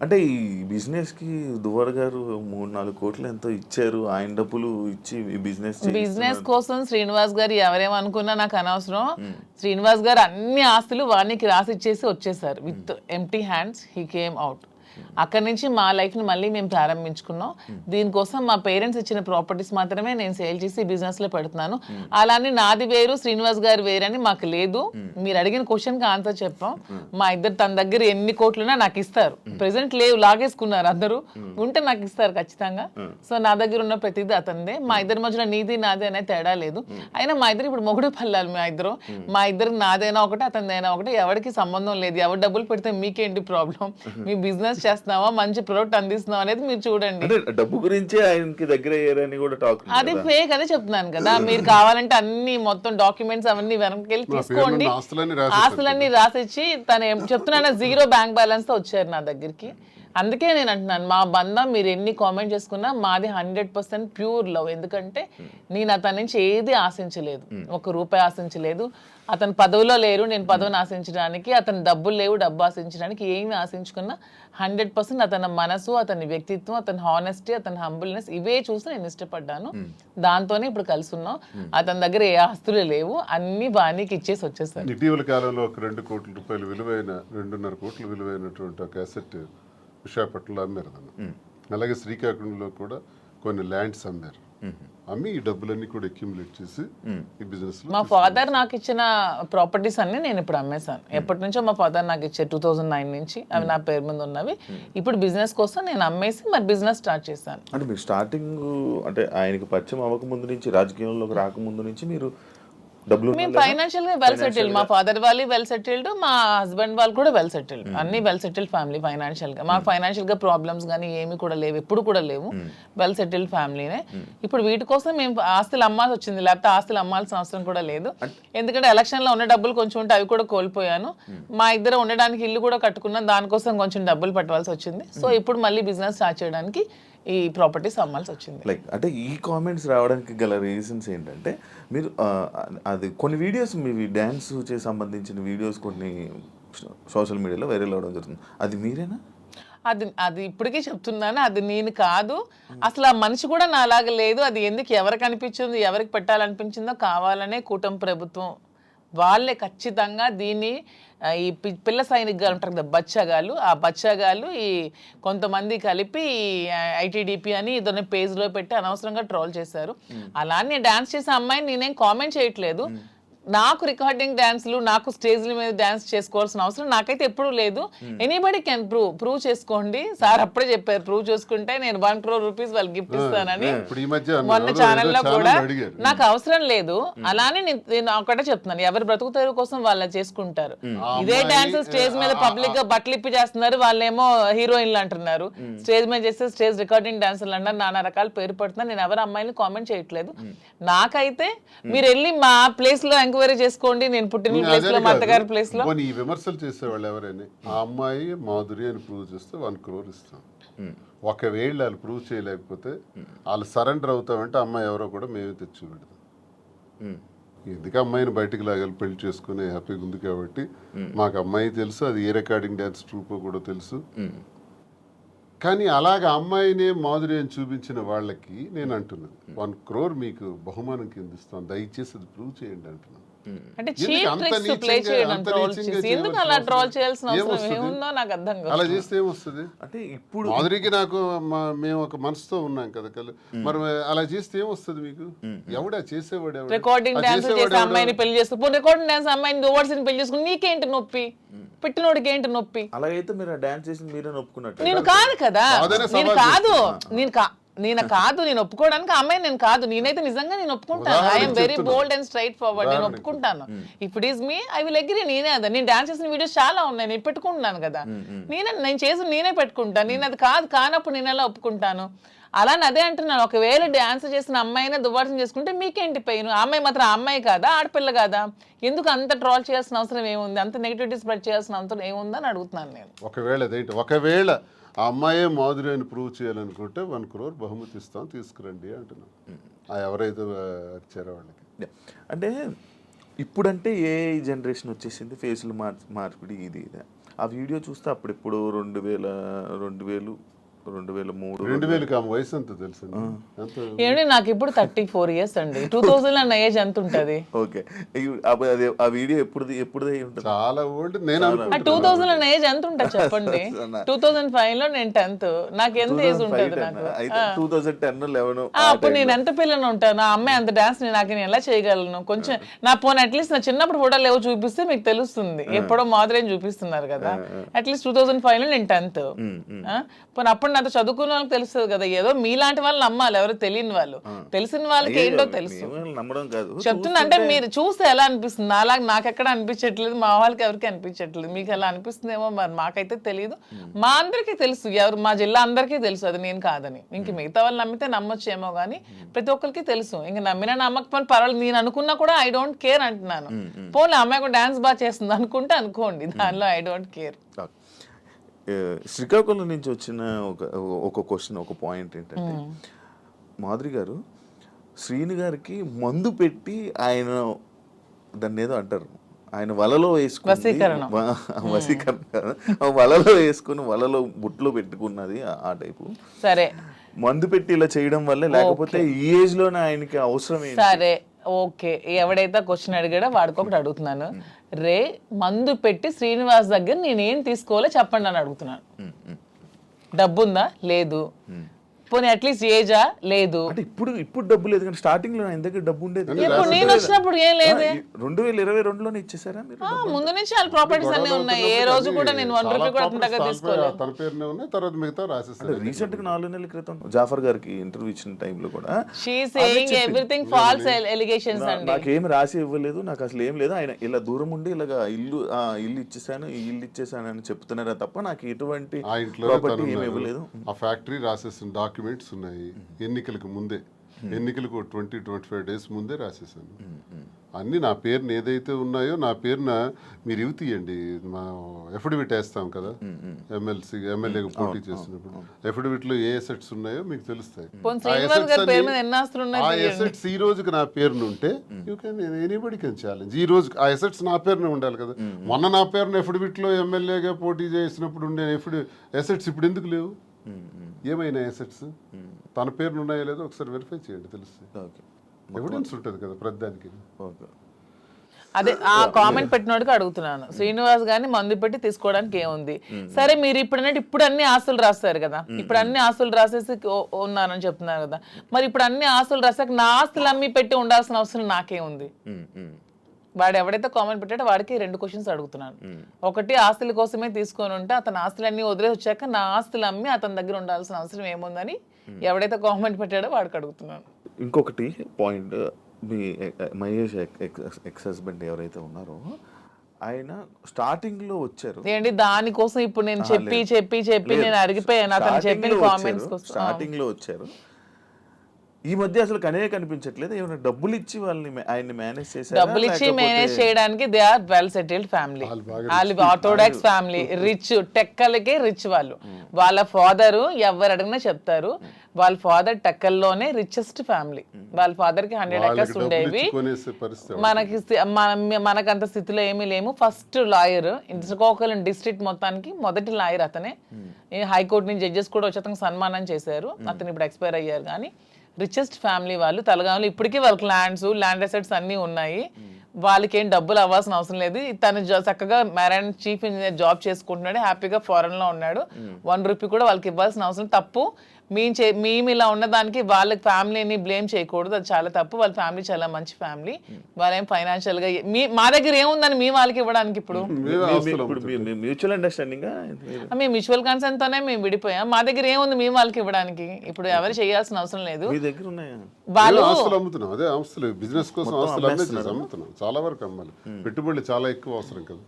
అంటే ఈ బిజినెస్కి దువ్వాడ గారు 3-4 కోట్లు ఎంతో ఇచ్చారు, ఆయన డబ్బులు ఇచ్చి ఈ బిజినెస్ కోసం శ్రీనివాస్ గారు ఎవరేమనుకున్నా నాకు అనవసరం. శ్రీనివాస్ గారు అన్ని ఆస్తులు వానికి రాసి ఇచ్చేసి వచ్చేసారు. With empty hands he came out. అక్కడి నుంచి మా లైఫ్ని మళ్ళీ మేము ప్రారంభించుకున్నాం. దీనికోసం మా పేరెంట్స్ ఇచ్చిన ప్రాపర్టీస్ మాత్రమే నేను సేల్ చేసి బిజినెస్లో పెడుతున్నాను. అలానే నాది వేరు శ్రీనివాస్ గారు వేరని మాకు లేదు. మీరు అడిగిన క్వశ్చన్కి ఆన్సర్ చెప్పాం. మా ఇద్దరు తన దగ్గర ఎన్ని కోట్లున్నా నాకు ఇస్తారు. ప్రెసెంట్ లేవు, లాగేసుకున్నారు అందరూ, ఉంటే నాకు ఇస్తారు ఖచ్చితంగా. సో నా దగ్గర ఉన్న ప్రతిదీ అతనిదే. మా ఇద్దరి మధ్యలో నీది నాది అనే తేడా లేదు. అయినా మా ఇద్దరు ఇప్పుడు మొగుడు పల్లాలి. మా ఇద్దరికి నాదైనా ఒకటి అతనిదైనా ఒకటి, ఎవరికి సంబంధం లేదు. ఎవరు డబ్బులు పెడితే మీకేంటి ప్రాబ్లం? మీ బిజినెస్ చేస్తున్నావా, మంచి ప్రొడక్ట్ అందిస్తున్నావా అనేది మీరు చూడండి. డబ్బు గురించి ఆయనకి దగ్గర అయ్యారని కూడా టాక్. అది ఫేక్ అదే చెప్తున్నాను కదా. మీరు కావాలంటే అన్ని మొత్తం డాక్యుమెంట్స్ అవన్నీ వెనక్కి వెళ్ళి తీసుకోండి. ఆస్తులన్నీ రాసిచ్చి తను చెప్తున్నా 0 బ్యాంక్ బ్యాలెన్స్ తో వచ్చారు నా దగ్గరికి. అందుకే నేను అంటున్నాను, మా బంధం మీరు ఎన్ని కామెంట్ చేసుకున్నా మాది 100% ప్యూర్ లవ్. ఎందుకంటే నేను అతని నుంచి ఏది ఆశించలేదు, 1 రూపాయి ఆశించలేదు. అతను పదవిలో లేరు, నేను పదవిని ఆశించడానికి, అతను డబ్బులు లేవు, డబ్బు ఆశించడానికి. ఏమి ఆశించుకున్నా 100% అతని మనసు, అతని వ్యక్తిత్వం, అతని హానెస్టీ, అతని హంబుల్నెస్, ఇవే చూసి నేను ఇష్టపడ్డాను. దాంతోనే ఇప్పుడు కలిసి ఉన్నాం. అతని దగ్గర ఏ ఆస్తులు లేవు, అన్ని బాణీకి ఇచ్చేసి వచ్చేసారు. ఇటీవల కాలంలో ఒక 2 కోట్ల రూపాయలు విలువైన 2.5 కోట్ల విలువైనటువంటి ఒక అసెట్ విశాఖపట్నంలో అమ్మారు. అలాగే శ్రీకాకుళంలో కూడా కొన్ని ల్యాండ్స్ అమ్మారు. అమ్మి ఈ డబ్బులన్నీ కూడా అక్యుములేట్ చేసి ఈ బిజినెస్. మా ఫాదర్ నాకు ఇచ్చిన ప్రాపర్టీస్ అన్ని నేను ఇప్పుడు అమ్మేశాను. ఎప్పటి నుంచో మా ఫాదర్ నాకు ఇచ్చే 2009 నుంచి అవి నా పేరు మీద ఉన్నవి. ఇప్పుడు బిజినెస్ కోసం నేను అమ్మేసి మరి బిజినెస్ స్టార్ట్ చేశాను. అంటే మీరు స్టార్టింగ్ అంటే ఆయనకి పరిచయం అవ్వకముందు నుంచి, రాజకీయంలోకి రాకముందు నుంచి మీరు మేము ఫైనాన్షియల్ గా వెల్ సెటిల్డ్. మా ఫాదర్ వాళ్ళు వెల్ సెటిల్డ్, మా హస్బెండ్ వాళ్ళు కూడా వెల్ సెటిల్డ్. అన్ని వెల్ సెటిల్డ్ ఫ్యామిలీ ఫైనాన్షియల్ గా. మాకు ఫైనాన్షియల్ గా ప్రాబ్లమ్స్ కానీ ఏమి కూడా లేవు, ఎప్పుడు కూడా లేవు. వెల్ సెటిల్డ్ ఫ్యామిలీనే. ఇప్పుడు వీటి కోసం మేము ఆస్తులు అమ్మాల్సి వచ్చింది, లేకపోతే ఆస్తులు అమ్మాల్సిన అవసరం కూడా లేదు. ఎందుకంటే ఎలక్షన్ లో ఉన్న డబ్బులు కొంచెం ఉంటే అవి కూడా కోల్పోయాను. మా ఇద్దరు ఉండడానికి ఇల్లు కూడా కట్టుకున్నాం, దానికోసం కొంచెం డబ్బులు పట్టవలసి వచ్చింది. సో ఇప్పుడు మళ్ళీ బిజినెస్ స్టార్ట్ చేయడానికి ఈ ప్రాపర్టీస్ అమ్మాల్సి వచ్చింది. లైక్ అంటే ఈ కామెంట్స్ రావడానికి గల రీజన్స్ ఏంటంటే, మీరు అది కొన్ని వీడియోస్ మీ డ్యాన్స్ చేసి సంబంధించిన వీడియోస్ కొన్ని సోషల్ మీడియాలో వైరల్ అవ్వడం జరుగుతుంది. అది మీరేనా? అది ఇప్పటికీ చెప్తున్నాను, అది నేను కాదు. అసలు ఆ మనిషి కూడా నా అలాగ లేదు. అది ఎందుకు ఎవరికి అనిపించిందో, ఎవరికి పెట్టాలనిపించిందో కావాలనే కూటమి ప్రభుత్వం వాళ్ళే ఖచ్చితంగా దీన్ని ఈ పిల్ల సైనికులు ఉంటారు కదా, బచ్చాగాళ్ళు, ఆ బచ్చాగాళ్ళు ఈ కొంతమంది కలిపి ఐటీడీపీ అని ఇదొన్న పేజ్లో పెట్టి అనవసరంగా ట్రోల్ చేశారు. అలానే డాన్స్ చేసే అమ్మాయిని నేనేం కామెంట్ చేయట్లేదు. నాకు రికార్డింగ్ డాన్స్లు, నాకు స్టేజ్ల మీద డాన్స్ చేసుకోవాల్సిన అవసరం నాకైతే ఎప్పుడూ లేదు. ఎనీబడి కెన్ ప్రూవ్ చేసుకోండి. సార్ అప్పుడే చెప్పారు, ప్రూవ్ చేసుకుంటే నేను 1 crore rupees వాళ్ళకి గిఫ్ట్ ఇస్తానని మొన్న ఛానల్లో కూడా. నాకు అవసరం లేదు. అలానే నేను ఒకటే చెప్తున్నాను, ఎవరి బ్రతుకుతారు కోసం వాళ్ళు చేసుకుంటారు. ఇదే డాన్స్ స్టేజ్ మీద పబ్లిక్ గా బట్టలు ఇప్పి చేస్తున్నారు, వాళ్ళేమో హీరోయిన్లు అంటున్నారు. స్టేజ్ మీద చేస్తే స్టేజ్ రికార్డింగ్ డాన్సర్లు అంటారు, నానా రకాల పేరు పడుతున్నారు. నేను ఎవరి అమ్మాయిని కామెంట్ చేయట్లేదు. నాకైతే మీరు వెళ్ళి మా ప్లేస్ లో ఎంక్వైరీ చేసుకోండి, నేను పుట్టిన ప్లేస్ లో, మా అత్తగారి ప్లేస్ లో. ఈ విమర్శలు చేసేవాళ్ళు ఎవరైనా ఆ అమ్మాయి మాధురి అని ప్రూవ్ చేస్తే 1 crore ఇస్తాం. ఒకవేళ వాళ్ళు ప్రూవ్ చేయలేకపోతే వాళ్ళు సరెండర్ అవుతామంటే అమ్మాయి ఎవరో కూడా మేమే తెచ్చి పెడతాం. ఎందుకు అమ్మాయిని బయటికి లాగాలి, పెళ్లి చేసుకుని హ్యాపీగా ఉంది కాబట్టి. మాకు అమ్మాయి తెలుసు, అది ఏ రికార్డింగ్ డాన్స్ ట్రూపో కూడా తెలుసు. కానీ అలాగ అమ్మాయినే మాధురి అని చూపించిన వాళ్ళకి నేను అంటున్నాను, 1 crore మీకు బహుమానం కింద ఇస్తాను, దయచేసి అది ప్రూవ్ చేయండి అంటున్నాను. అంటే ఎందుకు చీప్ అంత ట్రిక్స్ ప్లే నీచంగా, చేయడం, అంత ట్రోల్ నీచంగా చేసి ఎందుకు చేయవలసిన అలా ట్రోల్ అవసరం చేయాల్సిన అవసరం ఏమొస్తుంది? ఏముందో నాకు అర్థం కాదు. అలా చేస్తే ఏమొస్తుంది? అంటే ఇప్పుడు మాధురికి నాకు మేము ఒక మనసుతో ఉన్నాం కదా కళ్ళు, మరి అలా చేస్తే ఏమొస్తుంది మీకు? ఎవడా చేసేవాడు? ఎవడు? రికార్డింగ్ ఆ డాన్స్ చేసేవాడు చేసే ఎవడు? అమ్మాయిని పెళ్లి చేసుకుని రికార్డింగ్ డాన్స్ అమ్మాయిని ఓవర్స్ని పెళ్లి చేసుకుని నీకేంటి నొప్పి? పెట్టినోడికి ఏంటి నొప్పి? అలాగైతే మీరు డాన్స్ చేసి మీరే ఒప్పుకున్నట్టు. నేను కాదు కదా, కాదనే నేను సవాల్ కాదు, చేస్తున్నా. నేను ఒప్పుకోవడానికి ఆ అమ్మాయి నేను కాదు, నేనైతే నిజంగా నేను ఒప్పుకుంటాను. ఉదాహరణకి ఐఎమ్ వెరీ చెప్తున్నా. బోల్డ్ అండ్ స్ట్రైట్ ఫార్వర్డ్, నేను ఒప్పుకుంటాను. If it is me I will agree. నేనే అదా, నేను డాన్స్ చేసిన వీడియోస్ చాలా ఉన్నాయి, నేను పెట్టుకుంటున్నాను కదా, నేను చేసి నేనే పెట్టుకుంటాను. నేను అది కానప్పుడు నేను ఎలా ఒప్పుకుంటాను? అలానే అదే అంటున్నాను, ఒకవేళ డాన్స్ చేసిన అమ్మాయినే దువ్వాసం చేసుకుంటే మీకేంటి పెయిన్? ఆ అమ్మాయి మాత్రం ఆ అమ్మాయి కాదా, ఆడపిల్ల కాదా? ఎందుకు అంత ట్రోల్ చేయాల్సిన అవసరం ఏముంది? అంత నెగిటివిటీ స్ప్రెడ్ చేయాల్సిన అవసరం ఏముందని అడుగుతున్నాను నేను. ఒకవేళ ఆ అమ్మాయే మాధురి అని ప్రూవ్ చేయాలనుకుంటే 1 crore బహుమతి ఇస్తాం, తీసుకురండి అంటున్నాం. ఆ ఎవరైతే వచ్చారో వాళ్ళకి. అంటే ఇప్పుడంటే ఏ జనరేషన్ వచ్చేసింది, ఫేసులు మార్పిడి ఇది ఇది. ఆ వీడియో చూస్తే అప్పుడెప్పుడు 2003 2000 ఆమె వయసు ఎంత తెలుసు? ఏమండి నాకు ఇప్పుడు 34 years అండి. 2000 అన్న ఏజ్ ఎంత ఉంటది? ఓకే, ఆ వీడియో ఎప్పుడుది ఉంటుంది? చాలా ఓల్డ్. నేను 2000 అన్న ఏజ్ ఎంత ఉంటుంది చెప్పండి? 2005 లో నేను 10th, నాకు ఎంత ఏజ్ ఉంటుంది నాకు? అయితే 2010, 11 అప్పుడు నేను ఎంత పిల్లని ఉంటాను? ఆ అమ్మాయి అంత డాన్స్ నేను ఎలా చేయగలను? కొంచెం నా పోనీ అట్లీస్ట్ నా చిన్నప్పుడు ఫోటోలు ఏవో చూపిస్తే మీకు తెలుస్తుంది. ఎప్పుడో మాదిరేం చూపిస్తున్నారు కదా. అట్లీస్ట్ 2005 లో నేను 10th. పోనీ అప్పుడు నాతో చదువుకున్న వాళ్ళకి తెలుస్తుంది కదా. ఏదో మీలాంటి వాళ్ళు నమ్మాలి, ఎవరు తెలియని వాళ్ళు. తెలిసిన వాళ్ళకి ఏంటో తెలుసు. నమ్మడం కాదు చెప్తున్నా, అంటే మీరు చూస్తే ఎలా అనిపిస్తుంది? అలాగే నాకెక్కడ అనిపించట్లేదు, మా వాళ్ళకి ఎవరికి అనిపించట్లేదు. మీకు ఎలా అనిపిస్తుందేమో మరి, మాకైతే తెలియదు. మా అందరికీ తెలుసు, ఎవరు మా జిల్లా అందరికీ తెలుసు అది నేను కాదని. ఇంక మిగతా వాళ్ళు నమ్మితే నమ్మొచ్చేమో కానీ ప్రతి ఒక్కరికి తెలుసు. ఇంక నమ్మినా నమ్మకపోయినా పర్వాలేదు, నేను అనుకున్నా కూడా ఐ డోంట్ కేర్ అంటున్నాను. పోనీ అమ్మాయి కూడా డాన్స్ బాగా చేస్తుంది అనుకుంటే అనుకోండి, దానిలో ఐ డోంట్ కేర్. శ్రీకాకుళం నుంచి వచ్చిన ఒక క్వశ్చన్, ఒక పాయింట్ ఏంటంటే, మాధురి గారు శ్రీని గారికి మందు పెట్టి ఆయన దాన్ని ఏదో అంటారు, ఆయన వలలో వేసుకుని వలలో వేసుకుని వలలో బుట్లో పెట్టుకున్నది ఆ టైపు. సరే, మందు పెట్టి ఇలా చేయడం వల్ల, లేకపోతే ఈ ఏజ్ లోనే ఆయనకి అవసరం ఏంటి? సరే ఓకే, ఎవడైతే క్వశ్చన్ అడిగాడో వాడికి ఒకటి అడుగుతున్నాను. మందు పెట్టి శ్రీనివాస్ దగ్గర నేనేం తీసుకోవాలో చెప్పండి అని అడుగుతున్నాను. డబ్బుందా? లేదు. పోనీ అట్లీస్ట్ ఏజా? లేదు. అంటే ఇప్పుడు డబ్బు లేదు కానీ స్టార్టింగ్ లో ఆయన దగ్గర డబ్బు ఉండేది. ఇప్పుడు నేను వచ్చినప్పుడు ఏం లేదే. 2022లోనే ఇచ్చేసారా మీరు? ముందు నుంచి వాళ్ళ ప్రాపర్టీస్ అన్ని ఉన్నాయి. ఏ రోజు కూడా నేను 1 రూపీ కూడా అతని దగ్గర తీసుకోలేదు. తన పేరునే ఉన్నాయి, తర్వాత మిగతా రాసేసారు. రీసెంట్ గా 4 నెలల క్రితం జాఫర్ గారికి ఇంటర్వ్యూ ఇచ్చిన టైంలో కూడా she saying everything false allegations అండి. నాకేం రాసి ఇవ్వలేదు, నాకు అసలు ఏం లేదు, ఆయన ఇలా దూరం ఉండి ఇలాగా ఇల్లు ఇచ్చేసాను, ఈ ఇల్లు ఇచ్చేసాను అని చెప్తున్నారా తప్ప నాకు ఎటువంటి ప్రాపర్టీ ఏమి ఇవ్వలేదు. ఆ ఫ్యాక్టరీ రాసేసిన డాక్యుమెంట్స్ ఉన్నాయి. ఎన్నికలకు ముందే, ఎన్నికలకు 20-25 days ముందే రాసేసాను. అన్ని నా పేరున ఏదైతే ఉన్నాయో నా పేరున మీరు ఇవి తీయండి. మా ఎఫిడవిట్ వేస్తాం కదా, ఎమ్మెల్యేగా పోటీ చేసినప్పుడు ఎఫిడవిట్ లో ఏ అసెట్స్ ఉన్నాయో మీకు తెలుస్తాయి. ఆ అసెట్స్ ఈ రోజుకి నా పేరున ఉంటే you can anybody can challenge. ఈ రోజు ఆ అసెట్స్ నా పేరున ఉండాలి కదా. మొన్న నా పేరున ఎఫిడవిట్ లో ఎమ్మెల్యేగా పోటీ చేసినప్పుడు ఉండే అసెట్స్ ఇప్పుడు ఎందుకు లేవు? ఏమైనా అసెట్స్ తన పేరున ఉన్నాయో లేదో ఒకసారి వెరిఫై చేయండి, తెలుస్తుంది. ఎవిడెన్స్ ఉంటుంది కదా ప్రతిదానికి. అదే ఆ కామెంట్ పెట్టినోడికి అడుగుతున్నాను, శ్రీనివాస్ గారిని మందు పెట్టి తీసుకోవడానికి ఏముంది? సరే, మీరు ఇప్పుడు అన్ని ఆస్తులు రాస్తారు కదా, ఇప్పుడు అన్ని ఆస్తులు రాసేసి ఉన్నానని చెప్తున్నారు కదా, మరి ఇప్పుడు అన్ని ఆస్తులు రాసాక నా ఆస్తులు అమ్మి పెట్టి ఉండాల్సిన అవసరం నాకేముంది? వాడు ఎవడైతే కామెంట్ పెట్టాడో వాడికి 2 క్వశ్చన్స్ అడుగుతున్నాను. ఒకటి, ఆస్తుల కోసమే తీసుకొని ఉంటే అతని ఆస్తులన్నీ వదిలేసి వచ్చాక నా ఆస్తులు అమ్మి అతని దగ్గర ఉండాల్సిన అవసరం ఏముందని ఎవడైతే కామెంట్ పెట్టాడో వాడికి అడుగుతున్నాను. ఇంకొకటి పాయింట్, మీ మహేష్ ఎక్స్ హస్బెండ్ ఎవరైతే ఉన్నారో ఆయన స్టార్టింగ్ లో వచ్చారు ఏంటి దానికోసం ఇప్పుడు నేను చెప్పి నేను అడిగిపోయాను అతను చెప్పిన కామెంట్స్ కోసం. స్టార్టింగ్ లో వచ్చారు, ఈ మధ్య అసలు కనిపించట్లేదు. ఏమైనా డబ్బులు ఇచ్చి వాళ్ళని ఆయన్ని మేనేజ్ చేశారు? డబ్బులు ఇచ్చి మేనేజ్ చేయడానికి they are well settled family. వాళ్ళు ఆర్థోడాక్స్ ఫ్యామిలీ, రిచ్, టెక్కలకే రిచ్ వాళ్ళు. వాళ్ళ ఫాదర్ ఎవరు అడిగినా చెప్తారు, వాళ్ళ ఫాదర్ టెక్కల్లోనే రిచెస్ట్ ఫ్యామిలీ. వాళ్ళ ఫాదర్ కి 100 acres ఉండేవి. మనకంత స్థితిలో ఏమీ లేము. ఫస్ట్ లాయర్ శ్రీకాకుళం డిస్ట్రిక్ట్ మొత్తానికి మొదటి లాయర్ అతనే. హైకోర్టు నుంచి జడ్జెస్ కూడా వచ్చి అతనికి సన్మానం చేశారు. అతను ఇప్పుడు ఎక్స్పైర్ అయ్యారు. కానీ రిచెస్ట్ ఫ్యామిలీ వాళ్ళు. తలగాములు ఇప్పటికీ వాళ్ళకి ల్యాండ్ అసెట్స్ అన్నీ ఉన్నాయి. వాళ్ళకి ఏం డబ్బులు అవ్వాల్సిన అవసరం లేదు. తను చక్కగా మ్యారైన్ చీఫ్ ఇంజనీర్ జాబ్ చేసుకుంటున్నాడు, హ్యాపీగా ఫారెన్ లో ఉన్నాడు. 1 రూపీ కూడా వాళ్ళకి ఇవ్వాల్సిన అవసరం తప్పు. మేము ఇలా ఉన్నదానికి వాళ్ళ ఫ్యామిలీని బ్లేమ్ చేయకూడదు, అది చాలా తప్పు. వాళ్ళ ఫ్యామిలీ చాలా మంచి ఫ్యామిలీ. వాళ్ళేం ఫైనాన్షియల్ గా మా దగ్గర ఏముందని మీ వాళ్ళకి ఇవ్వడానికి? ఇప్పుడు మ్యూచువల్ అండర్స్టాండింగ్ మేము మ్యూచువల్ కన్సర్న్ తోనే మేము విడిపోయాం. మా దగ్గర ఏముంది మీ వాళ్ళకి ఇవ్వడానికి? ఇప్పుడు ఎవరు చేయాల్సిన అవసరం లేదు. మీ దగ్గర ఉన్నాయా? వాళ్ళు ఆస్తులు అమ్ముతున్నాం, అదే ఆస్తులు బిజినెస్ కోసం ఆస్తులు అమ్ముతున్నాం. చాలా వరకు అమ్మాలి, పెట్టుబడులు చాలా ఎక్కువ అవసరం కదా,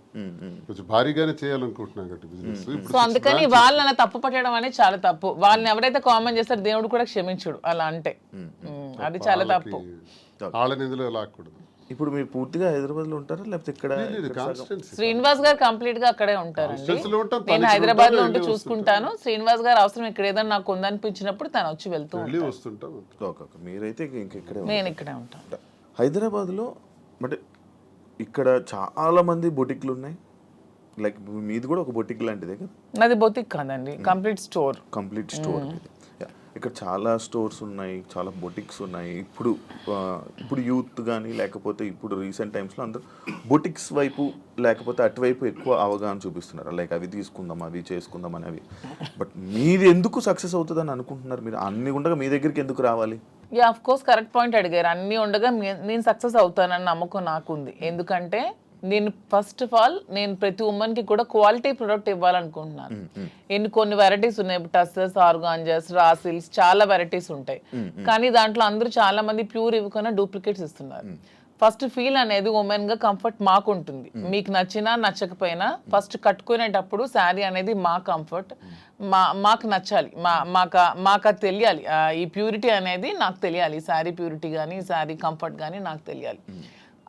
కొంచెం భారీగానే చేయాలనుకుంటున్నాం కాబట్టి బిజినెస్. సో అందుకని వాళ్ళని తప్పు పట్టడం అనేది చాలా తప్పు. వాళ్ళని ఎవరైతే కామెంట్ చేస్తారో దేవుడు కూడా క్షమించుడు అలా అంటే, అది చాలా తప్పు. వాళ్ళని ఇందులో లాక్కూడదు. ఇప్పుడు మీరు పూర్తిగా హైదరాబాద్ లో ఉంటారా లేకపోతే ఇక్కడ? శ్రీనివాస్ గారు కంప్లీట్ గా అక్కడే ఉంటారండి. నేను హైదరాబాద్ లో ఉంటూ చూసుకుంటాను. శ్రీనివాస్ గారు అవసరం ఇక్కడ ఏదైనా నాకు ఉందనిపించినప్పుడు తను వచ్చి వెళ్తూ వస్తుంటాం. మీరైతే ఇంకెక్కడే? నేను ఇక్కడే ఉంటాను హైదరాబాద్ లో. బట్ ఇక్కడ చాలా మంది బొటిక్లు ఉన్నాయి, లైక్ మీది కూడా ఒక బొటిక్ లాంటిదే కదా? నాది బొటిక్ కాదండి, కంప్లీట్ స్టోర్. Complete store. ఇక్కడ చాలా స్టోర్స్ ఉన్నాయి, చాలా బొటిక్స్ ఉన్నాయి. ఇప్పుడు యూత్ కానీ లేకపోతే ఇప్పుడు రీసెంట్ టైమ్స్లో అందరూ బొటిక్స్ వైపు లేకపోతే అటువైపు ఎక్కువ అవగాహన చూపిస్తున్నారు, లైక్ అవి తీసుకుందాం అవి చేసుకుందాం అనేవి. బట్ మీది ఎందుకు సక్సెస్ అవుతుందని అనుకుంటున్నారు మీరు? అన్ని ఉండగా మీ దగ్గరికి ఎందుకు రావాలి? Yeah of course correct point అడిగారు. అన్నీ ఉండగా నేను సక్సెస్ అవుతానని నమ్మకం నాకుంది. ఎందుకంటే నేను ఫస్ట్ ఆఫ్ ఆల్ నేను ప్రతి ఉమెన్కి కూడా క్వాలిటీ ప్రొడక్ట్ ఇవ్వాలనుకుంటున్నాను. కొన్ని వెరైటీస్ ఉన్నాయి, టస్సర్స్, ఆర్గాంజర్స్, రాసిల్స్, చాలా వెరైటీస్ ఉంటాయి. కానీ దాంట్లో అందరూ చాలా మంది ప్యూర్ ఇవ్వకుండా డూప్లికేట్స్ ఇస్తున్నారు. ఫస్ట్ ఫీల్ అనేది ఉమెన్ గా కంఫర్ట్ మాకు ఉంటుంది. మీకు నచ్చినా నచ్చకపోయినా ఫస్ట్ కట్టుకునేటప్పుడు శారీ అనేది మా కంఫర్ట్, మాకు నచ్చాలి, మాకు అది తెలియాలి. ఈ ప్యూరిటీ అనేది నాకు తెలియాలి, శారీ ప్యూరిటీ కానీ శారీ కంఫర్ట్ కానీ నాకు తెలియాలి.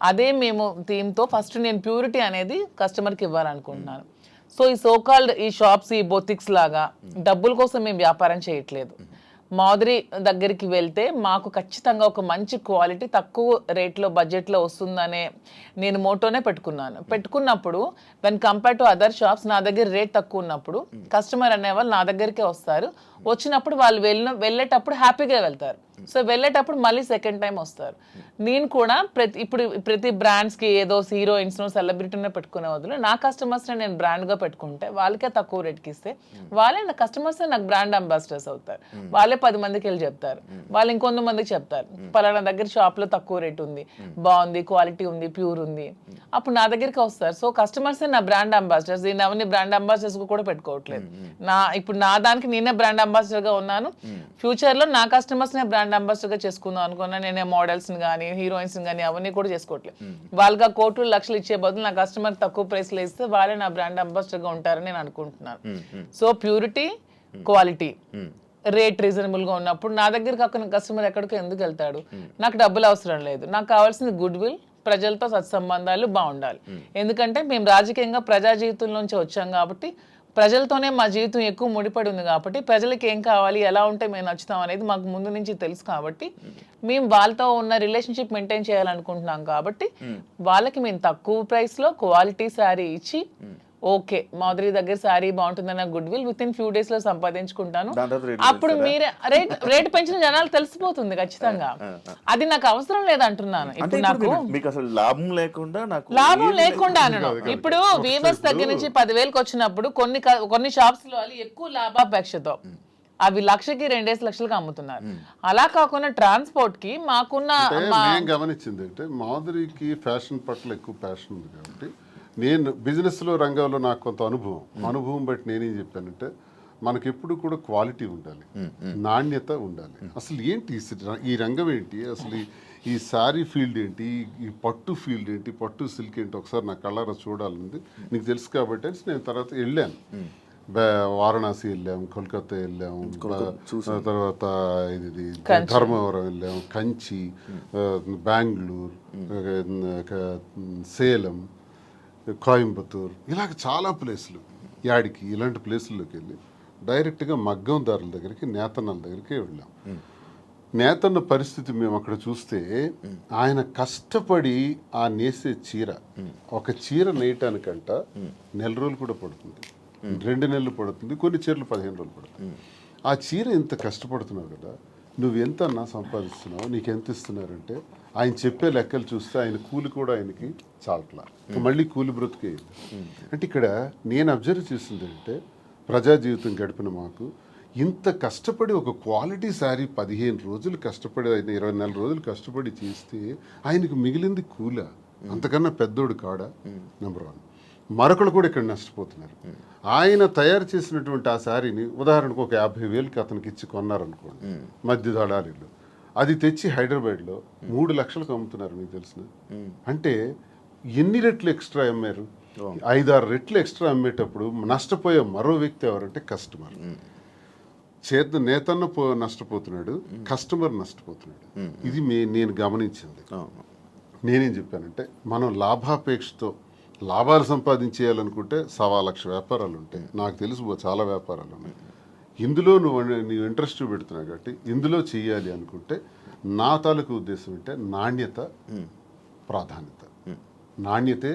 అదే మేము థీమ్తో ఫస్ట్ నేను ప్యూరిటీ అనేది కస్టమర్కి ఇవ్వాలనుకుంటున్నాను. సో ఈ సోకాల్డ్ ఈ షాప్స్, ఈ బొటిక్స్ లాగా డబ్బుల కోసం మేము వ్యాపారం చేయట్లేదు. మాధురి దగ్గరికి వెళ్తే మాకు ఖచ్చితంగా ఒక మంచి క్వాలిటీ తక్కువ రేట్లో బడ్జెట్లో వస్తుందనే నేను మోటోనే పెట్టుకున్నప్పుడు when compare to other shops నా దగ్గర రేట్ తక్కువ ఉన్నప్పుడు కస్టమర్ అనేవాళ్ళు నా దగ్గరికే వస్తారు. వచ్చినప్పుడు వాళ్ళు వెళ్ళేటప్పుడు హ్యాపీగా వెళ్తారు. సో వెళ్ళేటప్పుడు మళ్ళీ సెకండ్ టైం వస్తారు. నేను కూడా ప్రతి బ్రాండ్స్కి ఏదో హీరోయిన్స్ను సెలబ్రిటీనే పెట్టుకునే వదిలే నా కస్టమర్స్ని నేను బ్రాండ్గా పెట్టుకుంటే వాళ్ళకే తక్కువ రేట్కి ఇస్తే వాళ్ళే నా కస్టమర్స్ నాకు బ్రాండ్ అంబాసిడర్స్ అవుతారు. వాళ్ళే 10 మందికి వెళ్ళి చెప్తారు, వాళ్ళు ఇంకొంతమందికి చెప్తారు పలానా దగ్గర షాప్లో తక్కువ రేట్ ఉంది, బాగుంది, క్వాలిటీ ఉంది, ప్యూర్ ఉంది, అప్పుడు నా దగ్గరికి వస్తారు. సో కస్టమర్సే నా బ్రాండ్ అంబాసిడర్స్. నేను అవన్నీ బ్రాండ్ అంబాసిడర్స్ కూడా పెట్టుకోవట్లేదు. ఇప్పుడు నా దానికి నేనే బ్రాండ్ అంబాసిడర్గా ఉన్నాను. ఫ్యూచర్లో నా కస్టమర్స్నే బ్రాండ్ అంబాసిడర్గా చేసుకుందాం అనుకున్నా. నేనే మోడల్స్ని కానీ హీరోయిన్స్ని కానీ అవన్నీ కూడా చేసుకోవట్లేదు. వాళ్ళకి కోట్లు లక్షలు ఇచ్చే బదులు నా కస్టమర్ తక్కువ ప్రైస్లో ఇస్తే వాళ్ళే నా బ్రాండ్ అంబాసిడర్గా ఉంటారని నేను అనుకుంటున్నాను. సో ప్యూరిటీ, క్వాలిటీ, రేట్ రీజనబుల్గా ఉన్నప్పుడు నా దగ్గర కాకుండా కస్టమర్ ఎక్కడికో ఎందుకు వెళ్తాడు? నాకు డబ్బులు అవసరం లేదు, నాకు కావాల్సింది గుడ్ విల్, ప్రజలతో సత్సంబంధాలు బాగుండాలి. ఎందుకంటే మేము రాజకీయంగా ప్రజా జీవితంలోంచి వచ్చాం కాబట్టి ప్రజలతోనే మా జీవితం ఎక్కువ ముడిపడి ఉంది కాబట్టి ప్రజలకి ఏం కావాలి, ఎలా ఉంటే మేము నచ్చుతాం అనేది మాకు ముందు నుంచి తెలుసు. కాబట్టి మేము వాళ్ళతో ఉన్న రిలేషన్షిప్ మెయింటైన్ చేయాలనుకుంటున్నాం. కాబట్టి వాళ్ళకి మేము తక్కువ ప్రైస్లో క్వాలిటీ శారీ ఇచ్చి ఓకే మాధురి దగ్గర శారీ బాగుంటుందన్న goodwill within few days లో సంపాదించుకుంటాను. అప్పుడు మీరే రేట్ పెంచిన జనాలు తెలిసిపోతుంది ఖచ్చితంగా. అది నాకు అవసరం లేదంటున్నాను. ఇప్పుడు నాకు అసలు లాభం లేకుండా ఇప్పుడు వీవర్స్ దగ్గర నుంచి 10,000కి వచ్చినప్పుడు కొన్ని షాప్స్ లో ఎక్కువ లాభాపేక్షతో అవి 1,00,000కి 2 లక్షలకి అమ్ముతున్నారు. అలా కాకుండా ట్రాన్స్పోర్ట్ కి మాకున్న గమనించింది అంటే మాధురికి ఫ్యాషన్ పట్ల ఎక్కువ ప్యాషన్ ఉంది కాబట్టి నేను బిజినెస్లో రంగంలో నాకు కొంత అనుభవం బట్టి నేనేం చెప్పానంటే మనకి ఎప్పుడు కూడా క్వాలిటీ ఉండాలి, నాణ్యత ఉండాలి. అసలు ఏంటి ఈ రంగం ఏంటి, అసలు ఈ శారీ ఫీల్డ్ ఏంటి, ఈ పట్టు ఫీల్డ్ ఏంటి, పట్టు సిల్క్ ఏంటి ఒకసారి నా కళ్ళారా చూడాలంది. నీకు తెలుసు కాబట్టి నేను తర్వాత వెళ్ళాను, వారణాసి వెళ్ళాం, కోల్కతా వెళ్ళాం, తర్వాత ఇది ధర్మవరం వెళ్ళాం, కంచి, బెంగళూరు, సేలం, కోయంబత్తూర్, ఇలాగ చాలా ప్లేసులు. యాడికి ఇలాంటి ప్లేసుల్లోకి వెళ్ళి డైరెక్ట్గా మగ్గందారుల దగ్గరికి, నేతన్నల దగ్గరికి వెళ్ళాం. నేతన్న పరిస్థితి మేము అక్కడ చూస్తే ఆయన కష్టపడి ఆ నేసే చీర, ఒక చీర నేయటానికంట 1 నెల రోజులు కూడా పడుతుంది, 2 నెలలు పడుతుంది, కొన్ని చీరలు 15 రోజులు పడుతుంది. ఆ చీర ఇంత కష్టపడుతున్నారు కదా, నువ్వు ఎంత అన్నా సంపాదిస్తున్నావు, నీకు ఎంత ఇస్తున్నారంటే ఆయన చెప్పే లెక్కలు చూస్తే ఆయన కూలి కూడా ఆయనకి చాలట్లా, మళ్ళీ కూలి బ్రతికే. అంటే ఇక్కడ నేను అబ్జర్వ్ చేసింది అంటే ప్రజా జీవితం గడిపిన మాకు ఇంత కష్టపడి ఒక క్వాలిటీ శారీ 15 రోజులు కష్టపడి, 24 రోజులు కష్టపడి చేస్తే ఆయనకు మిగిలింది కూల, అంతకన్నా పెద్దోడు కాడా? నెంబర్ 1. మరొకరు కూడా ఇక్కడ నష్టపోతున్నారు. ఆయన తయారు చేసినటువంటి ఆ శారీని ఉదాహరణకు ఒక 50,000కి అతనికి ఇచ్చి కొన్నారనుకోండి మధ్య దళారీలు, అది తెచ్చి హైదరాబాద్లో 3 లక్షలకు అమ్ముతున్నారు. మీకు తెలిసిన అంటే ఎన్ని రెట్లు ఎక్స్ట్రా అమ్మారు? 5-6 రెట్లు ఎక్స్ట్రా అమ్మేటప్పుడు నష్టపోయే మరో వ్యక్తి ఎవరంటే కస్టమర్. నేతన్న నష్టపోతున్నాడు, కస్టమర్ నష్టపోతున్నాడు. ఇది నేను గమనించింది. నేనేం చెప్పానంటే మనం లాభాపేక్షతో లాభాలు సంపాదించేయాలనుకుంటే 1,00,000 వ్యాపారాలు ఉంటాయి. నాకు తెలుసు చాలా వ్యాపారాలు ఉన్నాయి. ఇందులో నీవు ఇంట్రెస్ట్ పెడుతున్నావు కాబట్టి ఇందులో చేయాలి అనుకుంటే నా తాలూకు ఉద్దేశం అంటే నాణ్యత ప్రాధాన్యత, నాణ్యతే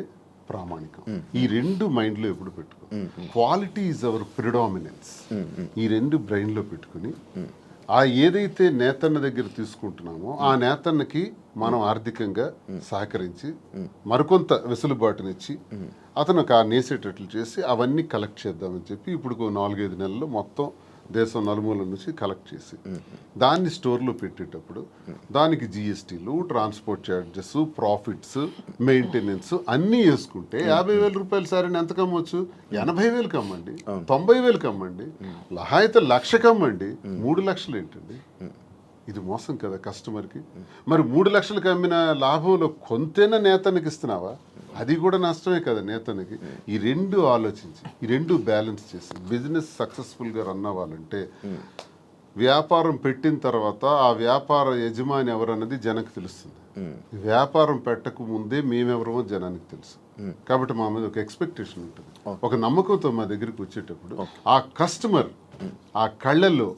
ప్రామాణికం. ఈ 2 మైండ్లో ఎప్పుడు పెట్టుకో. Quality is our predominance. ఈ 2 బ్రెయిన్లో పెట్టుకుని ఆ ఏదైతే నేతన్న దగ్గర తీసుకుంటున్నామో ఆ నేతన్నకి మనం ఆర్థికంగా సహకరించి మరికొంత వెసులుబాటునిచ్చి అతను ఆ నేసేటట్లు చేసి అవన్నీ కలెక్ట్ చేద్దామని చెప్పి ఇప్పుడు 4-5 నెలల్లో మొత్తం దేశం నలుమూల నుంచి కలెక్ట్ చేసి దాన్ని స్టోర్లో పెట్టేటప్పుడు దానికి జిఎస్టీలు, ట్రాన్స్పోర్ట్ ఛార్జెస్, ప్రాఫిట్స్, మెయింటెనెన్స్ అన్నీ వేసుకుంటే 50,000 రూపాయలు సారీని ఎంత కమ్మొచ్చు? 80,000కి అమ్మండి, 90,000కి అమ్మండి, లహాయిత 1,00,000కి అమ్మండి. 3 లక్షలు ఏంటండి? ఇది మోసం కదా కస్టమర్కి. మరి 3 లక్షలకు అమ్మిన లాభంలో కొంతైనా నేతనికి ఇస్తున్నావా? అది కూడా నష్టమే కదా నేతనికి. ఈ 2 ఆలోచించి ఈ 2 బ్యాలెన్స్ చేసి బిజినెస్ సక్సెస్ఫుల్గా రన్ అవ్వాలంటే వ్యాపారం పెట్టిన తర్వాత ఆ వ్యాపార యజమాని ఎవరన్నది జనానికి తెలుస్తుంది. వ్యాపారం పెట్టక ముందే మేమెవరమో జనానికి తెలుసు. కాబట్టి మా మీద ఒక ఎక్స్పెక్టేషన్ ఉంటుంది, ఒక నమ్మకంతో మా దగ్గరికి వచ్చేటప్పుడు ఆ కస్టమర్ ఆ కళ్ళల్లో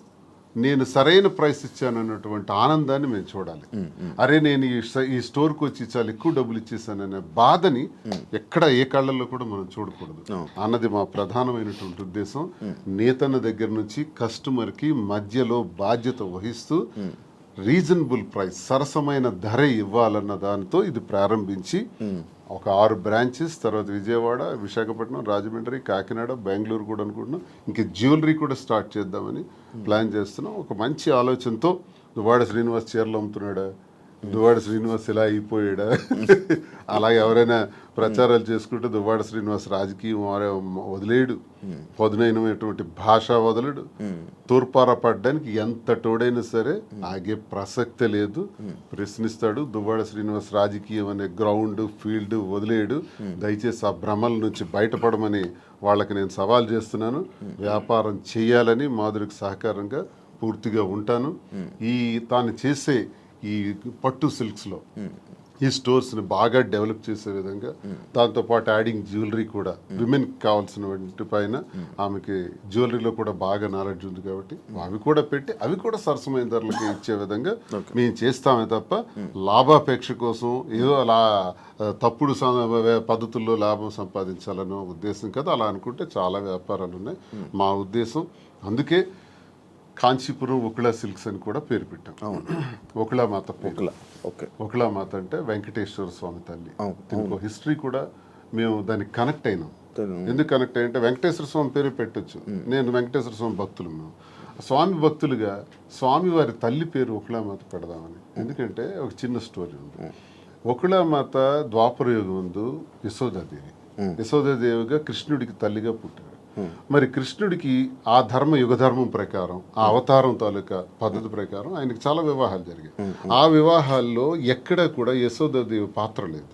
నేను సరైన ప్రైస్ ఇచ్చాను అన్నటువంటి ఆనందాన్ని మేము చూడాలి. అరే నేను ఈ స్టోర్కి వచ్చి చాలా ఎక్కువ డబ్బులు ఇచ్చేసాననే బాధని ఎక్కడ ఏ కళ్ళల్లో కూడా మనం చూడకూడదు అన్నది మా ప్రధానమైనటువంటి ఉద్దేశం. నేతన్న దగ్గర నుంచి కస్టమర్కి మధ్యలో బాధ్యత వహిస్తూ రీజనబుల్ ప్రైస్, సరసమైన ధర ఇవ్వాలన్న దానితో ఇది ప్రారంభించి ఒక 6 బ్రాంచెస్, తర్వాత విజయవాడ, విశాఖపట్నం, రాజమండ్రి, కాకినాడ, బెంగళూరు కూడా అనుకుంటున్నాం. ఇంకా జ్యువెలరీ కూడా స్టార్ట్ చేద్దామని ప్లాన్ చేస్తున్నాం. ఒక మంచి ఆలోచనతో దువ్వాడ శ్రీనివాస్ చీరలు అమ్ముతున్నాడా, దువ్వాడ శ్రీనివాస్ ఇలా అయిపోయాడా, అలాగే ఎవరైనా ప్రచారాలు చేసుకుంటే దువ్వాడ శ్రీనివాస్ రాజకీయం వదిలేడు, పదునైనటువంటి భాష వదలడు, తూర్పార పడ్డానికి ఎంత తోడైనా సరే ఆగే ప్రసక్తే లేదు, ప్రశ్నిస్తాడు. దువ్వాడ శ్రీనివాస్ రాజకీయం అనే గ్రౌండ్ ఫీల్డ్ వదిలేడు. దయచేసి ఆ భ్రమల నుంచి బయటపడమని వాళ్ళకి నేను సవాల్ చేస్తున్నాను. వ్యాపారం చేయాలని మాధురికి సహకారంగా పూర్తిగా ఉంటాను. తాను చేసే ఈ పట్టు సిల్క్స్లో ఈ స్టోర్స్ని బాగా డెవలప్ చేసే విధంగా, దాంతోపాటు యాడింగ్ జ్యువెలరీ కూడా విమెన్కి కావాల్సిన వాటి పైన ఆమెకి జ్యువెలరీలో కూడా బాగా నాలెడ్జ్ ఉంది కాబట్టి అవి కూడా పెట్టి అవి కూడా సరసమైన ధరలకి ఇచ్చే విధంగా మేము చేస్తామే తప్ప లాభాపేక్ష కోసం ఏదో అలా తప్పుడు పద్ధతుల్లో లాభం సంపాదించాలనే ఉద్దేశం కదా. అలా అనుకుంటే చాలా వ్యాపారాలు ఉన్నాయి. మా ఉద్దేశం అందుకే కాంచీపురం ఒకళా సిల్క్స్ అని కూడా పేరు పెట్టాం. ఒకళామాత పేరు. ఒకళామాత అంటే వెంకటేశ్వర స్వామి తల్లి. దీనికి హిస్టరీ కూడా మేము దానికి కనెక్ట్ అయినాం. ఎందుకు కనెక్ట్ అయ్యంటే వెంకటేశ్వర స్వామి పేరు పెట్టొచ్చు. నేను వెంకటేశ్వర స్వామి భక్తులు, మేము స్వామి భక్తులుగా స్వామి వారి తల్లి పేరు ఒకళామాత పెడదామని. ఎందుకంటే ఒక చిన్న స్టోరీ ఉంది. ఒకళామాత ద్వాపర యుగం ముందు యశోదాదేవిగా కృష్ణుడికి తల్లిగా పుట్టారు. మరి కృష్ణుడికి ఆ యుగధర్మం ప్రకారం, ఆ అవతారం తాలూకా పద్ధతి ప్రకారం ఆయనకి చాలా వివాహాలు జరిగాయి. ఆ వివాహాల్లో ఎక్కడ కూడా యశోదాదేవి పాత్ర లేదు.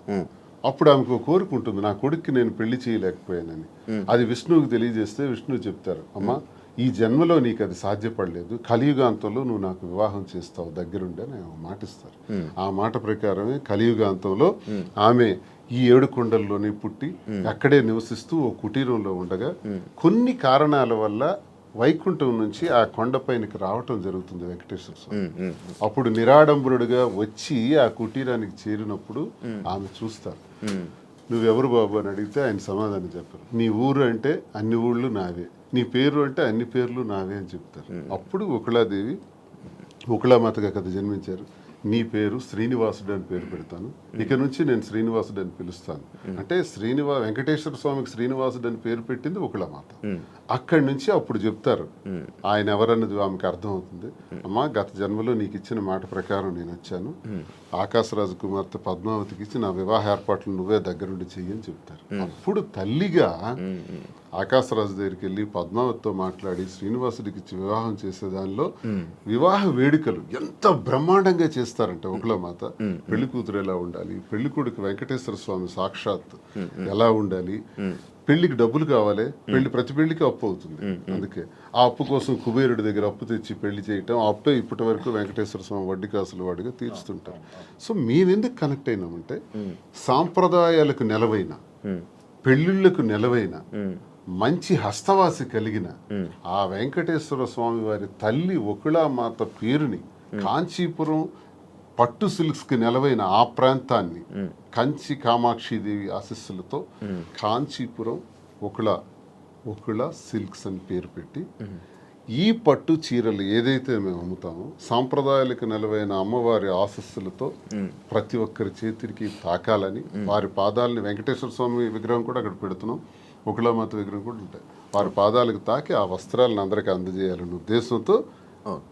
అప్పుడు ఆమెకు కోరిక ఉంటుంది, నా కొడుక్కి నేను పెళ్లి చేయలేకపోయానని. అది విష్ణువుకి తెలియజేస్తే విష్ణువు చెప్తారు, అమ్మా ఈ జన్మలో నీకు అది సాధ్యపడలేదు, కలియుగాంతంలో నువ్వు నాకు వివాహం చేస్తావు దగ్గరుండి అని మాటిస్తారు. ఆ మాట ప్రకారమే కలియుగాంతంలో ఆమె ఈ 7 కొండల్లోనే పుట్టి అక్కడే నివసిస్తూ ఓ కుటీరంలో ఉండగా కొన్ని కారణాల వల్ల వైకుంఠం నుంచి ఆ కొండపైనకి రావటం జరుగుతుంది వెంకటేశ్వర స్వామి. అప్పుడు నిరాడంబరుడుగా వచ్చి ఆ కుటీరానికి చేరినప్పుడు ఆమె చూస్తారు. నువ్వెవరు బాబు అని అడిగితే ఆయన సమాధానం చెప్పారు, నీ ఊరు అంటే అన్ని ఊళ్ళు నావే, నీ పేరు అంటే అన్ని పేర్లు నావే అని చెప్తారు. అప్పుడు ఒకళాదేవి ఒకళామాతగా కదా జన్మించారు, నీ పేరు శ్రీనివాసుడు అని పేరు పెడతాను, ఇక నుంచి నేను శ్రీనివాసుడు అని పిలుస్తాను అంటే వెంకటేశ్వర స్వామికి శ్రీనివాసుడు అని పేరు పెట్టింది ఒకళామాత. అక్కడి నుంచి అప్పుడు చెప్తారు ఆయన ఎవరన్నది ఆమెకి అర్థమవుతుంది. అమ్మా గత జన్మలో నీకు ఇచ్చిన మాట ప్రకారం నేను వచ్చాను, ఆకాశరాజు కుమార్తె పద్మావతికి ఇచ్చి నా వివాహ ఏర్పాట్లు నువ్వే దగ్గరుండి చెయ్యని చెప్తారు. అప్పుడు తల్లిగా ఆకాశరాజు దగ్గరికి వెళ్ళి పద్మావతితో మాట్లాడి శ్రీనివాసుడికి ఇచ్చి వివాహం చేసే దానిలో వివాహ వేడుకలు ఎంత బ్రహ్మాండంగా చేస్తారంటే ఒకళామాత. పెళ్లి కూతురు ఎలా ఉండాలి, పెళ్లి కొడుకు వెంకటేశ్వర స్వామి సాక్షాత్ ఎలా ఉండాలి, పెళ్లికి డబ్బులు కావాలి, ప్రతి పెళ్లికి అప్పు అవుతుంది, అందుకే ఆ అప్పు కోసం కుబేరుడి దగ్గర అప్పు తెచ్చి పెళ్లి చేయటం, ఆ అప్పే ఇప్పటి వరకు వెంకటేశ్వర స్వామి వడ్డీ కాసులు వాడిగా తీర్చుతుంటారు. సో మేమెందుకు కనెక్ట్ అయినామంటే సాంప్రదాయాలకు నెలవైన, పెళ్లిళ్లకు నెలవైన, మంచి హస్తవాసి కలిగిన ఆ వెంకటేశ్వర స్వామి వారి తల్లి ఒకళామాత పేరుని కాంచీపురం పట్టు సిల్క్స్కి నెలవైన ఆ ప్రాంతాన్ని కంచి కామాక్షిదేవి ఆశీస్సులతో కాంచీపురం ఒకళ సిల్క్స్ అని పేరు పెట్టి ఈ పట్టు చీరలు ఏదైతే మేము అమ్ముతామో సాంప్రదాయాలకు నెలవైన అమ్మవారి ఆశీస్సులతో ప్రతి ఒక్కరి చేతికి తాకాలని, వారి పాదాలని, వెంకటేశ్వర స్వామి విగ్రహం కూడా అక్కడ పెడుతున్నాం, ఒకళామాత విగ్రహం కూడా ఉంటాయి, వారి పాదాలకు తాకి ఆ వస్త్రాలను అందరికీ అందజేయాలనే ఉద్దేశంతో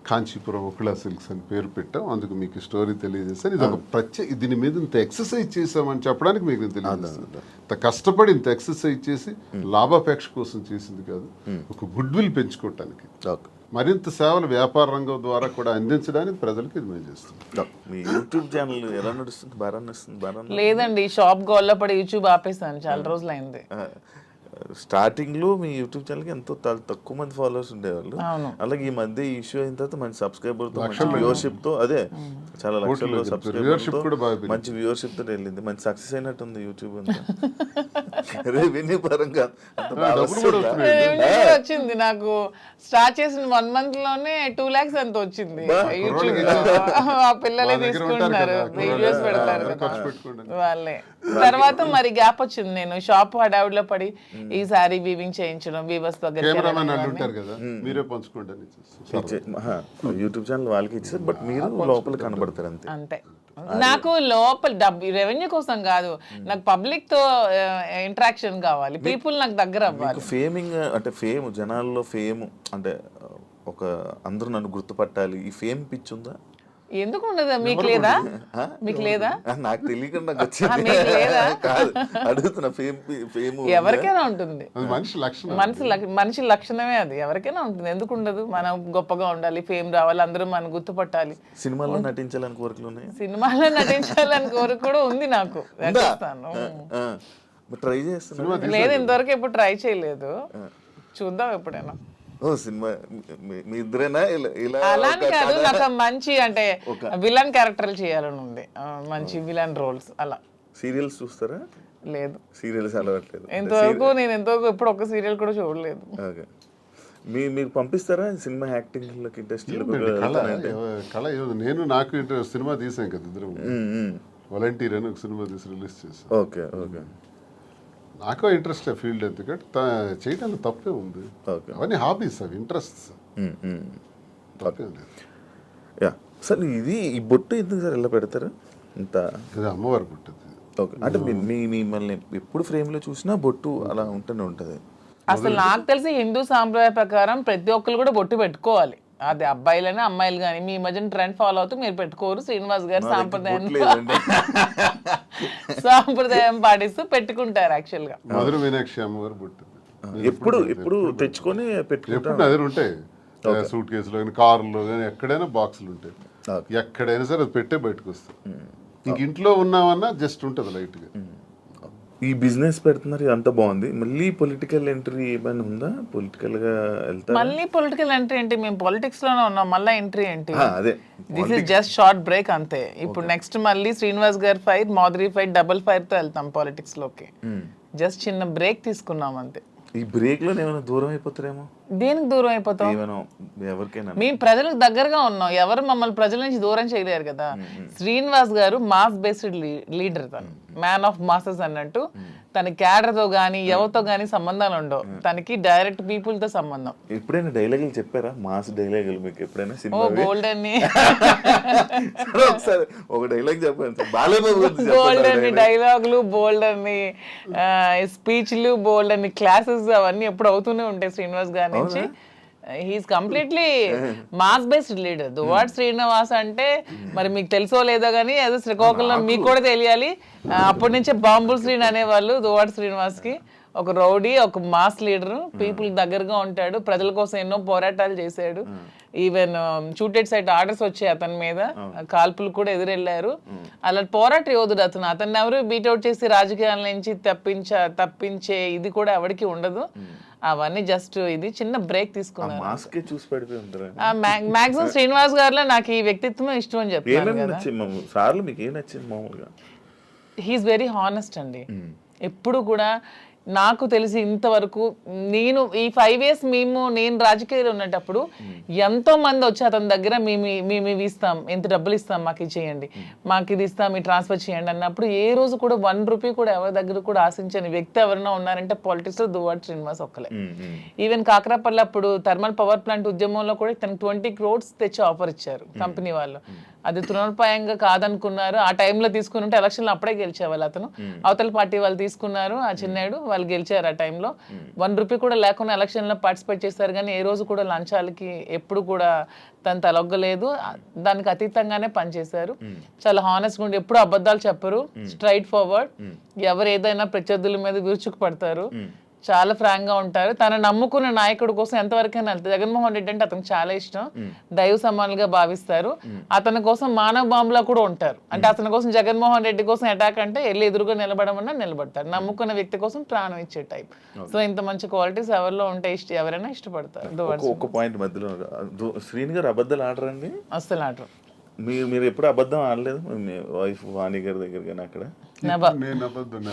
కాంచీపురం ఒకళ సిల్క్స్ అని పేరు పెట్టాం. అందుకు మీకు స్టోరీ తెలియజేస్తాను. ఇది ఒక దీని మీద ఇంత ఎక్సర్సైజ్ చేసామని చెప్పడానికి మీకు నేను తెలియజేస్తాను. ఇంత కష్టపడి ఇంత ఎక్సర్సైజ్ చేసి లాభాపేక్ష కోసం చేసింది కాదు, ఒక గుడ్ విల్ పెంచుకోవటానికి, మరింత సేవలు వ్యాపార రంగం ద్వారా కూడా అందించడానికి ప్రజలకు ఇది మేము చేస్తాం. మీ యూట్యూబ్ ఛానల్ ఎలా నడుస్తుంది? బాగా నడుస్తుంది? లేదండి, షాప్ గోల్లో పడి యూట్యూబ్ ఆపేసాను, చాలా రోజులు అయింది. స్టార్టింగ్ లో మీ యూట్యూబ్ ఛానల్ కి ఎంతో తక్కువ మంది ఫాలోవర్స్ ఉండేవాళ్ళు, అలాగే ఈ మధ్య ఇష్యూ అయిన తర్వాత మంచి సబ్స్క్రైబర్ తో, మంచి వ్యూవర్షిప్ తో, అదే చాలా లక్షల్లో సబ్స్క్రైబర్, మంచి వ్యూవర్షిప్ తో వెళ్ళింది, మంచి సక్సెస్ అయినట్టుంది యూట్యూబ్ అంతా. రెవెన్యూ పరంగా వచ్చింది నాకు. స్టార్ట్ చేసిన 1 month లోనే 2 lakhs అంత వచ్చింది యూట్యూబ్ లో. ఆ పిల్లలే తీసుకుంటున్నారు, వీడియోస్ పెడతారు కదా వాళ్ళే. తర్వాత మరి గ్యాప్ వచ్చింది, నేను షాప్ హడావుడిలో పడి ఈ సారీ వీవింగ్ చేయించడం, వీవర్స్ దగ్గర యూట్యూబ్ ఛానల్ వాళ్ళకి ఇచ్చారు, బట్ మీరు లోపల కనబడతారు అంతే. అంతే, నాకు లోపల రెవెన్యూ కోసం కాదు, నాకు పబ్లిక్ తో ఇంటరాక్షన్ కావాలి, పీపుల్ నాకు దగ్గర అవ్వాలి. ఫేమింగ్ అంటే ఫేమ్, జనాల్లో ఫేమ్ అంటే ఒక అందరూ నన్ను గుర్తుపట్టాలి, ఈ ఫేమ్ పిచ్ ఉందా? ఎందుకు ఉండదు? మీకు లేదా? మీకు లేదా? నాకు తెలియకుండా అడుగుతున్నా. ఫేమ్ ఎవరికైనా ఉంటుంది, మనిషి లక్షణమే అది, ఎవరికైనా ఉంటుంది, ఎందుకు ఉండదు? మనం గొప్పగా ఉండాలి, ఫేమ్ రావాలి, అందరూ మనం గుర్తుపట్టాలి. సినిమాలో నటించాలని కోరికలు ఉన్నాయి? సినిమాలో నటించాలని కోరిక కూడా ఉంది నాకు, ట్రై చేస్తున్నా. లేదు, ఇంతవరకు ఎప్పుడు ట్రై చేయలేదు, చూద్దాం ఎప్పుడైనా. సినిమా మీ ఇద్దరేనా? అలానే కాదు, నాకు మంచి అంటే విలన్ క్యారెక్టర్లు చేయాలని ఉంది, మంచి విలన్ రోల్స్. అలా సీరియల్స్ చూస్తారా? లేదు, సీరియల్స్ అలవాట్లేదు ఇంతవరకు. నేను ఎంతవరకు ఎప్పుడు ఒక సీరియల్ కూడా చూడలేదు. మీరు పంపిస్తారా సినిమా యాక్టింగ్ లోకి? ఇంట్రెస్ట్ నాకు సినిమా తీసాం కదా ఇద్దరు, వాలంటీర్ అని ఒక సినిమా తీసి రిలీజ్ చేసాం. Okay okay. నాకు ఇంట్రెస్ట్ ఫీల్డ్, ఎందుకంటే చేయడానికి తప్పే ఉంది, అవన్నీ హాబీస్, అవి ఇంట్రెస్ట్స్, తప్పే ఉంది. సార్ ఇది ఈ బొట్టు ఎందుకు సార్ ఎలా పెడతారు? ఇంత అమ్మవారి బొట్టు. ఓకే, అంటే మిమ్మల్ని ఎప్పుడు ఫ్రేమ్ లో చూసినా బొట్టు అలా ఉంటూనే ఉంటది. అసలు నాకు తెలిసి హిందూ సాంప్రదాయ ప్రకారం ప్రతి ఒక్కరు కూడా బొట్టు పెట్టుకోవాలి, అది అబ్బాయిలైనా అమ్మాయిలు కానీ. మీ మధ్యన ట్రెండ్ ఫాలో అవుతూ మీరు పెట్టుకోరు, శ్రీనివాస్ గారు సాంప్రదాయం పాటిస్తూ పెట్టుకుంటారు. యాక్చువల్ గా మధుర మీనాక్షి అమ్మవారు బొట్టు ఎప్పుడు తెచ్చుకొని పెట్టుకుంటారు. అదే ఉంటాయి సూట్ కేసులో కానీ, కారులో కానీ, ఎక్కడైనా బాక్సులు ఉంటాయి, ఎక్కడైనా సరే అది పెట్టే బయటకు వస్తాయి. ఇంక ఇంట్లో ఉన్నామన్నా జస్ట్ ఉంటుంది లైట్ గా. ఈ బిజినెస్ పెడుతున్నారు, అంత బాగుంది. మళ్ళీ పొలిటికల్ ఎంట్రీ ఏమైనా ఉందా? పొలిటికల్ గా వెళ్తారు? మళ్ళీ పొలిటికల్ ఎంట్రీ ఏంటి? మేము పాలిటిక్స్ లోనే ఉన్నాం, మళ్ళీ ఎంట్రీ ఏంటి? అదే, this is just short break అంతే. ఇప్పుడు నెక్స్ట్ మళ్ళీ శ్రీనివాస్ గారి fire, Madhuri fire, double fire తో వెళ్తాం పాలిటిక్స్ లోకి. జస్ట్ చిన్న బ్రేక్ తీసుకున్నాం అంతే. ఈ బ్రేక్ లో ఏమైనా దూరం అయిపోతారేమో? దేనికి దూరం అయిపోతాం? ఎవరికైనా మేము ప్రజలకు దగ్గరగా ఉన్నాం, ఎవరు మమ్మల్ని ప్రజల నుంచి దూరం చేయలేరు కదా. శ్రీనివాస్ గారు మాస్ బేస్డ్ లీడర్, తను మ్యాన్ ఆఫ్ మాసెస్ అన్నట్టు. తన క్యాడర్ తో గానీ ఎవరితో గానీ సంబంధాలు ఉండవు, తనకి డైరెక్ట్ పీపుల్ తో సంబంధం. ఎప్పుడైనా డైలాగులు చెప్పారా, మాస్ డైలాగులు మీకు ఎప్పుడైనా ఓ సినిమా? గోల్డెన్ ని ఒకసారి ఒక డైలాగ్ చెప్పండి సార్, బాలయ్య గురించి బోల్డ్ చెప్పండి. అని డైలాగులు, బోల్డ్ అని స్పీచ్లు, బోల్డ్ అని క్లాసెస్ అవన్నీ ఎప్పుడు అవుతూనే ఉంటాయి శ్రీనివాస్ గారి నుంచి. He is completely mass based leader. Duvvada Srinivas అంటే మరి మీకు తెలుసో లేదో కానీ ఏదో శ్రీకాకుళం మీకు కూడా తెలియాలి. అప్పటి నుంచే బాంబుల్ శ్రీని అనేవాళ్ళు దువ్వాడ శ్రీనివాస్ కి. ఒక రౌడీ, ఒక మాస్ లీడర్, పీపుల్ దగ్గరగా ఉంటాడు, ప్రజల కోసం ఎన్నో పోరాటాలు చేశాడు. ఈవెన్ షూటెడ్ సైట్ ఆర్డర్స్ వచ్చాయి అతని మీద, కాల్పులు కూడా ఎదురెళ్లారు. అలా పోరాట యోధుడు అతను. అతన్ని ఎవరు బీట్అవుట్ చేసి రాజకీయాల నుంచి తప్పించే ఇది కూడా ఎవరికి ఉండదు. అవన్నీ జస్ట్ ఇది చిన్న బ్రేక్ తీసుకున్నాను. మాస్కే చూసి పడిపోయి ఉంటారు. మాక్సిమం శ్రీనివాస్ గారిలో నాకు ఈ వ్యక్తిత్వం ఇష్టం అని చెప్తాను ఏమేమి కదా. నచ్చింది సార్లు, మీకు ఏం నచ్చింది మామూలుగా? హీఈస్ వెరీ హానెస్ట్ అండి. ఎప్పుడు కూడా నాకు తెలిసి ఇంతవరకు నేను ఈ 5 years నేను రాజకీయాలు ఉన్నప్పుడు ఎంతో మంది వచ్చి అతని దగ్గర మేము ఇవి ఇస్తాం, ఎంత డబ్బులు ఇస్తాం, మాకు ఇది చేయండి, మాకు ఇది ఇస్తాం, ఈ ట్రాన్స్ఫర్ చేయండి అన్నప్పుడు ఏ రోజు కూడా 1 రూపీ కూడా ఎవరి దగ్గర కూడా ఆశించని వ్యక్తి ఎవరైనా ఉన్నారంటే పాలిటిక్స్ లో దువ్వాడ శ్రీనివాస్ ఒక్కలే. ఈవెన్ కాకరాపల్లి అప్పుడు థర్మల్ పవర్ ప్లాంట్ ఉద్యమంలో కూడా తనకు 20 crores తెచ్చి ఆఫర్ ఇచ్చారు కంపెనీ వాళ్ళు. అది తృణోపాయంగా కాదనుకున్నారు. ఆ టైంలో తీసుకుని ఉంటే ఎలక్షన్లో అప్పుడే గెలిచేవాళ్ళు. అతను అవతల పార్టీ వాళ్ళు తీసుకున్నారు, ఆ చిన్నాడు వాళ్ళు గెలిచారు. ఆ టైంలో 1 రూపీ కూడా లేకుండా ఎలక్షన్లో పార్టిసిపేట్ చేస్తారు. కానీ ఏ రోజు కూడా లంచాలకి ఎప్పుడు కూడా తను తలొగ్గలేదు. దానికి అతీతంగానే పనిచేశారు. చాలా హానెస్ట్గా ఉండి ఎప్పుడు అబద్ధాలు చెప్పరు, స్ట్రైట్ ఫార్వర్డ్. ఎవరు ఏదైనా ప్రత్యర్థుల మీద విరుచుకు పడతారు, చాలా ఫ్రాంక్ గా ఉంటారు. తన నమ్ముకున్న నాయకుడి కోసం ఎంతవరకైనా వెళ్తారు. జగన్మోహన్ రెడ్డి అంటే అతనికి చాలా ఇష్టం, దైవ సమానులుగా భావిస్తారు. అతని కోసం మానవ బాంబులా కూడా ఉంటారు. అంటే అతని కోసం జగన్మోహన్ రెడ్డి కోసం అటాక్ అంటే వెళ్ళి ఎదురుగా నిలబడమన్నా నిలబడతారు. నమ్ముకున్న వ్యక్తి కోసం ప్రాణం ఇచ్చే టైప్. సో ఇంత మంచి క్వాలిటీస్ ఎవరిలో ఉంటే ఎవరైనా ఇష్టపడతారు. ఒక పాయింట్ మధ్యలో, శ్రీని గారు అబద్ధాలు ఆడరండి? అస్సలు ఆడరు. మీరు ఎప్పుడు అబద్ధం ఆడలేదు మీ వైఫ్ వాణి గారి దగ్గర కానీ అక్కడ? నేను అబద్ధం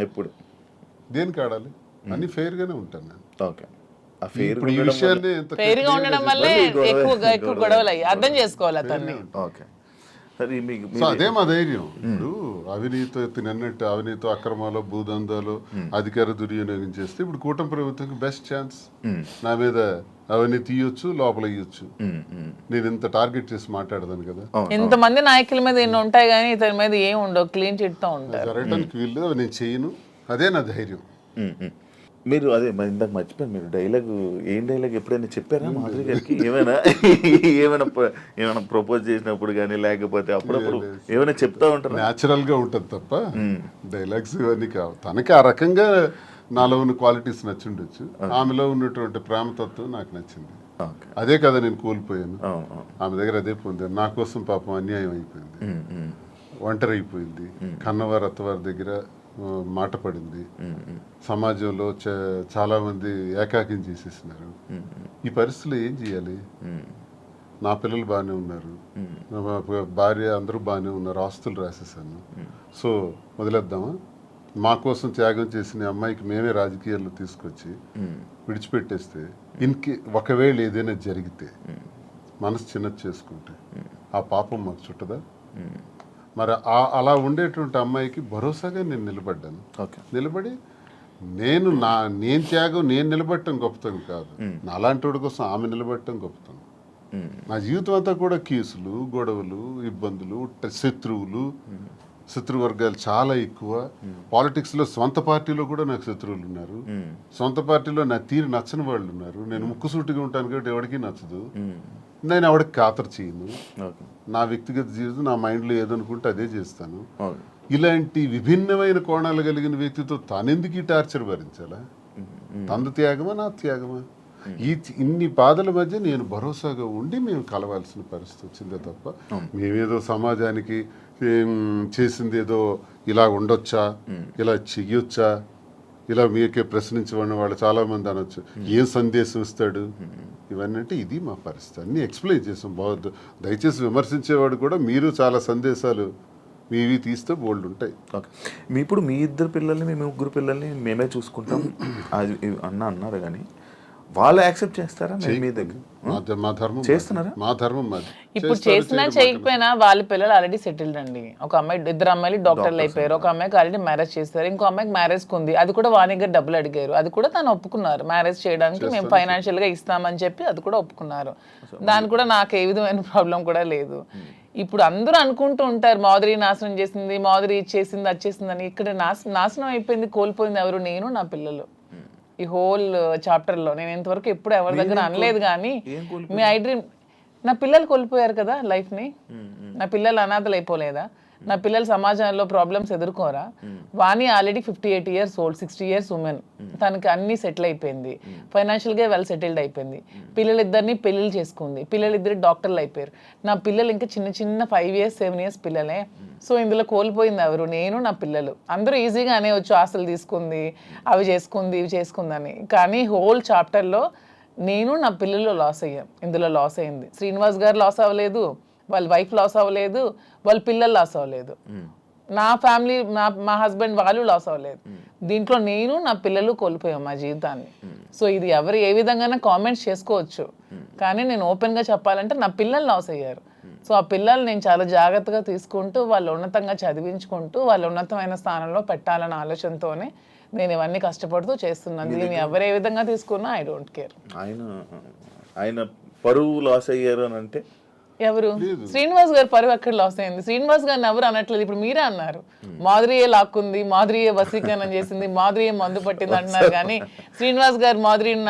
ఎప్పుడు? దేనికి ఆడాలి? అన్ని ఫెయిర్ గానే ఉంటాను నేను. ఓకే. ఆ ఫెయిర్ ఇప్పుడు ఈ విషయాన్ని ఫెయిర్ గా ఉండడం వల్లే ఎక్కువ గొడవలు అయ్యి. అర్థం చేసుకోవాలి అతన్ని. ఓకే. సరే, మీకు సో అదే మా ధైర్యం. ఇప్పుడు అవినీతి తిన్నట్టు అవినీతి అక్రమాలు భూదందాలు అధికార దుర్వినియోగం చేస్తే ఇప్పుడు కూటమి ప్రభుత్వంకి బెస్ట్ ఛాన్స్. నా మీద అవన్నీ తీయొచ్చు, లోపల ఇయ్యొచ్చు. నేను ఇంత టార్గెట్ చేసి మాట్లాడదాను కదా. ఇంతమంది నాయకుల మీద ఎన్ని ఉంటాయి కానీ ఇతని మీద ఏం ఉండవు, క్లీన్ చిట్ తో ఉంటారు. జరగడానికి వీళ్ళు నేను చేయను, అదే నా ధైర్యం. మీరు అదే ఇందాక మర్చిపోయాను, మీరు ఏం డైలాగ్ ఎప్పుడైనా చెప్పారా మాధురి గారికి? ఏమైనా ప్రపోజ్ చేసినప్పుడు కానీ లేకపోతే అప్పుడప్పుడు ఏమైనా చెప్తా ఉంటారా? న్యాచురల్ గా ఉంటుంది తప్ప డైలాగ్స్ ఇవన్నీ కావు. తనకి ఆ రకంగా నాలో ఉన్న క్వాలిటీస్ నచ్చుండొచ్చు. ఆమెలో ఉన్నటువంటి ప్రేమతత్వం నాకు నచ్చింది. అదే కదా నేను కోల్పోయాను. ఆమె దగ్గర అదే పొందాను. నా కోసం పాపం అన్యాయం అయిపోయింది, ఒంటరి అయిపోయింది, కన్నవారి అత్తవారి దగ్గర మాట పడింది. సమాజంలో చాలా మంది ఏకాకిం చేసేసినారు. ఈ పరిస్థితుల్లో ఏం చేయాలి? నా పిల్లలు బాగానే ఉన్నారు, భార్య అందరూ బాగానే ఉన్నారు, ఆస్తులు రాసేసాను. సో వదిలేద్దామా? మా కోసం త్యాగం చేసిన అమ్మాయికి మేమే రాజకీయాల్లో తీసుకొచ్చి విడిచిపెట్టేస్తే ఒకవేళ ఏదైనా జరిగితే మనసు చిన్నది చేసుకుంటే ఆ పాపం మాకు చుట్టదా? మరి అలా ఉండేటువంటి అమ్మాయికి భరోసాగా నేను నిలబడ్డాను. నిలబడి నేను త్యాగం నేను నిలబడటం గొప్పతనం కాదు, నాలాంటి వాడి కోసం ఆమె నిలబడటం గొప్పతనం. నా జీవితం అంతా కూడా కేసులు, గొడవలు, ఇబ్బందులు, శత్రువర్గాలు చాలా ఎక్కువ. పాలిటిక్స్లో సొంత పార్టీలో కూడా నాకు శత్రువులు ఉన్నారు, సొంత పార్టీలో నా తీరు నచ్చని వాళ్ళు ఉన్నారు. నేను ముక్కుసూటిగా ఉంటాను కాబట్టి ఎవరికి నచ్చదు. నేను ఎవరికి ఖాతరు చేయను. నా వ్యక్తిగత జీవితం నా మైండ్లో ఏదనుకుంటే అదే చేస్తాను. ఇలాంటి విభిన్నమైన కోణాలు కలిగిన వ్యక్తితో తానెందుకు ఈ టార్చర్ భరించాలా? తన త్యాగమా నా త్యాగమా? ఇన్ని బాధల మధ్య నేను భరోసాగా ఉండి మేము కలవాల్సిన పరిస్థితి వచ్చిందే తప్ప మేమేదో సమాజానికి చేసింది ఏదో ఇలా ఉండొచ్చా, ఇలా చెయ్యొచ్చా, ఇలా మీకే ప్రశ్నించబడిన వాళ్ళు చాలా మంది అనొచ్చు, ఏం సందేశం ఇస్తాడు ఇవన్నీ అంటే ఇది మా పరిస్థితి. అన్నీ ఎక్స్ప్లెయిన్ చేసాం. బాగుంది, దయచేసి విమర్శించేవాడు కూడా మీరు చాలా సందేశాలు మీవి తీస్తే బోల్డ్ ఉంటాయి. ఓకే. ఇప్పుడు మీ 2 పిల్లల్ని, మీ 3 పిల్లల్ని మేమే చూసుకుంటాం అది అన్నారు. కానీ వాళ్ళు యాక్సెప్ట్ చేస్తారా మీ దగ్గర మా ధర్మం చేస్తున్నారా? మా ధర్మం మాది. ఇప్పుడు చేస్తారు, చేసినా చేయడం చేయకపోయినా వాళ్ళ పిల్లలు ఆల్రెడీ సెటిల్డ్ అండి. ఒక అమ్మాయి, ఇద్దరు అమ్మాయిలు డాక్టర్లు అయిపోయారు. ఒక అమ్మాయికి ఆల్రెడీ మ్యారేజ్ చేస్తారు. ఇంకో అమ్మాయికి మ్యారేజ్ ఉంది. అది కూడా వాణి దగ్గర డబ్బులు అడిగారు. అది కూడా తను ఒప్పుకున్నారు. మ్యారేజ్ చేయడానికి మేము ఫైనాన్షియల్ గా ఇస్తామని చెప్పి అది కూడా ఒప్పుకున్నారు. దాని కూడా నాకు ఏ విధమైన ప్రాబ్లం కూడా లేదు. ఇప్పుడు అందరూ అనుకుంటూ ఉంటారు మాధురి నాశనం చేసింది, మాధురి ఇచ్చేసింది, అది చేసింది అని. ఇక్కడ నాశనం అయిపోయింది, కోల్పోయింది ఎవరు? నేను, నా పిల్లలు. ఈ హోల్ చాప్టర్ లో నేను ఇంతవరకు ఎప్పుడు ఎవరి దగ్గర అనలేదు. కానీ మీ ఐ డ్రీమ్, నా పిల్లలు కోల్పోయారు కదా లైఫ్ ని. నా పిల్లలు అనాథలు అయిపోలేదా? నా పిల్లలు సమాజంలో ప్రాబ్లమ్స్ ఎదుర్కోరా? Vani already 58 years old, 60 years woman. తనకి అన్ని సెటిల్ అయిపోయింది, ఫైనాన్షియల్ గా వెల్ సెటిల్డ్ అయిపోయింది. పిల్లలిద్దరిని పెళ్లిళ్ళు చేసుకుంది. పిల్లలిద్దరు డాక్టర్లు అయిపోయారు. నా పిల్లలు ఇంకా చిన్న 5 years 7 years పిల్లలే. సో ఇందులో కోల్పోయింది ఎవరు? నేను, నా పిల్లలు. అందరూ ఈజీగా అనేవచ్చు ఆస్తులు తీసుకుంది, అవి చేసుకుంది, ఇవి చేసుకుందని. కానీ హోల్ చాప్టర్లో నేను, నా పిల్లలు లాస్ అయ్యాం. ఇందులో లాస్ అయింది శ్రీనివాస్ గారు లాస్ అవ్వలేదు, వాళ్ళ వైఫ్ లాస్ అవ్వలేదు, వాళ్ళ పిల్లలు లాస్ అవ్వలేదు, నా ఫ్యామిలీ, మా హస్బెండ్ వాళ్ళు లాస్ అవ్వలేదు. దీంట్లో నేను, నా పిల్లలు కోల్పోయాం మా జీవితాన్ని. సో ఇది ఎవరు ఏ విధంగా కామెంట్స్ చేసుకోవచ్చు, కానీ నేను ఓపెన్గా చెప్పాలంటే నా పిల్లలు లాస్ అయ్యారు. సో ఆ పిల్లలు నేను చాలా జాగ్రత్తగా తీసుకుంటూ, వాళ్ళు ఉన్నతంగా చదివించుకుంటూ, వాళ్ళు ఉన్నతమైన స్థానంలో పెట్టాలన్న ఆలోచనతోనే నేను ఇవన్నీ కష్టపడుతూ చేస్తున్నాను. దీన్ని ఎవరు ఏ విధంగా తీసుకున్నా ఐ డోంట్ కేర్. ఆయన పరువు లాస్ అయ్యారు అని అంటే ఎవరు? శ్రీనివాస్ గారు పరువు ఎక్కడ లాస్ అయింది? శ్రీనివాస్ గారిని ఎవరు అనట్లేదు. ఇప్పుడు మీరే అన్నారు మాధురియే లాక్కుంది, మాధురియే వశీకరణం చేసింది, మాధురియే మందు పట్టింది అంటున్నారు. కానీ శ్రీనివాస్ గారు మాధురిని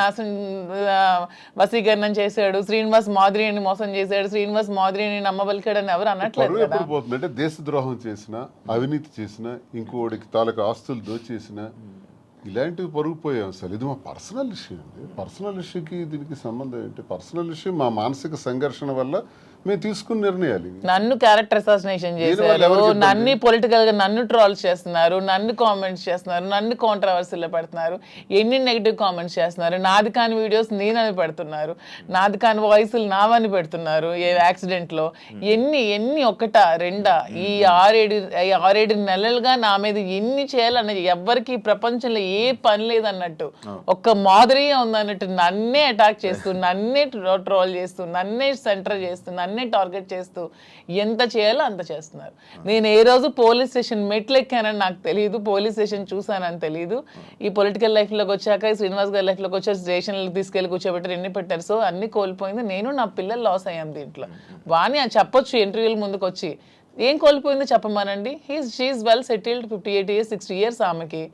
వశీకరణం చేశాడు, శ్రీనివాస్ మాధురిని మోసం చేశాడు, శ్రీనివాస్ మాధురిని నమ్మబలికాడని ఎవరు అనట్లేదు కదా. ఎప్పుడు పోతుందంటే దేశద్రోహం చేసిన, అవినీతి చేసిన, ఇంకోటికి తాలూకు ఆస్తులు దోచేసిన, ఇలాంటివి పరుగుపోయాం. అసలు ఇది మా పర్సనల్ ఇష్యూ అండి. పర్సనల్ ఇష్యూకి దీనికి సంబంధం ఏంటి? పర్సనల్ ఇష్యూ మా మానసిక సంఘర్షణ వల్ల మేము తీసుకున్న నిర్ణయాలు. నన్ను క్యారెక్టర్ అసాసినేషన్ చేశారు, నన్ను పొలిటికల్ గా నన్ను ట్రోల్స్ చేస్తున్నారు, నన్ను కామెంట్స్ చేస్తున్నారు, నన్ను కాంట్రవర్సీలో పెడుతున్నారు, ఎన్ని నెగిటివ్ కామెంట్స్ చేస్తున్నారు, నాది కాని వీడియోస్ నేనని పెడుతున్నారు, నాది కాని వాయిస్లు నావని పెడుతున్నారు. ఏ యాక్సిడెంట్ లో ఎన్ని ఒకటా రెండా? ఈ 6-7 నెలలుగా నా మీద ఎన్ని చేయాలన్నది ఎవ్వరికి ప్రపంచంలో ఏ పని లేదన్నట్టు, ఒక్క మాధురియే ఉందన్నట్టు నన్నే అటాక్ చేస్తూ, నన్నే ట్రోల్ చేస్తూ, నన్నే సెంటర్ చేస్తూ, నన్నే టార్గెట్ చేస్తూ ఎంత చేయాలో అంత చేస్తున్నారు. నేను ఏ రోజు పోలీస్ స్టేషన్ మెట్లు ఎక్కానని నాకు తెలియదు, పోలీస్ స్టేషన్ చూసానని తెలియదు. ఈ పొలిటికల్ లైఫ్లోకి వచ్చాక, శ్రీనివాస్ గారి లైఫ్లోకి వచ్చాక స్టేషన్లకు తీసుకెళ్ళి కూర్చోబెట్టారు, ఎన్ని పెట్టారు. సో అన్ని కోల్పోయింది నేను, నా పిల్లలు లాస్ అయ్యాం దీంట్లో. వాణి అని చెప్పొచ్చు ఇంటర్వ్యూల ముందుకు వచ్చి, ఏం కోల్పోయిందో చెప్పమానండి. She is well settled, 58 years 60 years ఆమెకి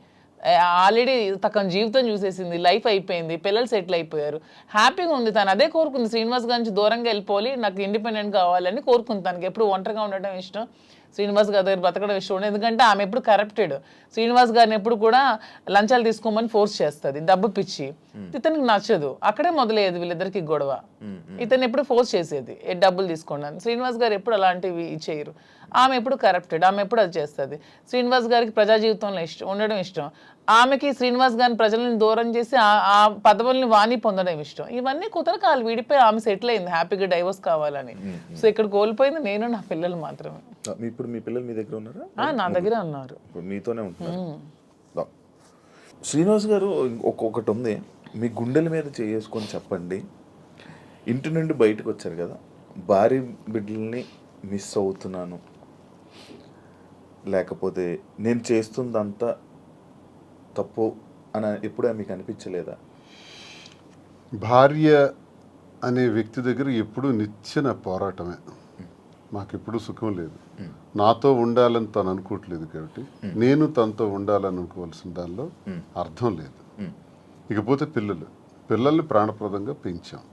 ఆల్రెడీ తన జీవితం చూసేసింది, లైఫ్ అయిపోయింది, పిల్లలు సెటిల్ అయిపోయారు, హ్యాపీగా ఉంది. తను అదే కోరుకుంది, శ్రీనివాస్ గారి నుంచి దూరంగా వెళ్ళిపోయి నాకు ఇండిపెండెంట్ కావాలని కోరుకుంది. తనకి ఎప్పుడు ఒంటరిగా ఉండటం ఇష్టం, శ్రీనివాస్ గారి దగ్గర బతకడం ఇష్టం. ఎందుకంటే ఆమె ఎప్పుడు కరప్టెడ్. శ్రీనివాస్ గారిని ఎప్పుడు కూడా లంచాలు తీసుకోమని ఫోర్స్ చేస్తుంది, డబ్బు పిచ్చి. ఇతనికి నచ్చదు, అక్కడే మొదలయ్యేది వీళ్ళిద్దరికి గొడవ. ఇతను ఎప్పుడు ఫోర్స్ చేసేది డబ్బులు తీసుకోండి. శ్రీనివాస్ గారు ఎప్పుడు అలాంటివి చేయరు. ఆమె ఎప్పుడు కరప్టెడ్, ఆమె ఎప్పుడు అది చేస్తుంది. శ్రీనివాస్ గారికి ప్రజా జీవితంలో ఉండడం ఇష్టం, ఆమెకి శ్రీనివాస్ గారిని ప్రజలను దూరం చేసి ఆ పదవుల్ని వాణి పొందడం ఇష్టం. ఇవన్నీ కుదరక వాళ్ళు విడిపోయి ఆమె సెటిల్ అయింది, హ్యాపీగా డైవర్స్ కావాలని. సో ఇక్కడ కోల్పోయింది నేను, నా పిల్లలు మాత్రమే. ఇప్పుడు మీ పిల్లలు మీ దగ్గర ఉన్నారా? నా దగ్గర ఉన్నారు, మీతోనే ఉంటున్నారు. శ్రీనివాస్ గారు ఒక్కొక్కటి ఉంది, మీ గుండెల మీద చేసుకొని చెప్పండి. ఇంటి నుండి బయటకు వచ్చారు కదా, భార్య బిడ్డల్ని మిస్ అవుతున్నాను, లేకపోతే నేను చేస్తుందంతా తప్పు అని ఎప్పుడూ మీకు అనిపించలేదా? భార్య అనే వ్యక్తి దగ్గర ఎప్పుడూ నిచ్చెన పోరాటమే. మాకెప్పుడు సుఖం లేదు. నాతో ఉండాలని తను అనుకోవట్లేదు కాబట్టి నేను తనతో ఉండాలని అనుకోవాల్సిన దానిలో అర్థం లేదు. ఇకపోతే పిల్లల్ని ప్రాణప్రదంగా పెంచాం,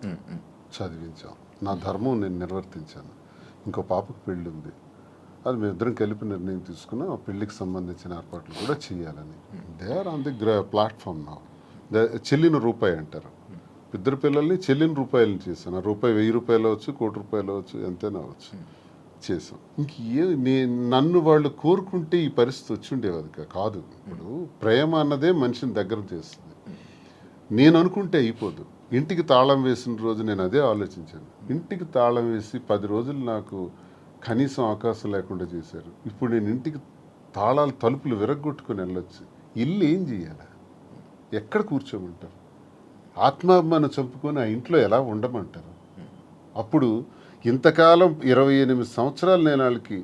చదివించాం, నా ధర్మం నేను నిర్వర్తించాను. ఇంకో పాపకు పెళ్ళి ఉంది, అది మేమిద్దరం కలిపి నిర్ణయం తీసుకున్నాం. ఆ పెళ్ళికి సంబంధించిన ఏర్పాట్లు కూడా చేయాలని. They are on the platform నా. చెల్లిన రూపాయి అంటారు. ఇద్దరు పిల్లల్ని చెల్లిన రూపాయలని చేశాను. ఆ రూపాయి 1000 రూపాయలు అవచ్చు, 1 కోటి రూపాయలు అవచ్చు, ఎంతైనా అవచ్చు, చేసాం. నన్ను వాళ్ళు కోరుకుంటే ఈ పరిస్థితి వచ్చి ఉండేది కాదు. ఇప్పుడు ప్రేమ అన్నదే మనిషిని దగ్గర చేస్తుంది. నేను అనుకుంటే అయిపోదు. ఇంటికి తాళం వేసిన రోజు నేను అదే ఆలోచించాను. ఇంటికి తాళం వేసి 10 రోజులు నాకు కనీసం అవకాశం లేకుండా చేశారు. ఇప్పుడు నేను ఇంటికి తాళాలు తలుపులు విరగ్గొట్టుకుని వెళ్ళొచ్చు. ఇల్లు ఏం చేయాలి? ఎక్కడ కూర్చోమంటారు? ఆత్మాభిమానం చంపుకొని ఆ ఇంట్లో ఎలా ఉండమంటారు? అప్పుడు ఇంతకాలం 28 సంవత్సరాలు నేను వాళ్ళకి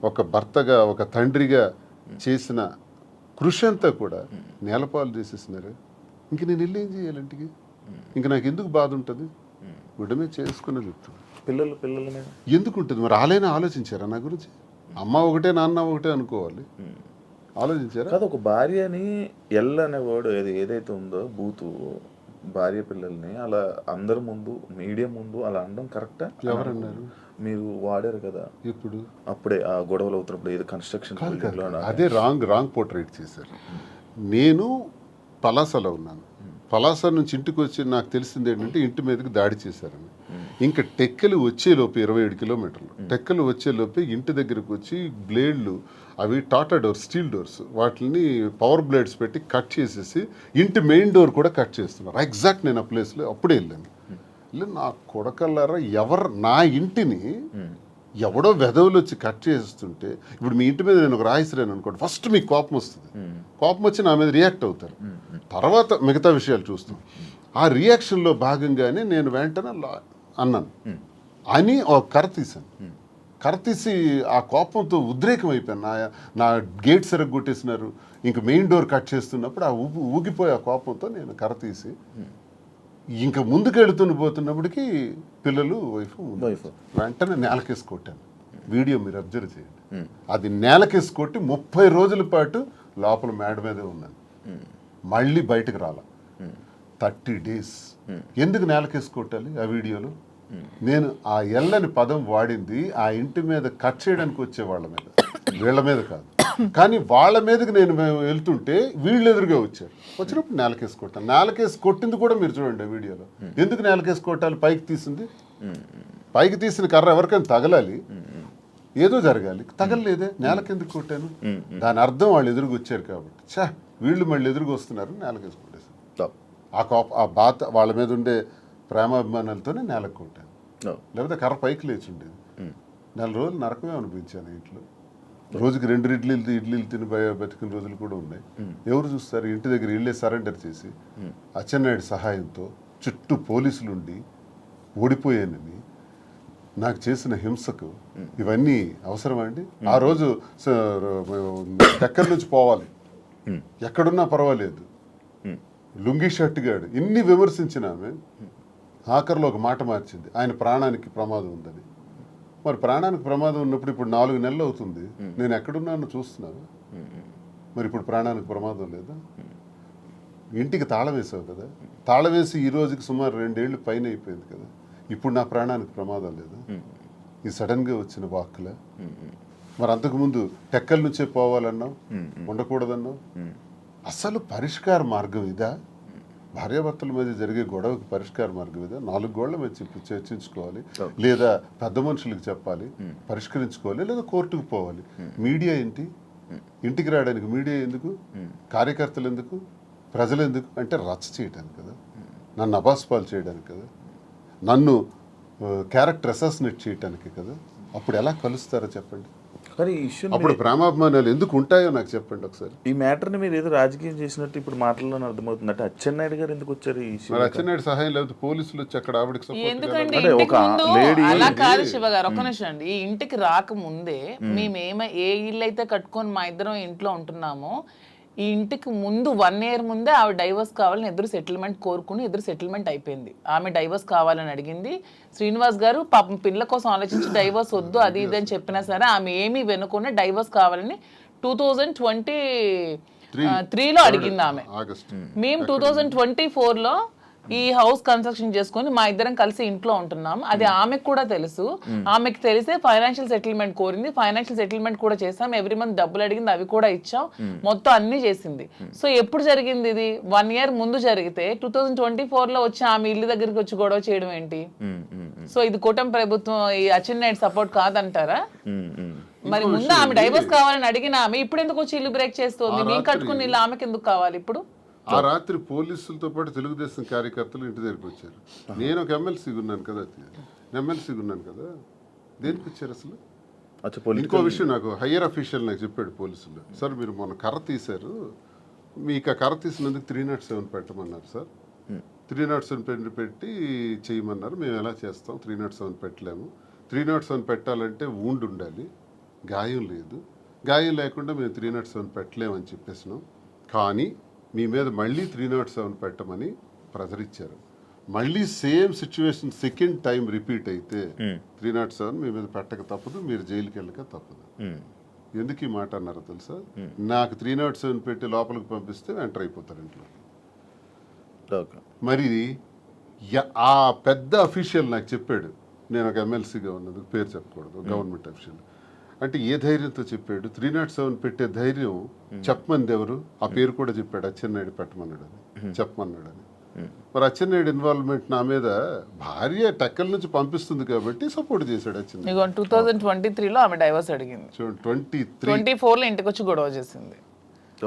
ఒక భర్తగా ఒక తండ్రిగా చేసిన కృషి అంతా కూడా నేలపాలు చేసేసినారు. ఇంక నేను వెళ్ళి ఏం చేయాలి ఇంటికి? ఇంక నాకు ఎందుకు బాధ ఉంటుంది? గుడ్డమే చేసుకున్న చెప్తాను. పిల్లల మీద ఎందుకు ఉంటుంది మరి? వాళ్ళైనా ఆలోచించారా నా గురించి? అమ్మ ఒకటే నాన్న ఒకటే అనుకోవాలి, ఆలోచించారా? కాదు, ఒక భార్యని ఎల్ అనే వర్డ్ ఏదైతే ఉందో బూతు, భార్య పిల్లల్ని అలా అందరి ముందు మీడియా ముందు అలా అనడం కరెక్టా? ఎవరన్నారు? మీరు వాడారు కదా ఇప్పుడు అప్పుడే ఆ గొడవలు అవుతున్నప్పుడు ఏదో కన్స్ట్రక్షన్ అదే రాంగ్ పోర్ట్రేట్ చేశారు. నేను పలాసలో ఉన్నాను. పలాస నుంచి ఇంటికి వచ్చి నాకు తెలిసింది ఏంటంటే ఇంటి మీదకి దాడి చేశారని. ఇంకా టెక్కలు వచ్చేలోపు 27 కిలోమీటర్లు టెక్కలు వచ్చేలోపే ఇంటి దగ్గరకు వచ్చి బ్లేడ్లు, అవి టాటా డోర్స్, స్టీల్ డోర్స్, వాటిని పవర్ బ్లేడ్స్ పెట్టి కట్ చేసేసి ఇంటి మెయిన్ డోర్ కూడా కట్ చేస్తున్నారు. ఎగ్జాక్ట్ నేను ఆ ప్లేస్లో అప్పుడే వెళ్ళాను. నా కొడకల్లారా, ఎవరు నా ఇంటిని ఎవడో వెధవులు వచ్చి కట్ చేస్తుంటే, ఇప్పుడు మీ ఇంటి మీద నేను ఒక రాయిసిరాను అనుకోండి, ఫస్ట్ మీకు కోపం వస్తుంది. కోపం వచ్చి నా మీద రియాక్ట్ అవుతారు, తర్వాత మిగతా విషయాలు చూస్తాం. ఆ రియాక్షన్లో భాగంగానే నేను వెంటనే అన్నాను అని ఒక కర్ర తీశాను. కర్ర తీసి ఆ కోపంతో ఉద్రేకం అయిపోయాను. నా గేట్ సరిగ్గొట్టేసినారు, ఇంక మెయిన్ డోర్ కట్ చేస్తున్నప్పుడు ఆ ఊగిపోయి ఆ కోపంతో నేను కర్ర తీసి ఇంకా ముందుకెళ్తున్న పోతున్నప్పటికీ పిల్లలు వైఫ్ వెంటనే నేలకేసి కొట్టాను. వీడియో మీరు అబ్జర్వ్ చేయండి. అది నేలకేసి కొట్టి 30 రోజుల పాటు లోపల మేడ మీదే ఉన్నాను. మళ్ళీ బయటకు రాలా 30 days. ఎందుకు నేలకేసి కొట్టాలి? ఆ వీడియోలో నేను ఆ ఎల్లని పదం వాడింది ఆ ఇంటి మీద కట్ చేయడానికి వచ్చే వాళ్ళ మీద, వీళ్ళ మీద కాదు. కానీ వాళ్ళ మీదకి నేను వెళ్తుంటే వీళ్ళు ఎదురుగా వచ్చారు. వచ్చినప్పుడు నేలకేసి కొట్టాను. నేలకేసి కొట్టింది కూడా మీరు చూడండి వీడియోలో. ఎందుకు నేలకేసి కొట్టాలి? పైకి తీసింది, పైకి తీసిన కర్ర ఎవరికైనా తగలాలి, ఏదో జరగాలి, తగలలేదే, నేలకెందుకు కొట్టాను? దాని అర్థం వాళ్ళు ఎదురుగా వచ్చారు కాబట్టి, వీళ్ళు మళ్ళీ ఎదురుగా వస్తున్నారు, నేలకేసి కొట్టేశాను. ఆ బాధ వాళ్ళ మీద ఉండే ప్రేమాభిమానాలతోనే నేలకు కొట్టాను. లేకపోతే కర్ర పైకి లేచి ఉండేది. 4 రోజులు నరకమే అనిపించాను ఇంట్లో. రోజుకి 2 ఇడ్లీలు తిని బతికిన రోజులు కూడా ఉన్నాయి. ఎవరు చూస్తారు? ఇంటి దగ్గర ఇళ్ళే సరెండర్ చేసి అచ్చెన్నాయుడు సహాయంతో చుట్టూ పోలీసులుండి ఓడిపోయానని నాకు చేసిన హింసకు ఇవన్నీ అవసరమా అండి? ఆ రోజు ఎక్కడి నుంచి పోవాలి, ఎక్కడున్నా పర్వాలేదు, లుంగీ షర్ట్ గాడు ఇన్ని విమర్శించిన ఆమె ఆఖరిలో ఒక మాట మార్చింది, ఆయన ప్రాణానికి ప్రమాదం ఉందని. మరి ప్రాణానికి ప్రమాదం ఉన్నప్పుడు ఇప్పుడు 4 నెలలు అవుతుంది, నేను ఎక్కడున్నాను చూస్తున్నాను. మరి ఇప్పుడు ప్రాణానికి ప్రమాదం లేదా? ఇంటికి తాళం వేసావు కదా, తాళం వేసి ఈ రోజుకి సుమారు 2 ఏళ్ళు పైన అయిపోయింది కదా, ఇప్పుడు నా ప్రాణానికి ప్రమాదం లేదా? ఈ సడన్గా వచ్చిన వాక్కులే. మరి అంతకుముందు టెక్కల నుంచే పోవాలన్నావు, ఉండకూడదన్నావు. అసలు పరిష్కార మార్గం ఇదా? భార్యాభర్తల మధ్య జరిగే గొడవకి పరిష్కార మార్గం ఇదా? 4 గోళ్ల మధ్య చర్చించుకోవాలి, లేదా పెద్ద మనుషులకు చెప్పాలి, పరిష్కరించుకోవాలి, లేదా కోర్టుకు పోవాలి. మీడియా ఏంటి? ఇంటికి రావడానికి మీడియా ఎందుకు? కార్యకర్తలు ఎందుకు? ప్రజలు ఎందుకు? అంటే రచ్చ చేయడానికి కదా, నన్ను అబాస్పాలు చేయడానికి కదా, నన్ను క్యారెక్టర్ అసాసినేట్ చేయడానికి కదా. అప్పుడు ఎలా కలుస్తారో చెప్పండి. కానీ ఈ ఇష్యూ అప్పుడు ప్రేమాభిమానాలు ఎందుకు ఉంటాయో నాకు చెప్పండి ఒకసారి. ఈ మ్యాటర్ని మీరు ఏదో రాజకీయం చేసినట్టు ఇప్పుడు మాటల్లోనే అర్థమవుతుంది. అంటే అచ్చెన్నాయుడు గారు ఎందుకు వచ్చారు ఈ ఇష్యూ? మరి అచ్చెన్నాయుడు సహాయం లేకపోతే పోలీసులు వచ్చి అక్కడ ఆవిడకి ఎందుకండి అంటే ఇంటికి ఒక ముందు lady- అలా కాదు శివ గారు, ఒక్క నిమిషం అండి. ఈ ఇంటికి రాకముందే మేము ఏ ఇల్లు అయితే కట్టుకొని మా ఇద్దరం ఇంట్లో ఉంటున్నామో, ఈ ఇంటికి ముందు 1 year ముందే ఆవిడ డైవర్స్ కావాలని ఎదురు సెటిల్మెంట్ కోరుకుని ఎదురు సెటిల్మెంట్ అయిపోయింది. ఆమె డైవర్స్ కావాలని అడిగింది. శ్రీనివాస్ గారు పాపం పిల్లల కోసం ఆలోచించి డైవర్స్ వద్దు అది ఇది అని చెప్పినా సరే ఆమె ఏమీ వెనుకునే డైవర్స్ కావాలని 2023లో అడిగింది ఆమె. మేము 2024లో ఈ హౌస్ కన్స్ట్రక్షన్ చేసుకొని మా ఇద్దరం కలిసి ఇంట్లో ఉంటున్నాం. అది ఆమెకు కూడా తెలుసు. ఆమెకు తెలిసే ఫైనాన్షియల్ సెటిల్మెంట్ కోరింది. ఫైనాన్షియల్ సెటిల్మెంట్ కూడా చేసాం. ఎవ్రీ మంత్ డబ్బులు అడిగింది, అవి కూడా ఇచ్చాం. మొత్తం అన్ని చేసింది. సో ఎప్పుడు జరిగింది ఇది? 1 year ముందు జరిగితే 2024లో వచ్చి ఆమె ఇల్లు దగ్గరికి వచ్చి గొడవ చేయడం ఏంటి? సో ఇది కూటమి ప్రభుత్వం ఈ అచ్చెన్నాయుడు సపోర్ట్ కాదంటారా? మరి ముందు ఆమె డైవర్స్ కావాలని అడిగిన ఆమె ఇప్పుడు ఎందుకు వచ్చి ఇల్లు బ్రేక్ చేస్తుంది? మేము కట్టుకుని ఇల్లు ఆమెకి ఎందుకు కావాలి ఇప్పుడు? ఆ రాత్రి పోలీసులతో పాటు తెలుగుదేశం కార్యకర్తలు ఇంటి దగ్గరికి వచ్చారు. నేను ఒక ఎమ్మెల్సీగా ఉన్నాను కదా, దేనికి వచ్చారు అసలు? ఇంకో విషయం, నాకు హయ్యర్ అఫీషియల్ నాకు చెప్పాడు పోలీసులు, సార్ మీరు మొన్న కర్ర తీశారు, మీకు ఆ కర్ర తీసినందుకు 307 పెట్టమన్నారు సార్. 307 పెట్టి చేయమన్నారు. మేము ఎలా చేస్తాం, 307 పెట్టలేము. 307 పెట్టాలంటే వూండ్ ఉండాలి, గాయం లేదు. గాయం లేకుండా మేము 307 పెట్టలేమని చెప్పేసినాం. కానీ మీ మీద మళ్ళీ 307 పెట్టమని ప్రెజర్ ఇచ్చారు. మళ్ళీ same situation second time repeat అయితే 307 మీ మీద పెట్టక తప్పదు, మీరు జైలుకి వెళ్ళక తప్పదు. ఎందుకు ఈ మాట అన్నారో తెలుసా? నాకు 307 పెట్టి లోపలికి పంపిస్తే ఎంటర్ అయిపోతారు ఇంట్లో. మరి ఆ పెద్ద అఫీషియల్ నాకు చెప్పాడు, నేను ఒక ఎమ్మెల్సీగా ఉన్నది, పేరు చెప్పకూడదు, గవర్నమెంట్ అఫీషియల్. అంటే ఏ ధైర్యంతో చెప్పాడు? 307 పెట్టే ధైర్యం చెప్పమంది ఎవరు? ఆ పేరు కూడా చెప్పాడు, అచ్చెన్నాయుడు పెట్టమన్నాడు అని, చెప్పమన్నాడు అని. మరి అచ్చెన్నాయుడు ఇన్వాల్వ్మెంట్ నా మీద, భార్య టెక్కల నుంచి పంపిస్తుంది కాబట్టి సపోర్ట్ చేశాడు అచ్చెన్నాయుడు. 2023లో ఆమె డైవర్స్ అడిగింది, చూడండి 24లో ఇంటికి వచ్చి గొడవ చేసింది.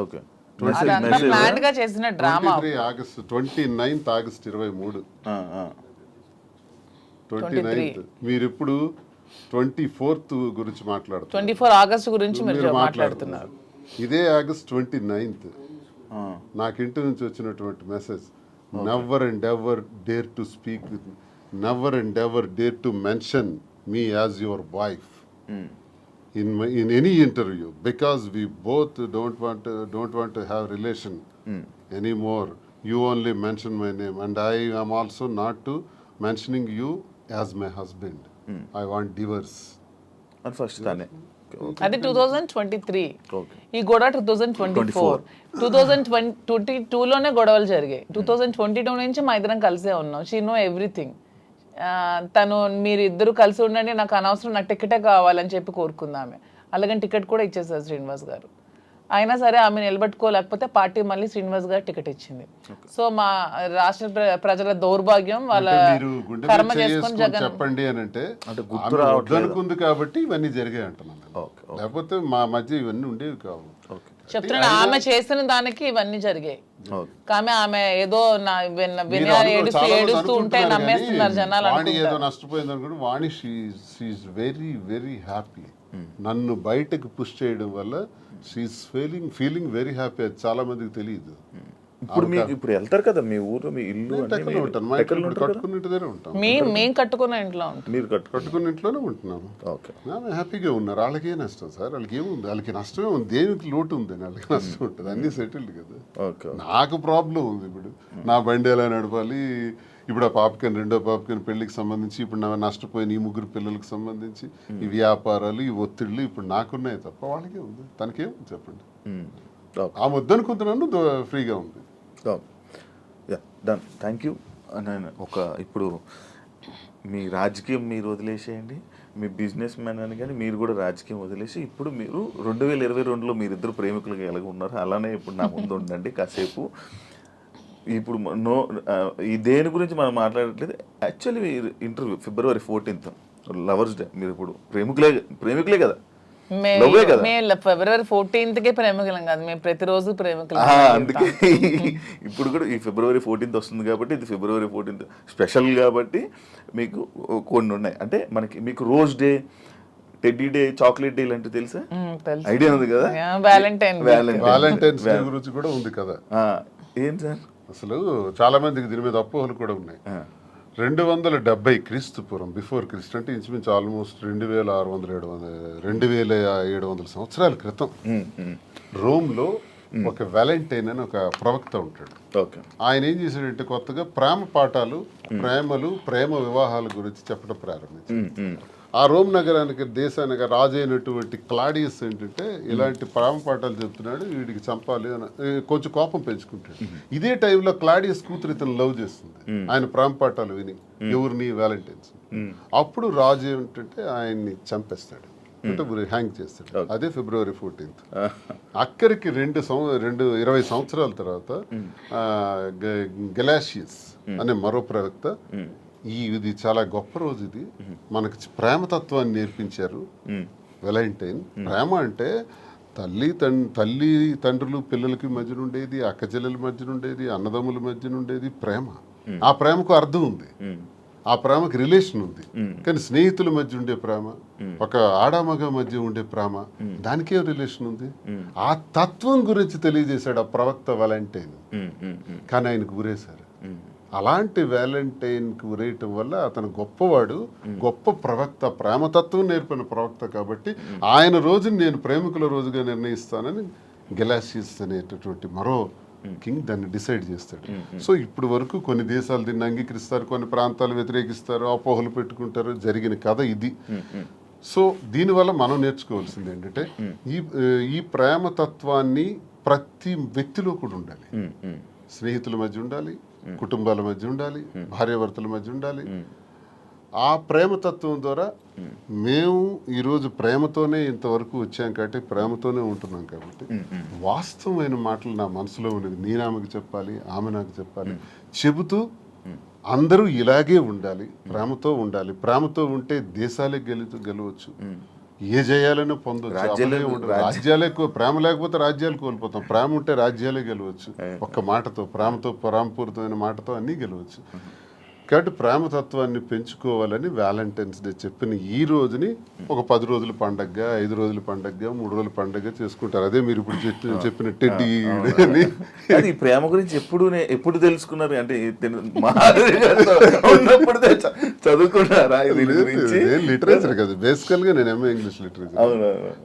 ఓకే. అదంతా ప్లాన్డ్ గా చేసిన drama. 23 August 29th August 23 29th. మీరు ఇప్పుడు 24th గురించి మాట్లాడుతున్నారు. 24 ఆగస్ట్ గురించి మీరు మాట్లాడుతున్నారు. ఇదే ఆగస్ట్ 29th నాకు ఇంటి నుంచి వచ్చినటువంటి message, never and ever dare to speak with me, never and ever dare to mention me as your wife in any interview, because we both don't want to have relation anymore. You only mention my name, and I am also not to mentioning you as my husband. I want divorce. అని first తానే. అది 2023. Okay. ఈ గొడవ 2024. 2022లోనే గొడవలు జరిగాయి. 2022 నుంచి మా ఇద్దరం కలిసే ఉన్నాం. She know everything. తను మీరు ఇద్దరు కలిసి ఉండండి, నాకు అనవసరం, నాకు టికెటే కావాలని చెప్పి కోరుకుందామె. అలాగని టికెట్ కూడా ఇచ్చేసారు శ్రీనివాస్ గారు. అయినా సరే ఆమె నిలబెట్టుకోలేకపోతే పార్టీ మళ్ళీ శ్రీనివాస్ గారు టికెట్ ఇచ్చింది. సో మా రాష్ట్ర ప్రజల దౌర్భాగ్యం, వాళ్ళ కర్మ చేసుకొని జగన్ చెప్పండి అని అంటే అనుకుంది కాబట్టి ఇవన్నీ జరిగాయి అంటున్నాను. లేకపోతే మా మధ్య ఇవన్నీ ఉండేవి కావు. చెప్తున్నా, ఆమె చేసిన దానికి ఇవన్నీ జరిగాయి. ఆమె ఏదో ఏడుస్తూ ఉంటే నమ్మేస్తున్నారు జనాలు. వాణి ఏదో నష్టపోయింది అనుకుంటే, వాణి షీఈస్ వెరీ వెరీ హ్యాపీ. నన్ను బయటకు పుష్ చేయడం వల్ల షీఈస్ ఫీలింగ్ వెరీ హ్యాపీ. అది చాలా మందికి తెలియదు. ఇప్పుడు మీకు ఇప్పుడు వెళ్తారు కదా మీ ఊరు, మీ ఇల్లు కట్టుకున్నట్టుగానే ఉంటాం. మేము కట్టుకున్న ఇంట్లో ఉంటాం. మీరు కట్టుకున్న ఇంట్లోనే ఉంటున్నాము. ఓకే. హ్యాపీగా ఉన్నారు. వాళ్ళకి ఏ నష్టం సార్? వాళ్ళకి ఏముంది? వాళ్ళకి నష్టమే ఉంది. దేనికి లోటు ఉంది? వాళ్ళకి నష్టం ఉంటుంది. అన్ని సెటిల్డ్ కదా. ఓకే. నాకు ప్రాబ్లం ఉంది. ఇప్పుడు నా బండి ఎలా నడపాలి, ఇప్పుడు ఆ పాపకని, రెండో పాపకని పెళ్లికి సంబంధించి, ఇప్పుడు నా నష్టపోయిన ఈ 3 పిల్లలకు సంబంధించి ఈ వ్యాపారాలు, ఈ ఒత్తిళ్ళు ఇప్పుడు నాకున్నాయి తప్ప వాళ్ళకే ఉంది. తనకేముంది చెప్పండి? ఆ వద్దనుకుంటున్నాను, ఫ్రీగా ఉంది. డన్. Thank you. నేను ఇప్పుడు మీ రాజకీయం మీరు వదిలేసేయండి, మీ బిజినెస్ మ్యాన్ అని, కానీ మీరు కూడా రాజకీయం వదిలేసి ఇప్పుడు మీరు 2022లో మీరిద్దరు ప్రేమికులుగా ఎలాగ ఉన్నారు అలానే ఇప్పుడు నా ముందు ఉండండి కాసేపు. ఇప్పుడు ఈ దేని గురించి మనం మాట్లాడట్లేదు. Actually interview February 14th lovers day. మీరు ఇప్పుడు ప్రేమికులే కదా? February 14th ప్రేమికులం కాదు, మేము ప్రతిరోజు ప్రేమికులం. అందుకే ఇప్పుడు కూడా ఈ February 14th వస్తుంది కాబట్టి, ఇది February 14th స్పెషల్ కాబట్టి మీకు కొన్ని ఉన్నాయి. అంటే మీకు rose day, teddy day, chocolate day లాంటివి తెలుసా? ఐడియా ఉంది కదా? వ్యాలంటైన్స్ డే గురించి కూడా ఉంది కదా. ఏం సార్? అసలు చాలా మందికి దీని మీద అపోహలు కూడా ఉన్నాయి. 270 క్రీస్తు పూర్వం, బిఫోర్ క్రీస్తు, అంటే ఇంచుమించు ఆల్మోస్ట్ 2700 సంవత్సరాల క్రితం రోమ్లో ఒక వ్యాలంటైన్ అని ఒక ప్రవక్త ఉంటాడు. ఆయన ఏం చేశాడంటే కొత్తగా ప్రేమ పాఠాలు, ప్రేమ వివాహాల గురించి చెప్పడం ప్రారంభించాడు. ఆ రోమ్ నగరానికి, దేశానికి రాజు అయినటువంటి క్లాడియస్ ఏంటంటే ఇలాంటి ప్రేమ పాఠాలు చెప్తున్నాడు, వీడికి చంపాలి అని కొంచెం కోపం పెంచుకుంటాడు. ఇదే టైంలో క్లాడియస్ కూతురు ఇతను లవ్ చేస్తుంది, ఆయన ప్రేమ పాఠాలు విని, ఎవరిని, వ్యాలంటైన్స్. అప్పుడు రాజు ఏమిటంటే ఆయన్ని చంపేస్తాడు, అంటే హ్యాంగ్ చేస్తాడు. అదే February 14th. అక్కడికి 20 సంవత్సరాల తర్వాత గెలాషియస్ అనే మరో ప్రవక్త, ఇది చాలా గొప్ప రోజు, ఇది మనకి ప్రేమతత్వాన్ని నేర్పించారు వ్యాలంటైన్. ప్రేమ అంటే తల్లి తండ్రులు పిల్లలకి మధ్యన ఉండేది, అక్క చెల్లెల మధ్యన ఉండేది, అన్నదమ్ముల మధ్యన ఉండేది ప్రేమ. ఆ ప్రేమకు అర్థం ఉంది, ఆ ప్రేమకి రిలేషన్ ఉంది. కానీ స్నేహితుల మధ్య ఉండే ప్రేమ, ఒక ఆడామగ మధ్య ఉండే ప్రేమ, దానికే రిలేషన్ ఉంది. ఆ తత్వం గురించి తెలియజేశాడు ఆ ప్రవక్త వ్యాలంటైన్. కానీ ఆయనకు గురేశారు. అలాంటి వ్యాలంటైన్కి ఉరేయటం వల్ల అతను గొప్పవాడు, గొప్ప ప్రవక్త, ప్రేమతత్వం నేర్పిన ప్రవక్త కాబట్టి ఆయన రోజుని నేను ప్రేమికుల రోజుగా నిర్ణయిస్తానని గెలాసియస్ అనేటటువంటి మరో కింగ్ దాన్ని డిసైడ్ చేస్తాడు. సో ఇప్పుడు వరకు కొన్ని దేశాలు దీన్ని అంగీకరిస్తారు, కొన్ని ప్రాంతాలు వ్యతిరేకిస్తారు, అపోహలు పెట్టుకుంటారు. జరిగిన కథ ఇది. సో దీనివల్ల మనం నేర్చుకోవాల్సింది ఏంటంటే ఈ ప్రేమతత్వాన్ని ప్రతి వ్యక్తిలో కూడా ఉండాలి. స్నేహితుల మధ్య ఉండాలి, కుటుంబాల మధ్య ఉండాలి, భార్యాభర్తల మధ్య ఉండాలి. ఆ ప్రేమతత్వం ద్వారా మేము ఈరోజు ప్రేమతోనే ఇంతవరకు వచ్చాం కాబట్టి ప్రేమతోనే ఉంటున్నాం కాబట్టి వాస్తవమైన మాటలు నా మనసులో ఉన్నది నేను ఆమెకు చెప్పాలి, ఆమె నాకు చెప్పాలి. చెబుతూ అందరూ ఇలాగే ఉండాలి, ప్రేమతో ఉండాలి. ప్రేమతో ఉంటే దేశాలే గెలవచ్చు, ఏ జయాలను పొందొచ్చు. రాజ్యాలే ప్రేమ లేకపోతే రాజ్యాలు కోల్పోతాం, ప్రేమ ఉంటే రాజ్యాలే గెలవచ్చు. ఒక్క మాటతో, ప్రేమతో, ప్రేమపూరితమైన మాటతో అన్నీ గెలవచ్చు. కాబట్టి ప్రేమతత్వాన్ని పెంచుకోవాలని వ్యాలంటైన్స్ డే చెప్పిన ఈ రోజుని ఒక 10 రోజుల పండగగా, 5 రోజుల పండగగా, 3 రోజుల పండగగా చేసుకుంటారు. అదే మీరు ఇప్పుడు చెప్పిన టెడ్డీ అని. అది ప్రేమ గురించి ఎప్పుడు తెలుసుకున్నారు? అంటే ఉన్నప్పుడు చదువుకున్నారా? లిటరేచర్ కదా బేసికల్ గా. నేను MA English literature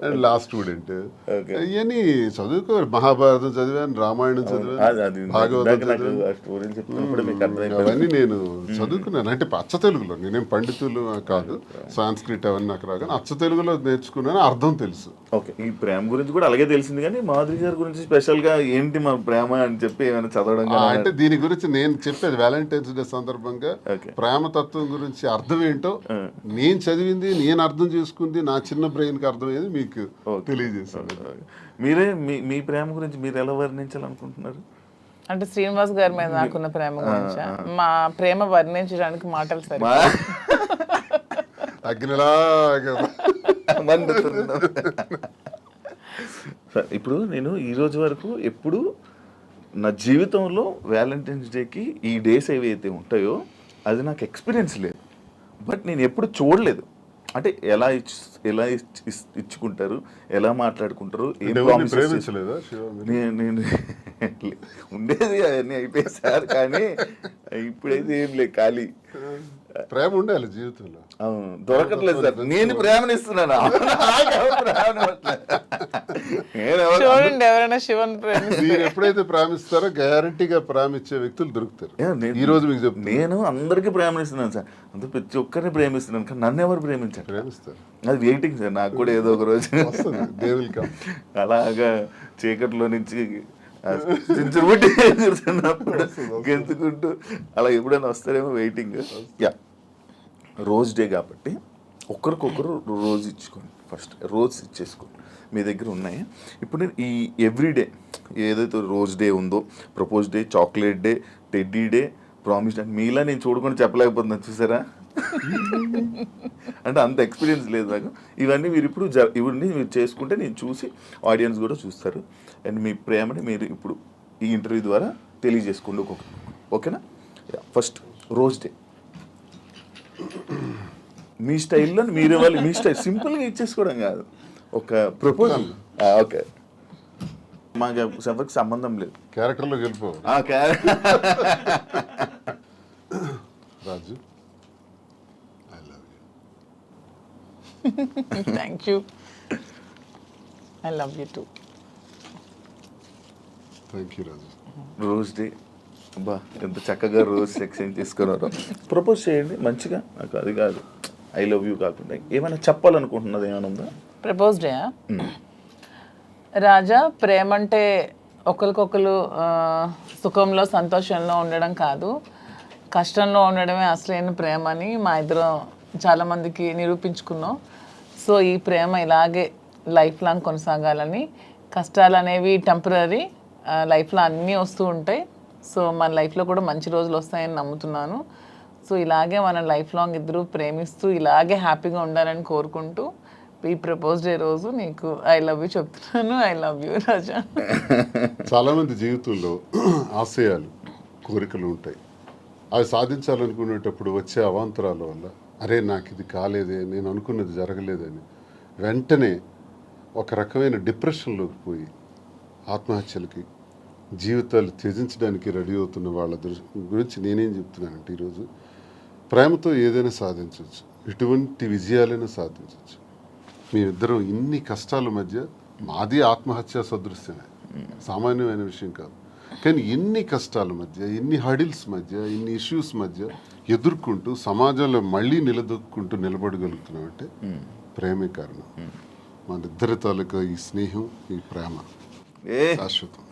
and law student. ఇవన్నీ చదువుకో. మహాభారతం చదివాను, రామాయణం చదివాను, భాగవతం చదివాను. అవన్నీ నేను చదువుకున్నాను. అంటే అచ్చ తెలుగులో, నేనేం పండితులు కాదు, సాంస్క్రిట్ అవన్నీ నాకు రాగా అచ్చ తెలుగులో నేర్చుకున్నాను, అర్థం తెలుసు. ఓకే, ఈ ప్రేమ గురించి కూడా అలాగే తెలిసింది. కానీ మాధురి గారి గురించి స్పెషల్ గా ఏంటి మా ప్రేమ అని చెప్పి ఏమైనా చదవడం? అంటే దీని గురించి నేను చెప్పేది వ్యాలంటైన్స్ డే సందర్భంగా ప్రేమతత్వం గురించి అర్థం ఏంటో నేను చదివింది, నేను అర్థం చేసుకుంది, నా చిన్న బ్రెయిన్ కి అర్థమయ్యేది మీకు తెలియజేశాను. మీరే మీ ప్రేమ గురించి మీరు ఎలా వర్ణించాలనుకుంటున్నారు? అంటే శ్రీనివాస్ గారి మీద నాకున్న ప్రేమ గురించి, మా ప్రేమ వర్ణించడానికి మాటలు సరే. ఇప్పుడు నేను ఈ రోజు వరకు ఎప్పుడు నా జీవితంలో వ్యాలంటైన్స్ డేకి ఈ డేస్ ఏవైతే ఉంటాయో అది నాకు ఎక్స్పీరియన్స్ లేదు. బట్ నేను ఎప్పుడు చూడలేదు. అంటే ఎలా ఇచ్చుకుంటారు, ఎలా మాట్లాడుకుంటారు, నేను ఉండేది అవన్నీ అయిపోయాయి సార్. కానీ ఇప్పుడైతే ఏం లేదు, ఖాళీ. ప్రేమ ఉండాలి జీవితంలో. దొరకట్లేదు సార్. నేను ప్రేమనిస్తున్నాను. చూడండి, ఎవరైనా శివన్ మీరు ఎప్పుడైతే ప్రేమిస్తారో గ్యారంటీగా ప్రేమించే వ్యక్తులు దొరుకుతారు. ఈ రోజు మీకు చెప్తాను, నేను అందరికీ ప్రేమనిస్తున్నాను సార్. అంత ప్రతి ఒక్కరిని ప్రేమిస్తున్నాను. కానీ నన్ను ఎవరు ప్రేమిస్తారు? అది వెయిటింగ్ సార్. నాకు కూడా ఏదో ఒక రోజు అలాగా చీకట్లో నుంచి కూర్చున్నప్పుడు గెంతుకుంటూ అలా ఎప్పుడైనా వస్తారేమో వెయిటింగ్. యా, రోజ్ డే కాబట్టి ఒకరికొకరు రోజు ఇచ్చుకోండి. ఫస్ట్ రోజు ఇచ్చేసుకోండి. మీ దగ్గర ఉన్నాయి. ఇప్పుడు నేను ఈ ఎవ్రీడే ఏదైతే రోజ్ డే ఉందో, propose day, chocolate day, teddy day, promise day, మీలా నేను చూడకుండా చెప్పలేకపోతున్నాను. చూసారా? అంటే అంత ఎక్స్పీరియన్స్ లేదు నాకు. ఇవన్నీ మీరు ఇప్పుడు ఇవన్నీ మీరు చేసుకుంటే నేను చూసి ఆడియన్స్ కూడా చూస్తారు. అండ్ మీ ప్రేమని మీరు ఇప్పుడు ఈ ఇంటర్వ్యూ ద్వారా తెలియజేసుకోండి ఒక్కొక్కరు. ఓకేనా? ఫస్ట్ రోజ్ డే మీ స్టైల్లో మీరు ఇవ్వాలి. మీ స్టైల్ సింపుల్గా ఇచ్చేసుకోవడం కాదు, ఒక ప్రపోజల్. ఓకే, మాకు ఎవరికి సంబంధం లేదు. క్యారెక్టర్లోకి వెళ్ళిపో. Raju, thank you. I love you too. Thank you Raju. Rose day, అబ్బా ఎంత చక్కగా రోజ్ ఎక్స్చేంజ్ చేసుకున్నారో. ప్రపోజ్ చేయండి మంచిగా. నాకు అది కాదు, ఐ లవ్ యూ కాకుండా ఏమైనా చెప్పాలనుకుంటున్నది ఏమైనా ఉందా? ప్రపోజ్ డే రాజా, ప్రేమ అంటే ఒకరికొకరు సుఖంలో సంతోషంలో ఉండడం కాదు, కష్టంలో ఉండడమే అసలైన ప్రేమ అని మా ఇద్దరం చాలామందికి నిరూపించుకున్నాం. సో ఈ ప్రేమ ఇలాగే లైఫ్ లాంగ్ కొనసాగాలని. కష్టాలు అనేవి టెంపరీ, లైఫ్లో అన్నీ వస్తూ ఉంటాయి. సో మన లైఫ్లో కూడా మంచి రోజులు వస్తాయని నమ్ముతున్నాను. సో ఇలాగే మన లైఫ్ లాంగ్ ఇద్దరు ప్రేమిస్తూ ఇలాగే హ్యాపీగా ఉండాలని కోరుకుంటూ ఈ ప్రపోజ్ డే రోజు నీకు ఐ లవ్ యూ చెప్తున్నాను. ఐ లవ్ యూ రాజా. చాలామంది జీవితంలో ఆశయాలు, కోరికలు ఉంటాయి. అవి సాధించాలనుకునేటప్పుడు వచ్చే అవాంతరాల వల్ల అరే నాకు ఇది కాలేదే, నేను అనుకున్నది జరగలేదని వెంటనే ఒక రకమైన డిప్రెషన్లోకి పోయి ఆత్మహత్యలకి, జీవితాలు త్యజించడానికి రెడీ అవుతున్న వాళ్ళ గురించి నేనేం చెప్తున్నానంటే ఈరోజు ప్రేమతో ఏదైనా సాధించవచ్చు, ఎటువంటి విజయాలైనా సాధించవచ్చు. మేమిద్దరం ఇన్ని కష్టాల మధ్య, మాది ఆత్మహత్యా సదృశ్యమే, సామాన్యమైన విషయం కాదు, కానీ ఎన్ని కష్టాల మధ్య, ఎన్ని హడిల్స్ మధ్య, ఇన్ని ఇష్యూస్ మధ్య ఎదుర్కొంటూ సమాజంలో మళ్ళీ నిలదొక్కుంటూ నిలబడగలుగుతున్నామంటే ప్రేమే కారణం. మన ఇద్దరి తాలూకా ఈ స్నేహం, ఈ ప్రేమ శాశ్వతం.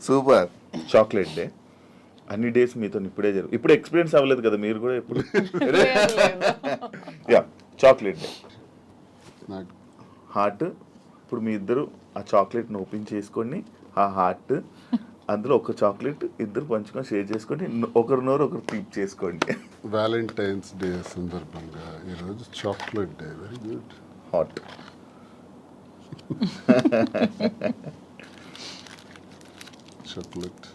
సూపర్. చాక్లెట్ డే అన్ని డేస్ మీతో ఇప్పుడే ఇప్పుడు ఎక్స్పీరియన్స్ అవ్వలేదు కదా మీరు కూడా ఎప్పుడు? యా, చాక్లెట్ డే నాకు హార్ట్. ఇప్పుడు మీ ఇద్దరు ఆ చాక్లెట్ని ఓపెన్ చేసుకొని ఆ హార్ట్ అందులో ఒక చాక్లెట్ ఇద్దరు పంచుకొని షేర్ చేసుకొని ఒకరు నోరు ఒకరు తీప్ చేసుకోండి. వ్యాలంటైన్స్ డే సందర్భంగా ఈరోజు chocolate day. Very good. Hot. Chocolate,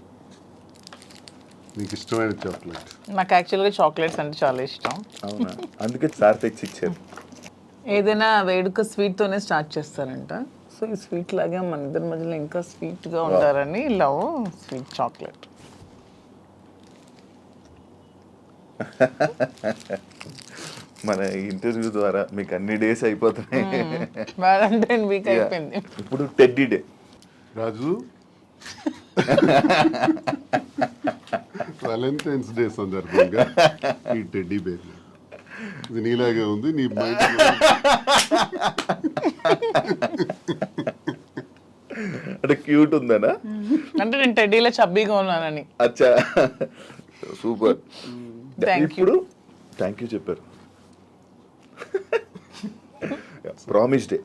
నీకు ఇష్టమైన చాక్లెట్? నాకు యాక్చువల్గా చాక్లెట్స్ అంటే చాలా ఇష్టం. అవునా? అందుకే సార్ తెచ్చి ఇచ్చారు. ఏదైనా వేడుక స్వీట్తోనే స్టార్ట్ చేస్తారంట. సో ఈ స్వీట్ లాగే మన ఇద్దరి మధ్యలో ఇంకా స్వీట్గా ఉంటారని లవ్ స్వీట్ చాక్లెట్. మన ఇంటర్వ్యూ ద్వారా మీకు అన్ని డేస్ అయిపోతున్నాయి. వ్యాలంటైన్ వీక్ అయిపోయింది. ఇప్పుడు టెడ్డీ డే. రాజు, వ్యాలంటైన్స్ డే సందర్భంగా ఈ టెడ్డీ బేర్ ఇది నీలాగే ఉంది, నీ మైండ్ అంటే క్యూట్ ఉందనా? అంటే నేను టెడ్డీలో చబ్బీగా ఉన్నానని. అచ్చా, సూపర్. Thank you. ఇప్పుడు థ్యాంక్ యూ చెప్పారు. Promise day.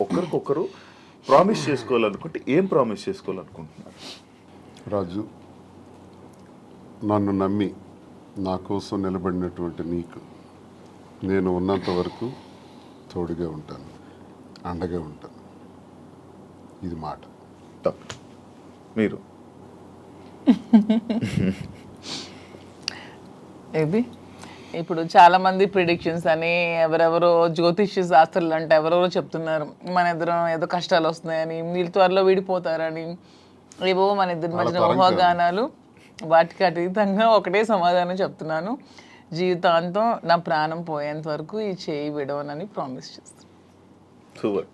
ఒకరికొకరు ప్రామిస్ చేసుకోవాలనుకుంటే ఏం ప్రామిస్ చేసుకోవాలనుకుంటున్నారు? రాజు, నన్ను నమ్మి నా కోసం నిలబడినటువంటి నీకు నేను ఉన్నంత వరకు తోడుగా ఉంటాను, అండగా ఉంటాను. ఇది మాట. తప్పు. మీరు ఇది ఇప్పుడు చాలా మంది ప్రిడిక్షన్స్ అని ఎవరెవరో జ్యోతిష్య శాస్త్రాలు అంటే ఎవరెవరో చెప్తున్నారు మన ఇద్దరం ఏదో కష్టాలు వస్తున్నాయని, వీళ్ళు త్వరలో విడిపోతారని, ఏవో మన ఇద్దరి మధ్యన ఊహాగానాలు. వాటికి అతీతంగా ఒకటే సమాధానం చెప్తున్నాను, జీవితాంతం నా ప్రాణం పోయేంత వరకు ఈ చేయి విడవనని ప్రామిస్ చేస్తాను. సూపర్.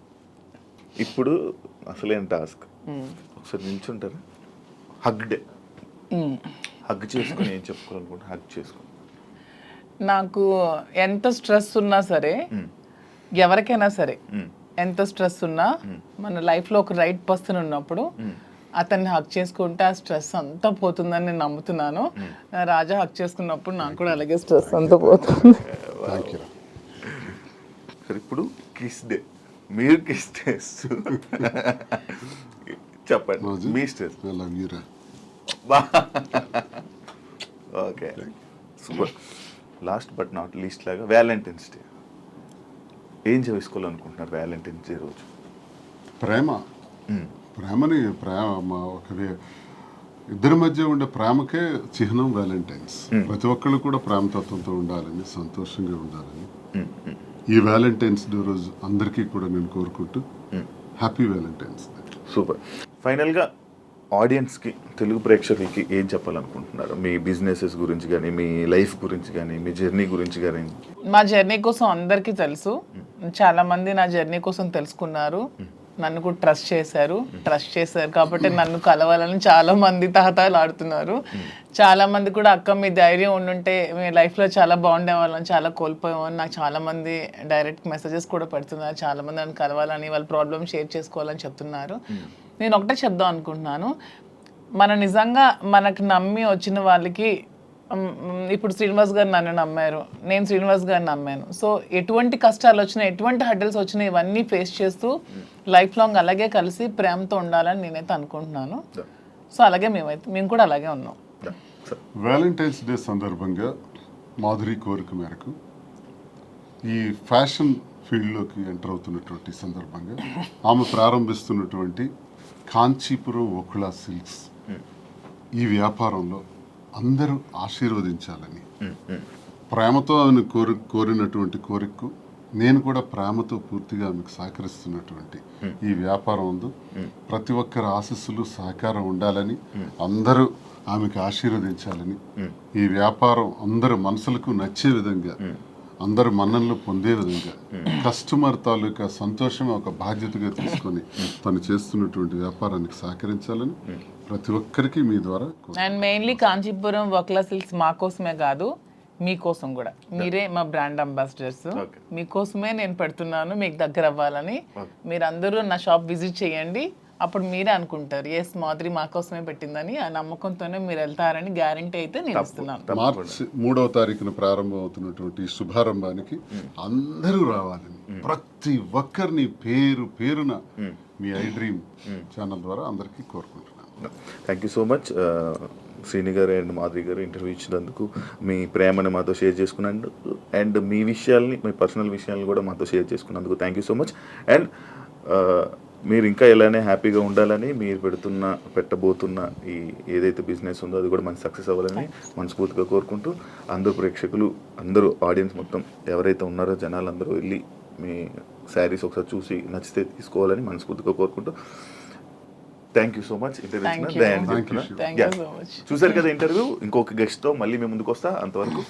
ఇప్పుడు అసలేం టాస్క్. ఒకసారి నిల్చుంటారా? Hug day. హగ్ చేసుకొని ఏం చెప్పుకోవాలనుకుంటే హగ్ చేసుకోండి. నాకు ఎంత స్ట్రెస్ ఉన్నా సరే, ఎవరికైనా సరే ఎంత స్ట్రెస్ ఉన్నా, మన లైఫ్లో ఒక రైట్ పర్సన్ ఉన్నప్పుడు అతన్ని హక్ చేసుకుంటే ఆ స్ట్రెస్ అంతా పోతుందని నేను నమ్ముతున్నాను. రాజా హక్ చేసుకున్నప్పుడు నాకు కూడా అలాగే స్ట్రెస్ అంతా పోతుంది. సరే, ఇప్పుడు కిస్ డే. మీరు కిస్ చేస్తూ చెప్పండి మీ stress. Okay, super. Last but not least లాగా వ్యాలంటైన్స్ డే ఏం చేసుకోవాలనుకుంటున్నారు? వ్యాలంటైన్స్ డే రోజు ప్రేమని ఇద్దరి మధ్య ఉండే ప్రేమకే చిహ్నం వ్యాలంటైన్స్. ప్రతి ఒక్కళ్ళు కూడా ప్రేమతత్వంతో ఉండాలని, సంతోషంగా ఉండాలని ఈ వ్యాలంటైన్స్ డే రోజు అందరికీ కూడా నేను కోరుకుంటూ హ్యాపీ వ్యాలంటైన్స్ డే. సూపర్. ఫైనల్గా ఆడియన్స్కి, తెలుగు ప్రేక్షకులకి ఏం చెప్పాలనుకుంటున్నారు? మీ బిజినెసెస్ గురించి కానీ, మీ లైఫ్ గురించి కానీ, మీ జర్నీ గురించి కానీ. మా జర్నీ కోసం అందరికీ తెలుసు, చాలా మంది నా జర్నీ కోసం తెలుసుకున్నారు, నన్ను కూడా ట్రస్ట్ చేశారు కాబట్టి నన్ను కలవాలని చాలా మంది తహతాలు ఆడుతున్నారు. చాలా మంది కూడా అక్క మీ ధైర్యం ఉండుంటే మీ లైఫ్లో చాలా బాగుండే వాళ్ళని చాలా కోల్పోయామని నాకు చాలా మంది డైరెక్ట్ మెసేజెస్ కూడా పెడుతున్నారు. చాలా మంది నన్ను కలవాలని, వాళ్ళ ప్రాబ్లమ్ షేర్ చేసుకోవాలని చెప్తున్నారు. నేను ఒకటే చెప్దాం అనుకుంటున్నాను, మన నిజంగా మనకు నమ్మి వచ్చిన వాళ్ళకి, ఇప్పుడు శ్రీనివాస్ గారు నన్ను నమ్మారు, నేను శ్రీనివాస్ గారిని నమ్మాను. సో ఎటువంటి కష్టాలు వచ్చినా, ఎటువంటి హడ్డల్స్ వచ్చినా ఇవన్నీ ఫేస్ చేస్తూ లైఫ్ లాంగ్ అలాగే కలిసి ప్రేమతో ఉండాలని నేనైతే అనుకుంటున్నాను. సో అలాగే మేము కూడా అలాగే ఉన్నాం. వ్యాలంటైన్స్ డే సందర్భంగా మాధురి కోరిక మేరకు ఈ ఫ్యాషన్ ఫీల్డ్లోకి ఎంటర్ అవుతున్నటువంటి సందర్భంగా ఆమె ప్రారంభిస్తున్నటువంటి కాంచీపురం ఒకుళ సిల్క్స్ ఈ వ్యాపారంలో అందరూ ఆశీర్వదించాలని, ప్రేమతో ఆమెను కోరినటువంటి కోరికకు నేను కూడా ప్రేమతో పూర్తిగా ఆమెకు సహకరిస్తున్నటువంటి ఈ వ్యాపారం ఉంది. ప్రతి ఒక్కరి ఆశీస్సులు సహకారం ఉండాలని, అందరూ ఆమెకు ఆశీర్వదించాలని, ఈ వ్యాపారం అందరు మనసులకు నచ్చే విధంగా, అందరు మన్ననలు పొందే విధంగా, కస్టమర్ తాలూకా సంతోషం ఒక బాధ్యతగా తీసుకొని తను చేస్తున్నటువంటి వ్యాపారానికి సహకరించాలని ప్రతి ఒక్కరికి మీ ద్వారా అండ్ మెయిన్లీ కాంచీపురం వక్లా సిల్క్స్ మా కోసమే కాదు, మీకోసం కూడా. మీరే మా బ్రాండ్ అంబాసిడర్స్. మీకోసమే నేను పెడుతున్నాను, మీకు దగ్గర అవ్వాలని. మీరందరూ నా షాప్ విజిట్ చేయండి, అప్పుడు మీరే అనుకుంటారు ఎస్ మాధురి మా కోసమే పెట్టిందని. ఆ నమ్మకంతోనే మీరు వెళ్తారని గ్యారంటీ అయితే నేను ఇస్తున్నాను. మార్చి 3వ తారీఖున ప్రారంభం అవుతున్నటువంటి ఈ శుభారంభానికి అందరూ రావాలని ప్రతి ఒక్కరిని పేరు పేరున మీ ఐ డ్రీమ్ ఛానల్ ద్వారా అందరికీ కోరుకుంటున్నాను. Thank you so much Srini గారు అండ్ మాధురి గారు ఇంటర్వ్యూ ఇచ్చినందుకు, మీ ప్రేమను మాతో షేర్ చేసుకున్నందుకు, అండ్ మీ విషయాల్ని, మీ పర్సనల్ విషయాలను కూడా మాతో షేర్ చేసుకున్నందుకు thank you so much. And మీరు ఇంకా ఇలానే హ్యాపీగా ఉండాలని, మీరు పెట్టబోతున్న ఈ ఏదైతే బిజినెస్ ఉందో అది కూడా మంచి సక్సెస్ అవ్వాలని మనస్ఫూర్తిగా కోరుకుంటూ, అందరూ ప్రేక్షకులు, అందరూ ఆడియన్స్ మొత్తం ఎవరైతే ఉన్నారో జనాలు అందరూ వెళ్ళి మీ శారీస్ ఒకసారి చూసి నచ్చితే తీసుకోవాలని మనస్ఫూర్తిగా కోరుకుంటూ thank you so much. Thank you so much. చూసారు కదా ఇంటర్వ్యూ. ఇంకొక గెస్ట్తో మళ్ళీ మేము ముందుకు వస్తా. అంతవరకు